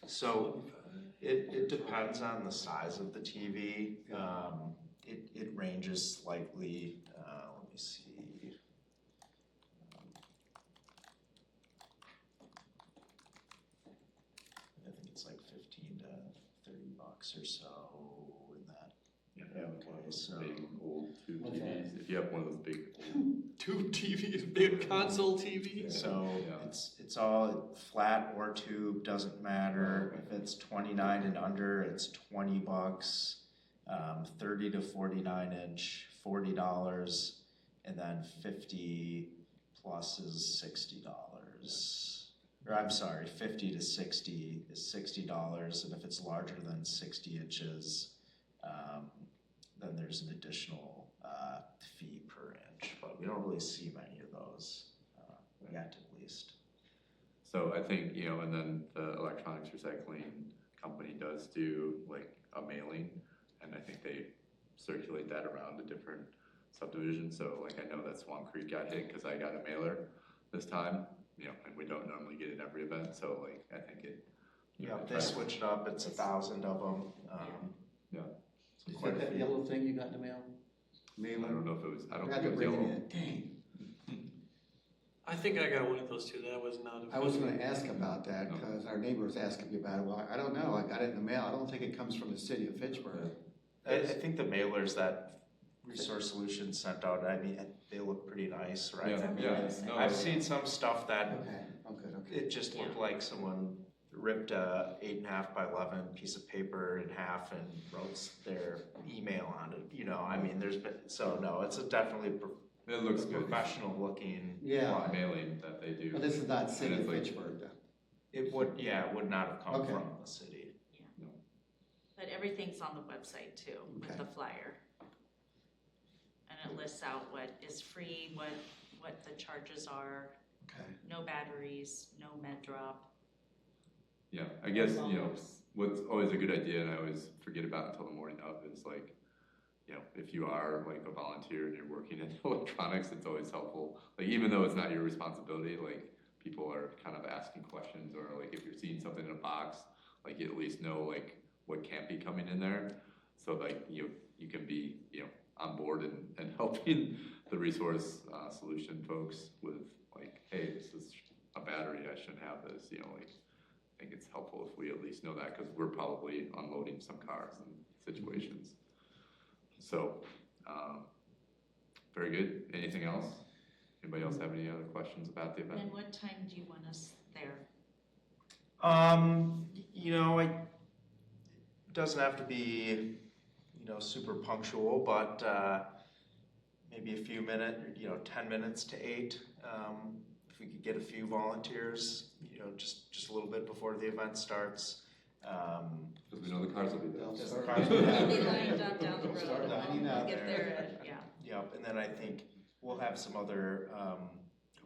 So it depends on the size of the TV. It ranges slightly. Let me see. I think it's like $15 to $30 or so in that. Okay, so big old tube TVs. If you have one of those big tube TVs, big console TVs. So it's all flat or tube, doesn't matter. If it's 29 and under, it's $20. 30 to 49 inch, $40, and then 50 plus is $60. Or I'm sorry, 50 to 60 is $60, and if it's larger than 60 inches, then there's an additional fee per inch. But we don't really see many of those yet, at least. So I think, and then the electronics recycling company does do like a mailing, and I think they circulate that around the different subdivisions. So like I know that Swan Creek got hit because I got a mailer this time, and we don't normally get it every event. So like I think it. Yeah, they switched up. It's 1,000 of them. Yeah. Is that yellow thing you got in the mail? Mailer? I don't know if it was. I don't think it was yellow. Dang. I think I got one of those too. That was not. I was going to ask about that because our neighbor was asking me about it. Well, I don't know. I got it in the mail. I don't think it comes from the city of Fitchburg. I think the mailers that Resource Solutions sent out, I mean, they look pretty nice, right? Yeah. No, I've seen some stuff that Okay. it just looked like someone ripped a 8.5 by 11 piece of paper in half and wrote their email on it. You know, I mean, there's been, so no, it's definitely it looks good. Professional looking. Yeah. Mailing that they do. But this is not City And of it's like- Fitchburg then? It would not have come Okay. from the city. But everything's on the website too, with Okay. the flyer. And it lists out what is free, what the charges are, Okay. no batteries, no med drop. Yeah, I guess, you know, phones. what's always a good idea, and I always forget about until the morning of, is like, you know, if you are like a volunteer and you're working in electronics, it's always helpful. Like, even though it's not your responsibility, like, people are kind of asking questions, or like, if you're seeing something in a box, like, you at least know, like, what can't be coming in there. So, like, you can be, you know, on board and helping the resource solution folks with, like, hey, this is a battery, I shouldn't have this, you know, like, I think it's helpful if we at least know that, because we're probably unloading some cars in situations. So, very good. Anything else? Anybody else have any other questions about the event? And what time do you want us there? You know, it doesn't have to be, you know, super punctual, but maybe a few minutes, you know, 10 minutes to 8. If we could get a few volunteers, you know, just a little bit before the event starts. Because we know the cars will be there. They'll be lined up down the road. We'll get there, yeah. Yep, and then I think we'll have some other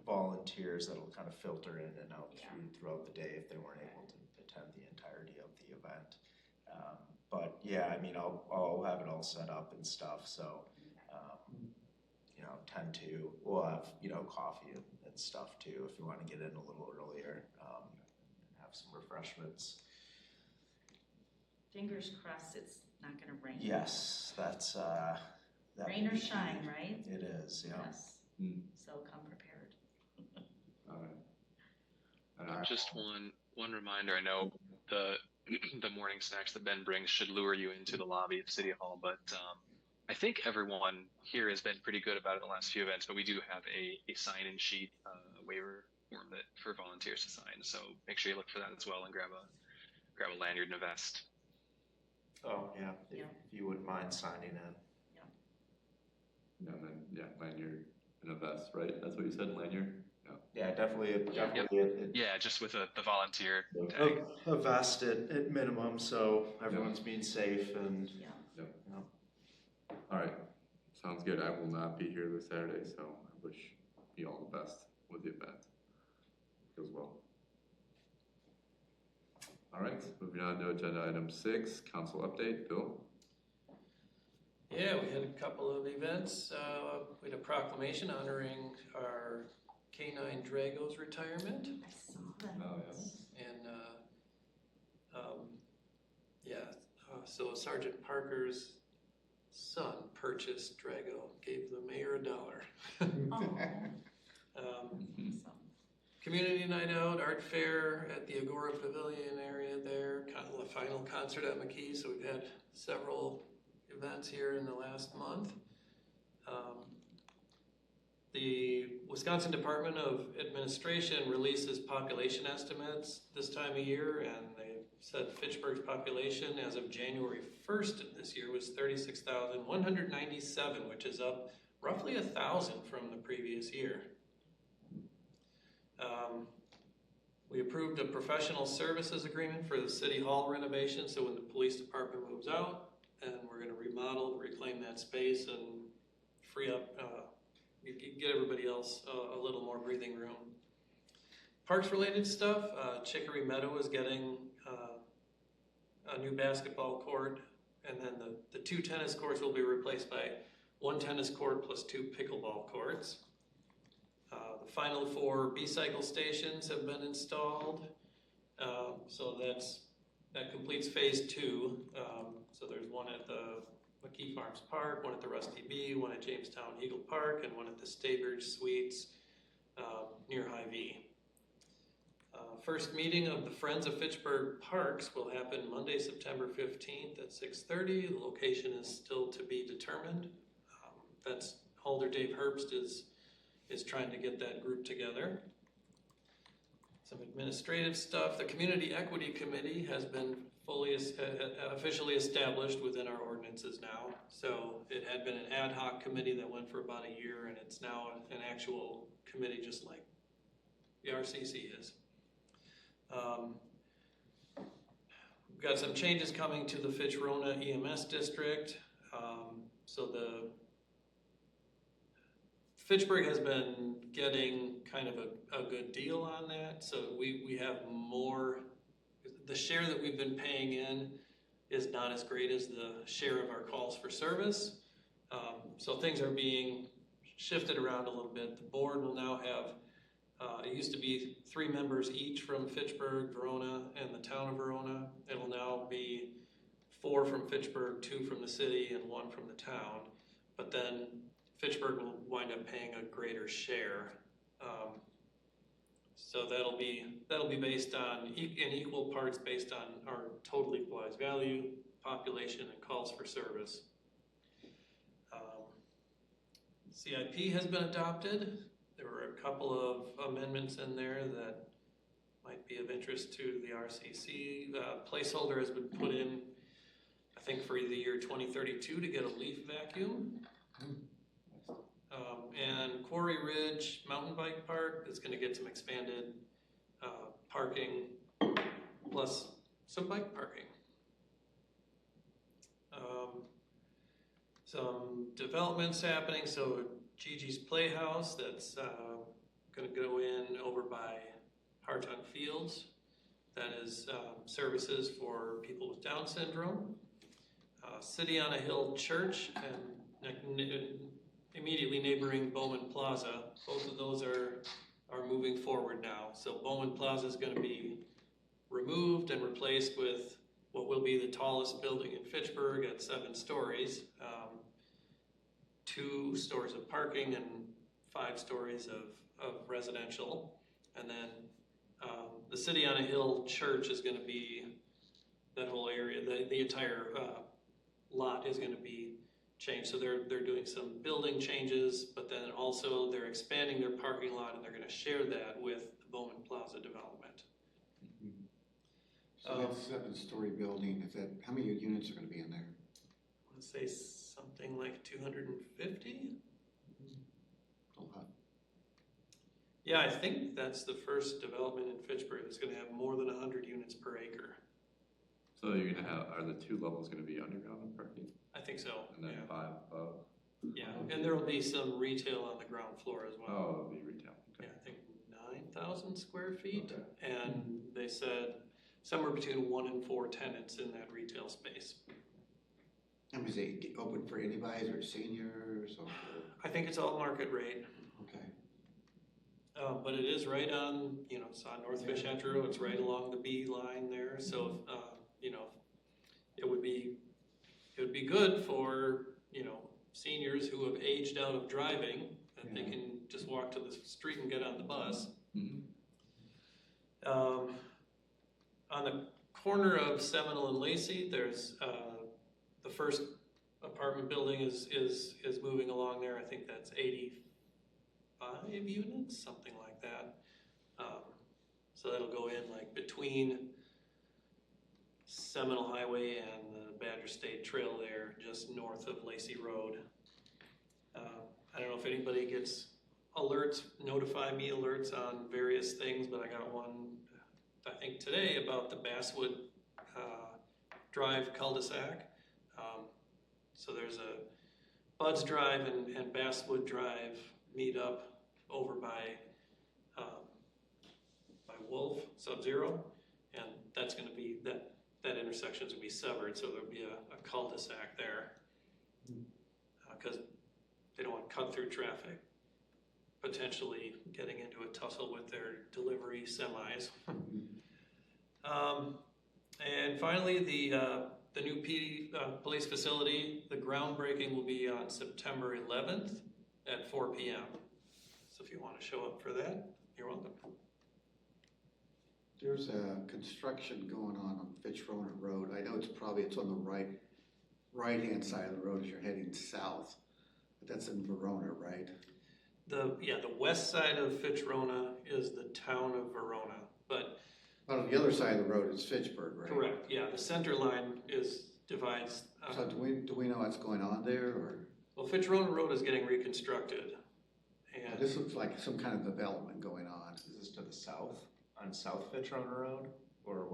volunteers that'll kind of filter in and out throughout the day if they weren't able to attend the entirety of the event. But yeah, I mean, I'll have it all set up and stuff. So, you know, 10 to, we'll have, you know, coffee and stuff too if you want to get in a little earlier. Have some refreshments. Fingers crossed it's not gonna rain. Yes, that's Rain or shine, right? It is, yeah. Yes, so come prepared. All right. Just one reminder, I know the the morning snacks that Ben brings should lure you into the lobby of City Hall, but I think everyone here has been pretty good about it in the last few events, but we do have a sign-in sheet, a waiver form that for volunteers to sign, so make sure you look for that as well and grab a lanyard and a vest. Oh, yeah, if you wouldn't mind signing in. Yeah, and then, lanyard and a vest, right? That's what you said, lanyard? Yeah, definitely. Yeah, just with the volunteer tag. A vest at minimum, so everyone's being safe and. All right, sounds good. I will not be here this Saturday, so I wish you all the best with the event. Goes well. All right, moving on to agenda item 6, council update. Bill? Yeah, we had a couple of events. We had a proclamation honoring our K-9 Drago's retirement. I saw that. Oh, yes. And, so Sergeant Parker's son purchased Drago, gave the mayor $1. Community night out, art fair at the Agora Pavilion area there, the final concert at McKee, so we've had several events here in the last month. The Wisconsin Department of Administration releases population estimates this time of year, and they said Fitchburg's population as of January 1st of this year was 36,197, which is up roughly 1,000 from the previous year. We approved a professional services agreement for the City Hall renovation, so when the police department moves out, and we're going to remodel, reclaim that space, and free up, get everybody else a little more breathing room. Parks-related stuff, Chicory Meadow is getting a new basketball court, and then the 2 tennis courts will be replaced by 1 tennis court plus 2 pickleball courts. The final 4 B-cycle stations have been installed, so that completes phase 2. So there's one at the McKee Farms Park, one at the Rusty Bee, one at Jamestown Eagle Park, and one at the Staybridge Suites near Hy-Vee. First meeting of the Friends of Fitchburg Parks will happen Monday, September 15th at 6:30. The location is still to be determined. Defense holder Dave Herbst is trying to get that group together. Some administrative stuff. The Community Equity Committee has been officially established within our ordinances now. So it had been an ad hoc committee that went for about a year, and it's now an actual committee just like the RCC is. We've got some changes coming to the Fitch-Rona EMS district. So the Fitchburg has been getting kind of a good deal on that. So we have more, the share that we've been paying in is not as great as the share of our calls for service. So things are being shifted around a little bit. The board will now have, it used to be 3 members each from Fitchburg, Verona, and the town of Verona. It will now be 4 from Fitchburg, 2 from the city, and 1 from the town. But then Fitchburg will wind up paying a greater share. So that'll be based on, in equal parts based on our total equalized value, population, and calls for service. CIP has been adopted. There were a couple of amendments in there that might be of interest to the RCC. Placeholder has been put in, I think, for the year 2032 to get a leaf vacuum. And Quarry Ridge Mountain Bike Park is going to get some expanded parking plus some bike parking. Some developments happening. So Gigi's Playhouse, that's going to go in over by Hartung Fields. That is services for people with Down syndrome. City on a Hill Church and immediately neighboring Bowman Plaza. Both of those are moving forward now. So Bowman Plaza is going to be removed and replaced with what will be the tallest building in Fitchburg at 7 stories. 2 stories of parking and 5 stories of residential. And then the City on a Hill Church is going to be, that whole area, the entire lot is going to be changed. So they're doing some building changes, but then also they're expanding their parking lot and they're going to share that with the Bowman Plaza development. So that 7-story building, is that, how many units are going to be in there? I want to say something like 250. A lot. Yeah, I think that's the first development in Fitchburg that's going to have more than 100 units per acre. So you're gonna have, are the 2 levels gonna be underground parking? I think so. And then 5 above? Yeah, and there will be some retail on the ground floor as well. Oh, it'll be retail. Okay. Yeah, I think 9,000 square feet. Okay. And they said somewhere between 1 and 4 tenants in that retail space. I mean, is it open for anybody or seniors or? I think it's all market rate. Okay. But it is right on, it's on North Fish Hatch Road. It's right along the B line there. So, it would be good for, seniors who have aged out of driving, that they can just walk to the street and get on the bus. Mm-hmm. On the corner of Seminole and Lacey, there's the first apartment building is moving along there. I think that's 85 units, something like that. So that'll go in like between Seminole Highway and the Badger State Trail there, just north of Lacey Road. I don't know if anybody gets alerts, notify me alerts on various things, but I got one, I think today, about the Basswood Drive cul-de-sac. So there's a Bud's Drive and Basswood Drive meet up over by Wolf, Sub-Zero, and that's going to be, that intersection's going to be severed, so there'll be a cul-de-sac there, because they don't want cut-through traffic, potentially getting into a tussle with their delivery semis. And finally, the new police facility, the groundbreaking will be on September 11th at 4 p.m. So if you want to show up for that, you're welcome. There's a construction going on Fitch-Rona Road. I know it's on the right-hand side of the road as you're heading south. But that's in Verona, right? The west side of Fitchrona is the town of Verona, but. On the other side of the road is Fitchburg, right? Correct, yeah, the center line divides. So do we know what's going on there, or? Well, Fitchrona Road is getting reconstructed, and. This looks like some kind of development going on. Is this to the south, on South Fitchburg Road, or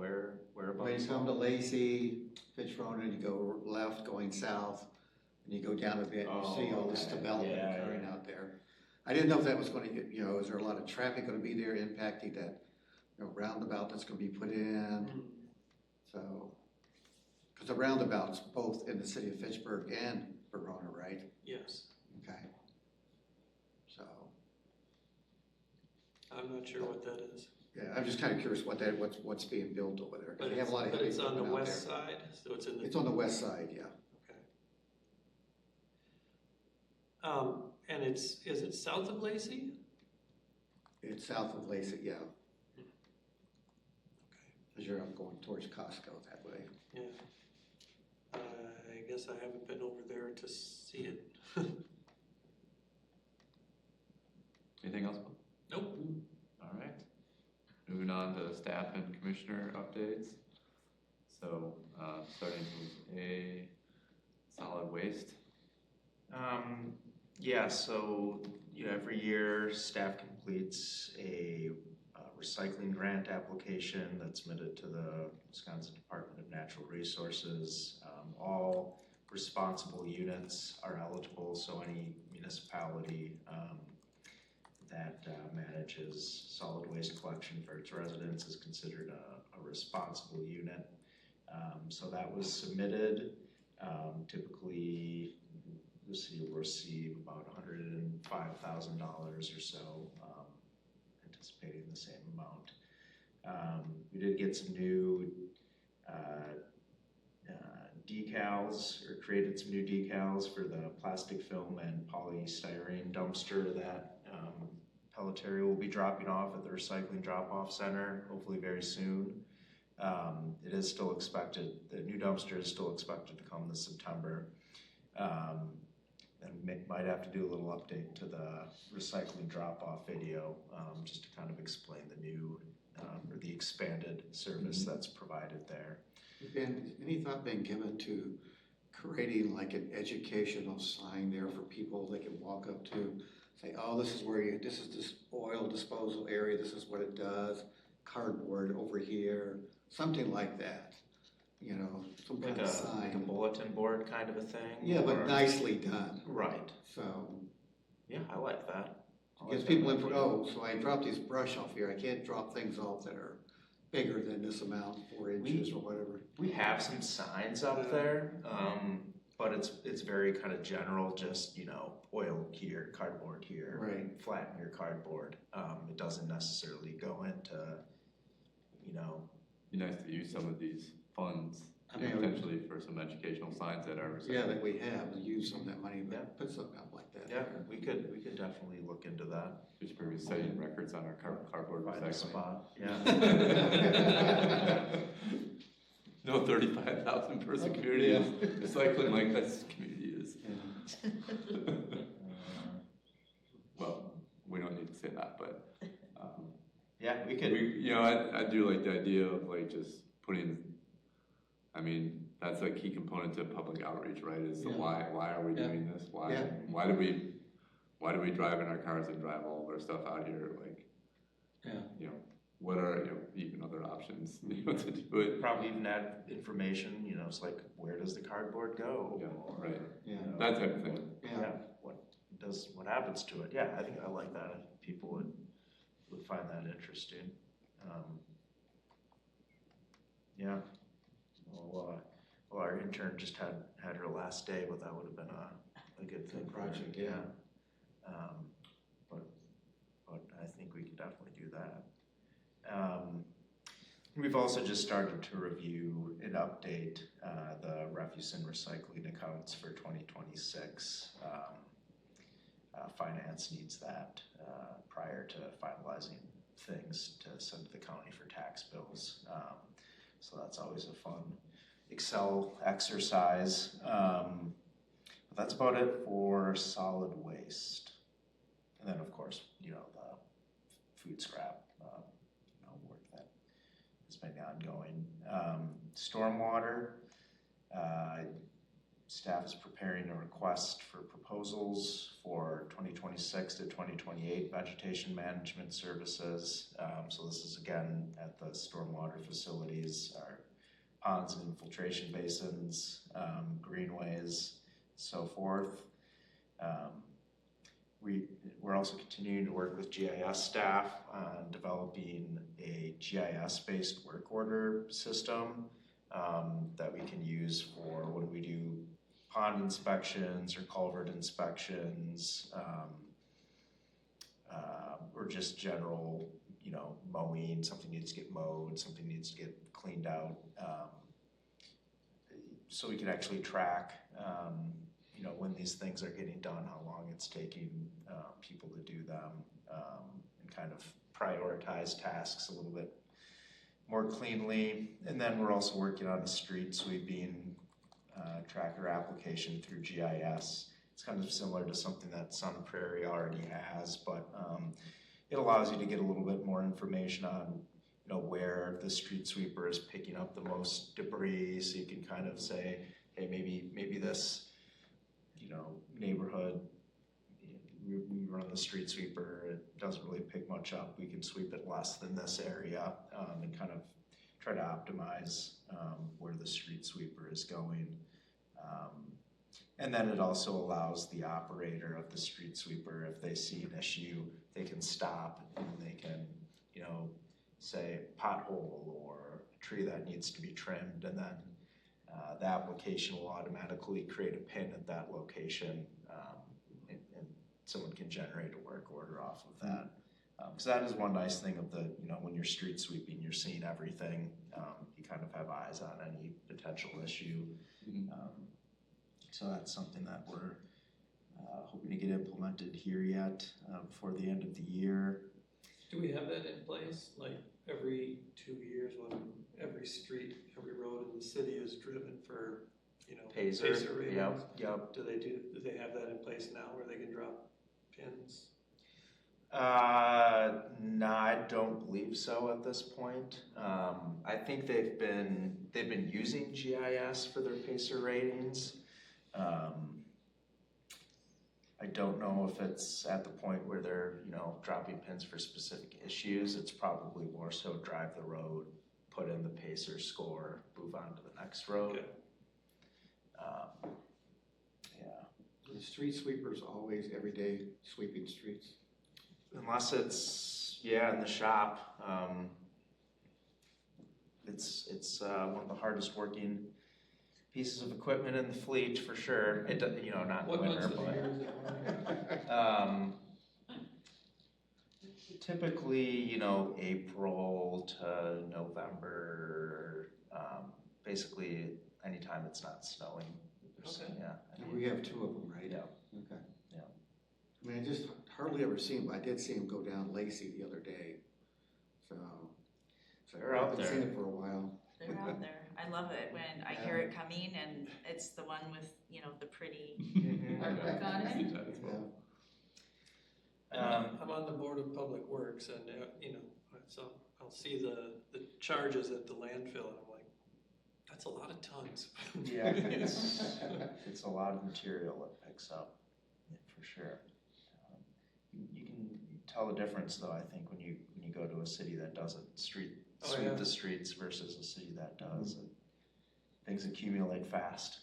whereabouts? When you come to Lacey, Fitchrona, you go left going south, and you go down a bit, and you see all this development occurring out there. I didn't know if that was going to, is there a lot of traffic going to be there impacting that, roundabout that's going to be put in? So, because the roundabout's both in the city of Fitchburg and Verona, right? Yes. Okay. So. I'm not sure what that is. Yeah, I'm just kind of curious what's being built over there. But they have a lot of it's on the equipment out west there. side, so it's in the. It's on the west side, yeah. Okay. And is it south of Lacey? It's south of Lacey, yeah. As you're going towards Costco that way. Yeah. I guess I haven't been over there to see it. Anything else? Nope. All right. Moving on to staff and commissioner updates. So, starting with A, solid waste. Yeah, so every year staff completes a recycling grant application that's submitted to the Wisconsin Department of Natural Resources. All responsible units are eligible, so any municipality that manages solid waste collection for its residents is considered a responsible unit. So that was submitted. Typically, the city will receive about $105,000 or so, anticipating the same amount. We did get some new decals, or created some new decals for the plastic film and polystyrene dumpster that Pelletier will be dropping off at the recycling drop-off center, hopefully very soon. It is still expected, the new dumpster is still expected to come this September. And might have to do a little update to the recycling drop-off video, just to kind of explain the new, or the expanded service that's provided there. Ben, any thought been given to creating like an educational sign there for people they can walk up to, say, oh, this is this oil disposal area, this is what it does, cardboard over here, something like that, some kind of sign. Like a bulletin board kind of a thing? Yeah, but nicely done. Right. So. Yeah, I like that. Gives people so I dropped this brush off here, I can't drop things off that are bigger than this amount, 4 inches or whatever. We have some signs up there, but it's very kind of general, just, oil here, cardboard here, right. Flatten your cardboard. It doesn't necessarily go into, Be nice to use some of these funds potentially for some educational signs that are. Yeah, that we have, use some of that money, but put something up like that. Yeah, we could definitely look into that. Fitchburg is setting records on our cardboard Find a recycling. spot. Yeah. No, 35,000 person community is recycling like this community is. Well, we don't need to say that, but yeah, we could. I do like the idea of like just putting. I mean, that's a key component to public outreach, right? Is the why are we doing this? Why do we drive in our cars and drive all of our stuff out here? Like, what are even other options to do it? Probably even add information. It's like, where does the cardboard go? Yeah, right. Yeah, that type of thing. Yeah. What happens to it? Yeah, I think I like that. I think people would find that interesting. Yeah. Well, our intern just had her last day, but that would have been a good thing. Project, yeah. But I think we could definitely do that. We've also just started to review and update the refuse and recycling accounts for 2026. Finance needs that prior to finalizing things to send to the county for tax bills. So that's always a fun Excel exercise. That's about it for solid waste. And then of course, the food scrap, work that has been ongoing. Stormwater, staff is preparing a request for proposals for 2026 to 2028 vegetation management services. So this is again at the stormwater facilities, our ponds and infiltration basins, greenways, so forth. We're also continuing to work with GIS staff on developing a GIS-based work order system that we can use for when we do pond inspections or culvert inspections, or just general, mowing. Something needs to get mowed, something needs to get cleaned out, so we can actually track, when these things are getting done, how long it's taking people to do them, and kind of prioritize tasks a little bit more cleanly. And then we're also working on a street sweeping tracker application through GIS. It's kind of similar to something that Sun Prairie already has, but it allows you to get a little bit more information on where the street sweeper is picking up the most debris, so you can kind of say, hey, maybe this neighborhood, we run the street sweeper, it doesn't really pick much up, we can sweep it less than this area, and kind of try to optimize where the street sweeper is going. And then it also allows the operator of the street sweeper, if they see an issue, they can stop and they can, say pothole or a tree that needs to be trimmed, and then the application will automatically create a pin at that location, and someone can generate a work order off of that. So that is one nice thing of the, when you're street sweeping, you're seeing everything. You kind of have eyes on any potential issue. So that's something that we're hoping to get implemented here yet before the end of the year. Do we have that in place, like every 2 years when every street, every road in the city is driven for, pacer ratings? Yep. Do they have that in place now where they can drop pins? No, I don't believe so at this point. I think they've been using GIS for their pacer ratings. I don't know if it's at the point where they're, dropping pins for specific issues. It's probably more so drive the road, put in the pacer score, move on to the next road. Okay. The street sweeper's always every day sweeping streets. Unless it's, in the shop. It's one of the hardest working pieces of equipment in the fleet for sure. It does, not in the winter, but typically, April to November, basically anytime it's not snowing. Okay. And we have 2 of them, right? Yeah. Okay. Yeah. I mean, I just hardly ever see them, but I did see them go down Lacey the other day. So they're out there. I've seen it for a while. They're out there. I love it when I hear it coming, and it's the one with, the pretty artwork on it. I'm on the board of public works, and so I'll see the charges at the landfill, and I'm like, that's a lot of tons. Yeah, it's a lot of material it picks up, for sure. You can tell the difference, though, I think, when you go to a city that doesn't sweep the streets versus a city that does. And things accumulate fast.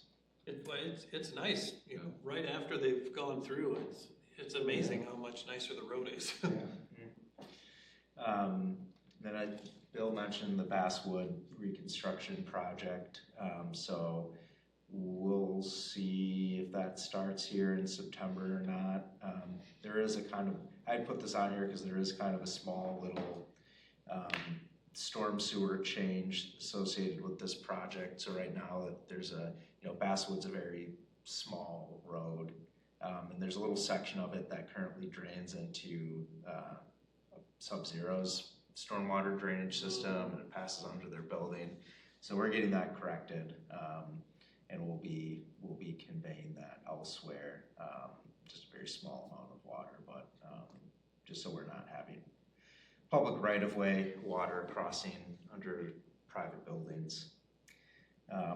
It's nice, right after they've gone through, it's amazing how much nicer the road is. Then Bill mentioned the Basswood reconstruction project, so we'll see if that starts here in September or not. There is a kind of, I put this on here because there is kind of a small little storm sewer change associated with this project. So right now there's Basswood's a very small road, and there's a little section of it that currently drains into Sub-Zero's stormwater drainage system, and it passes under their building. So we're getting that corrected. and we'll be conveying that elsewhere, just a very small amount of water, but just so we're not having public right-of-way water crossing under private buildings.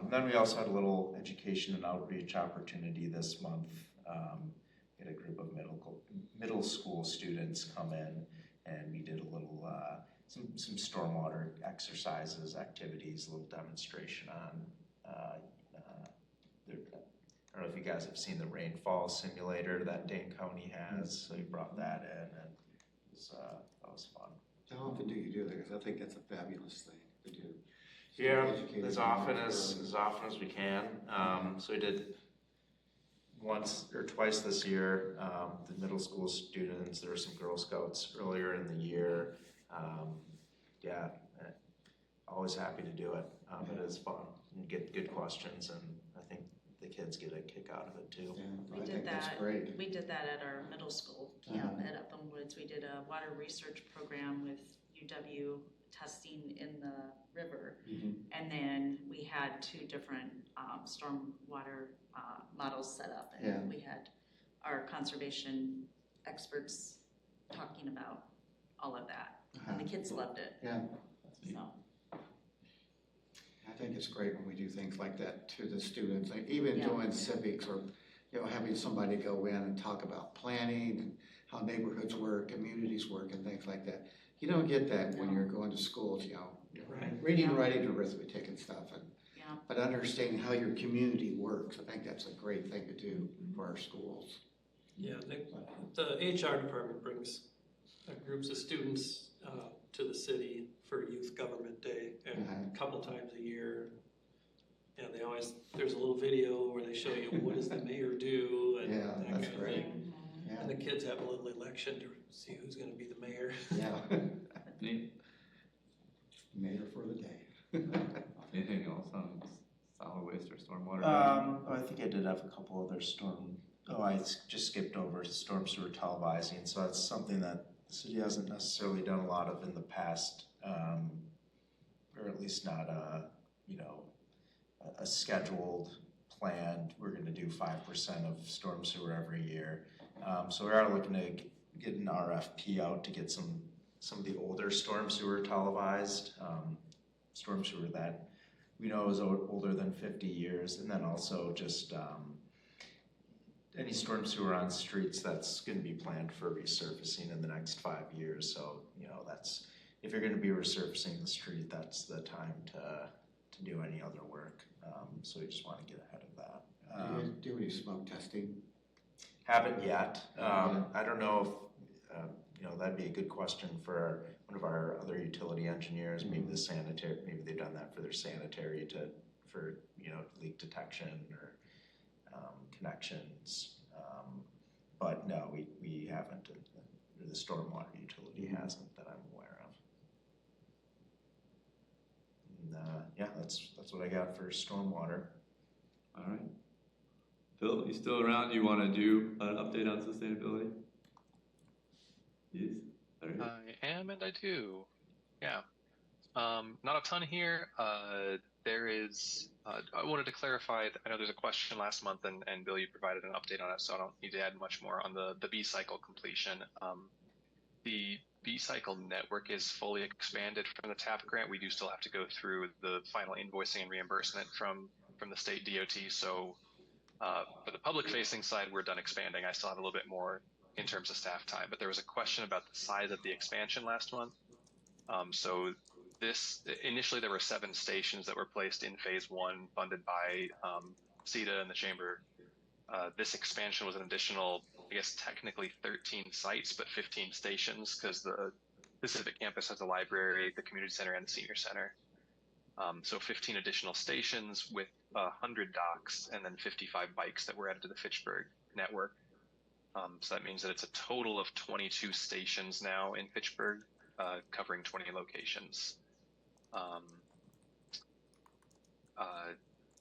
Then we also had a little education and outreach opportunity this month. We had a group of middle school students come in, and we did a little some stormwater exercises, activities, a little demonstration on. I don't know if you guys have seen the rainfall simulator that Dane County has, so we brought that in, and that was fun. How often do you do that? Because I think that's a fabulous thing to do. Yeah, as often as we can. So we did once or twice this year. The middle school students, there were some Girl Scouts earlier in the year. Yeah, always happy to do it. It is fun and get good questions, and I think the kids get a kick out of it too. Yeah, We did that. We did that at our middle school camp at Upland Woods. We did a water research program with UW testing in the river, and then we had 2 different storm water models set up, and we had our conservation experts talking about all of that, and the kids loved it. Yeah. So. I think it's great when we do things like that to the students, like even doing civics, or having somebody go in and talk about planning and how neighborhoods work, communities work, and things like that. You don't get that when you're going to schools, reading, writing, arithmetic and stuff, but understanding how your community works. I think that's a great thing to do for our schools. Yeah, the HR department brings groups of students to the city for Youth Government Day, and a couple times a year. And there's a little video where they show you what does the mayor do, and that kind of thing. Yeah. And the kids have a little election to see who's going to be the mayor. Yeah. Neat. Mayor for the day. Anything else on solid waste or stormwater? I think I did have a couple other I just skipped over storm sewer televising, so that's something that the city hasn't necessarily done a lot of in the past, or at least not a scheduled, planned, we're going to do 5% of storm sewer every year. So we are looking to get an RFP out to get some of the older storm sewer televised, storm sewer that we know is older than 50 years, and then also just any storm sewer on streets that's going to be planned for resurfacing in the next 5 years. So, that's, if you're going to be resurfacing the street, that's the time to do any other work. So we just want to get ahead of that. Do you do any smoke testing? Haven't yet. I don't know if, that'd be a good question for one of our other utility engineers, maybe the sanitary, maybe they've done that for their sanitary for leak detection or connections. But no, we haven't, the stormwater utility hasn't that I'm aware of. And, that's what I got for stormwater. All right. Phil, you still around? You want to do an update on sustainability? Yes. I am, and I do. Yeah. Not a ton here. There is, I wanted to clarify, I know there's a question last month, and Bill, you provided an update on it, so I don't need to add much more on the B-cycle completion. The B-cycle network is fully expanded from the TAP grant. We do still have to go through the final invoicing and reimbursement from the state DOT. So for the public-facing side, we're done expanding. I still have a little bit more in terms of staff time, but there was a question about the size of the expansion last month. So initially there were 7 stations that were placed in phase 1, funded by CETA and the chamber. This expansion was an additional, I guess technically 13 sites, but 15 stations, because the Pacific campus has a library, the community center, and the senior center. So 15 additional stations with 100 docks, and then 55 bikes that were added to the Fitchburg network. So that means that it's a total of 22 stations now in Fitchburg, covering 20 locations.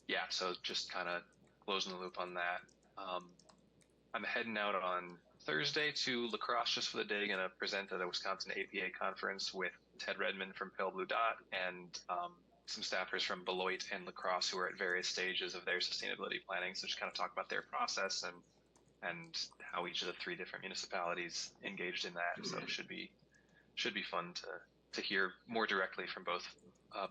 Yeah, so just kind of closing the loop on that. I'm heading out on Thursday to La Crosse just for the day, going to present at a Wisconsin APA conference with Ted Redmond from Pale Blue Dot and some staffers from Beloit and La Crosse who are at various stages of their sustainability planning. So just kind of talk about their process and how each of the 3 different municipalities engaged in that. So it should be fun to hear more directly from both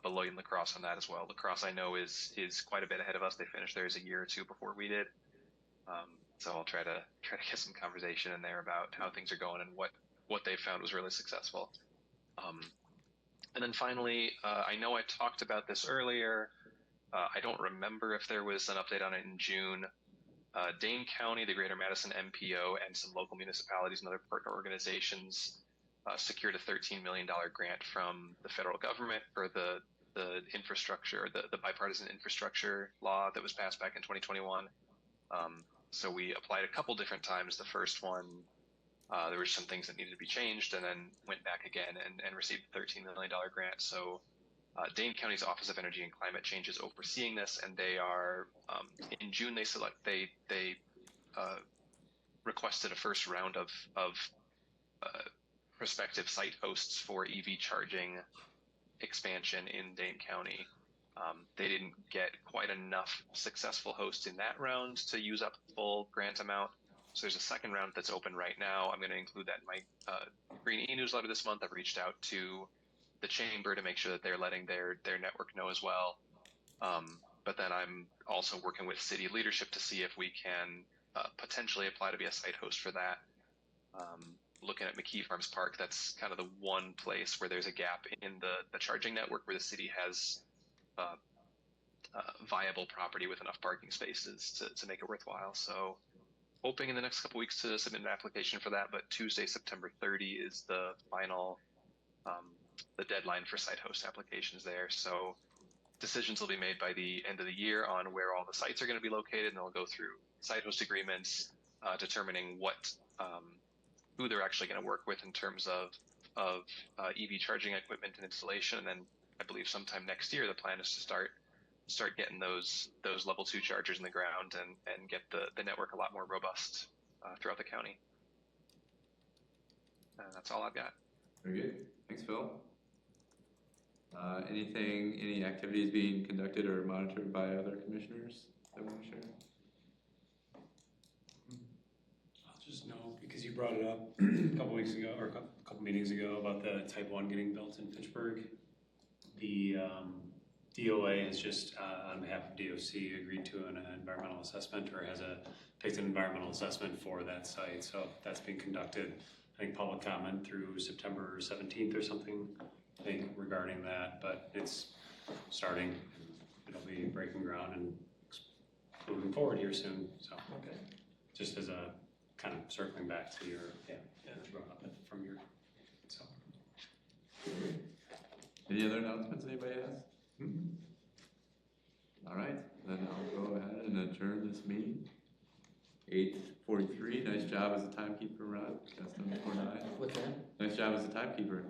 Beloit and La Crosse on that as well. La Crosse I know is quite a bit ahead of us. They finished theirs a year or 2 before we did. So I'll try to get some conversation in there about how things are going and what they found was really successful. And then finally, I know I talked about this earlier. I don't remember if there was an update on it in June. Dane County, the Greater Madison MPO, and some local municipalities and other partner organizations secured a $13 million grant from the federal government for the infrastructure, the bipartisan infrastructure law that was passed back in 2021. So we applied a couple different times. The first one, there were some things that needed to be changed, and then went back again and received a $13 million grant. So Dane County's Office of Energy and Climate Change is overseeing this, and they are in June they requested a first round of prospective site hosts for EV charging expansion in Dane County. They didn't get quite enough successful hosts in that round to use up the full grant amount. So there's a second round that's open right now. I'm going to include that in my Green e-newsletter this month. I've reached out to the chamber to make sure that they're letting their network know as well. But then I'm also working with city leadership to see if we can potentially apply to be a site host for that. Looking at McKee Farms Park, that's kind of the one place where there's a gap in the charging network where the city has viable property with enough parking spaces to make it worthwhile. So hoping in the next couple weeks to submit an application for that, but Tuesday, September 30 is the final, the deadline for site host applications there. So decisions will be made by the end of the year on where all the sites are going to be located, and they'll go through site host agreements, determining who they're actually going to work with in terms of EV charging equipment and installation. And then I believe sometime next year, the plan is to start getting those level 2 chargers in the ground and get the network a lot more robust throughout the county. And that's all I've got. Very good. Thanks, Phil. Any activities being conducted or monitored by other commissioners that want to share? I'll just note, because you brought it up a couple weeks ago, or a couple meetings ago, about the Type 1 getting built in Fitchburg. The DOA has just, on behalf of DOC, agreed to an environmental assessment, or picked an environmental assessment for that site. So that's being conducted. I think public comment through September 17th or something, I think, regarding that, but it's starting. It'll be breaking ground and moving forward here soon. So okay. Just as a kind of circling back to your, brought up from your, so. Any other announcements anybody has? All right, then I'll go ahead and adjourn this meeting. 8:43. Nice job as a timekeeper, Rod. That's number 49. What's that? Nice job as a timekeeper.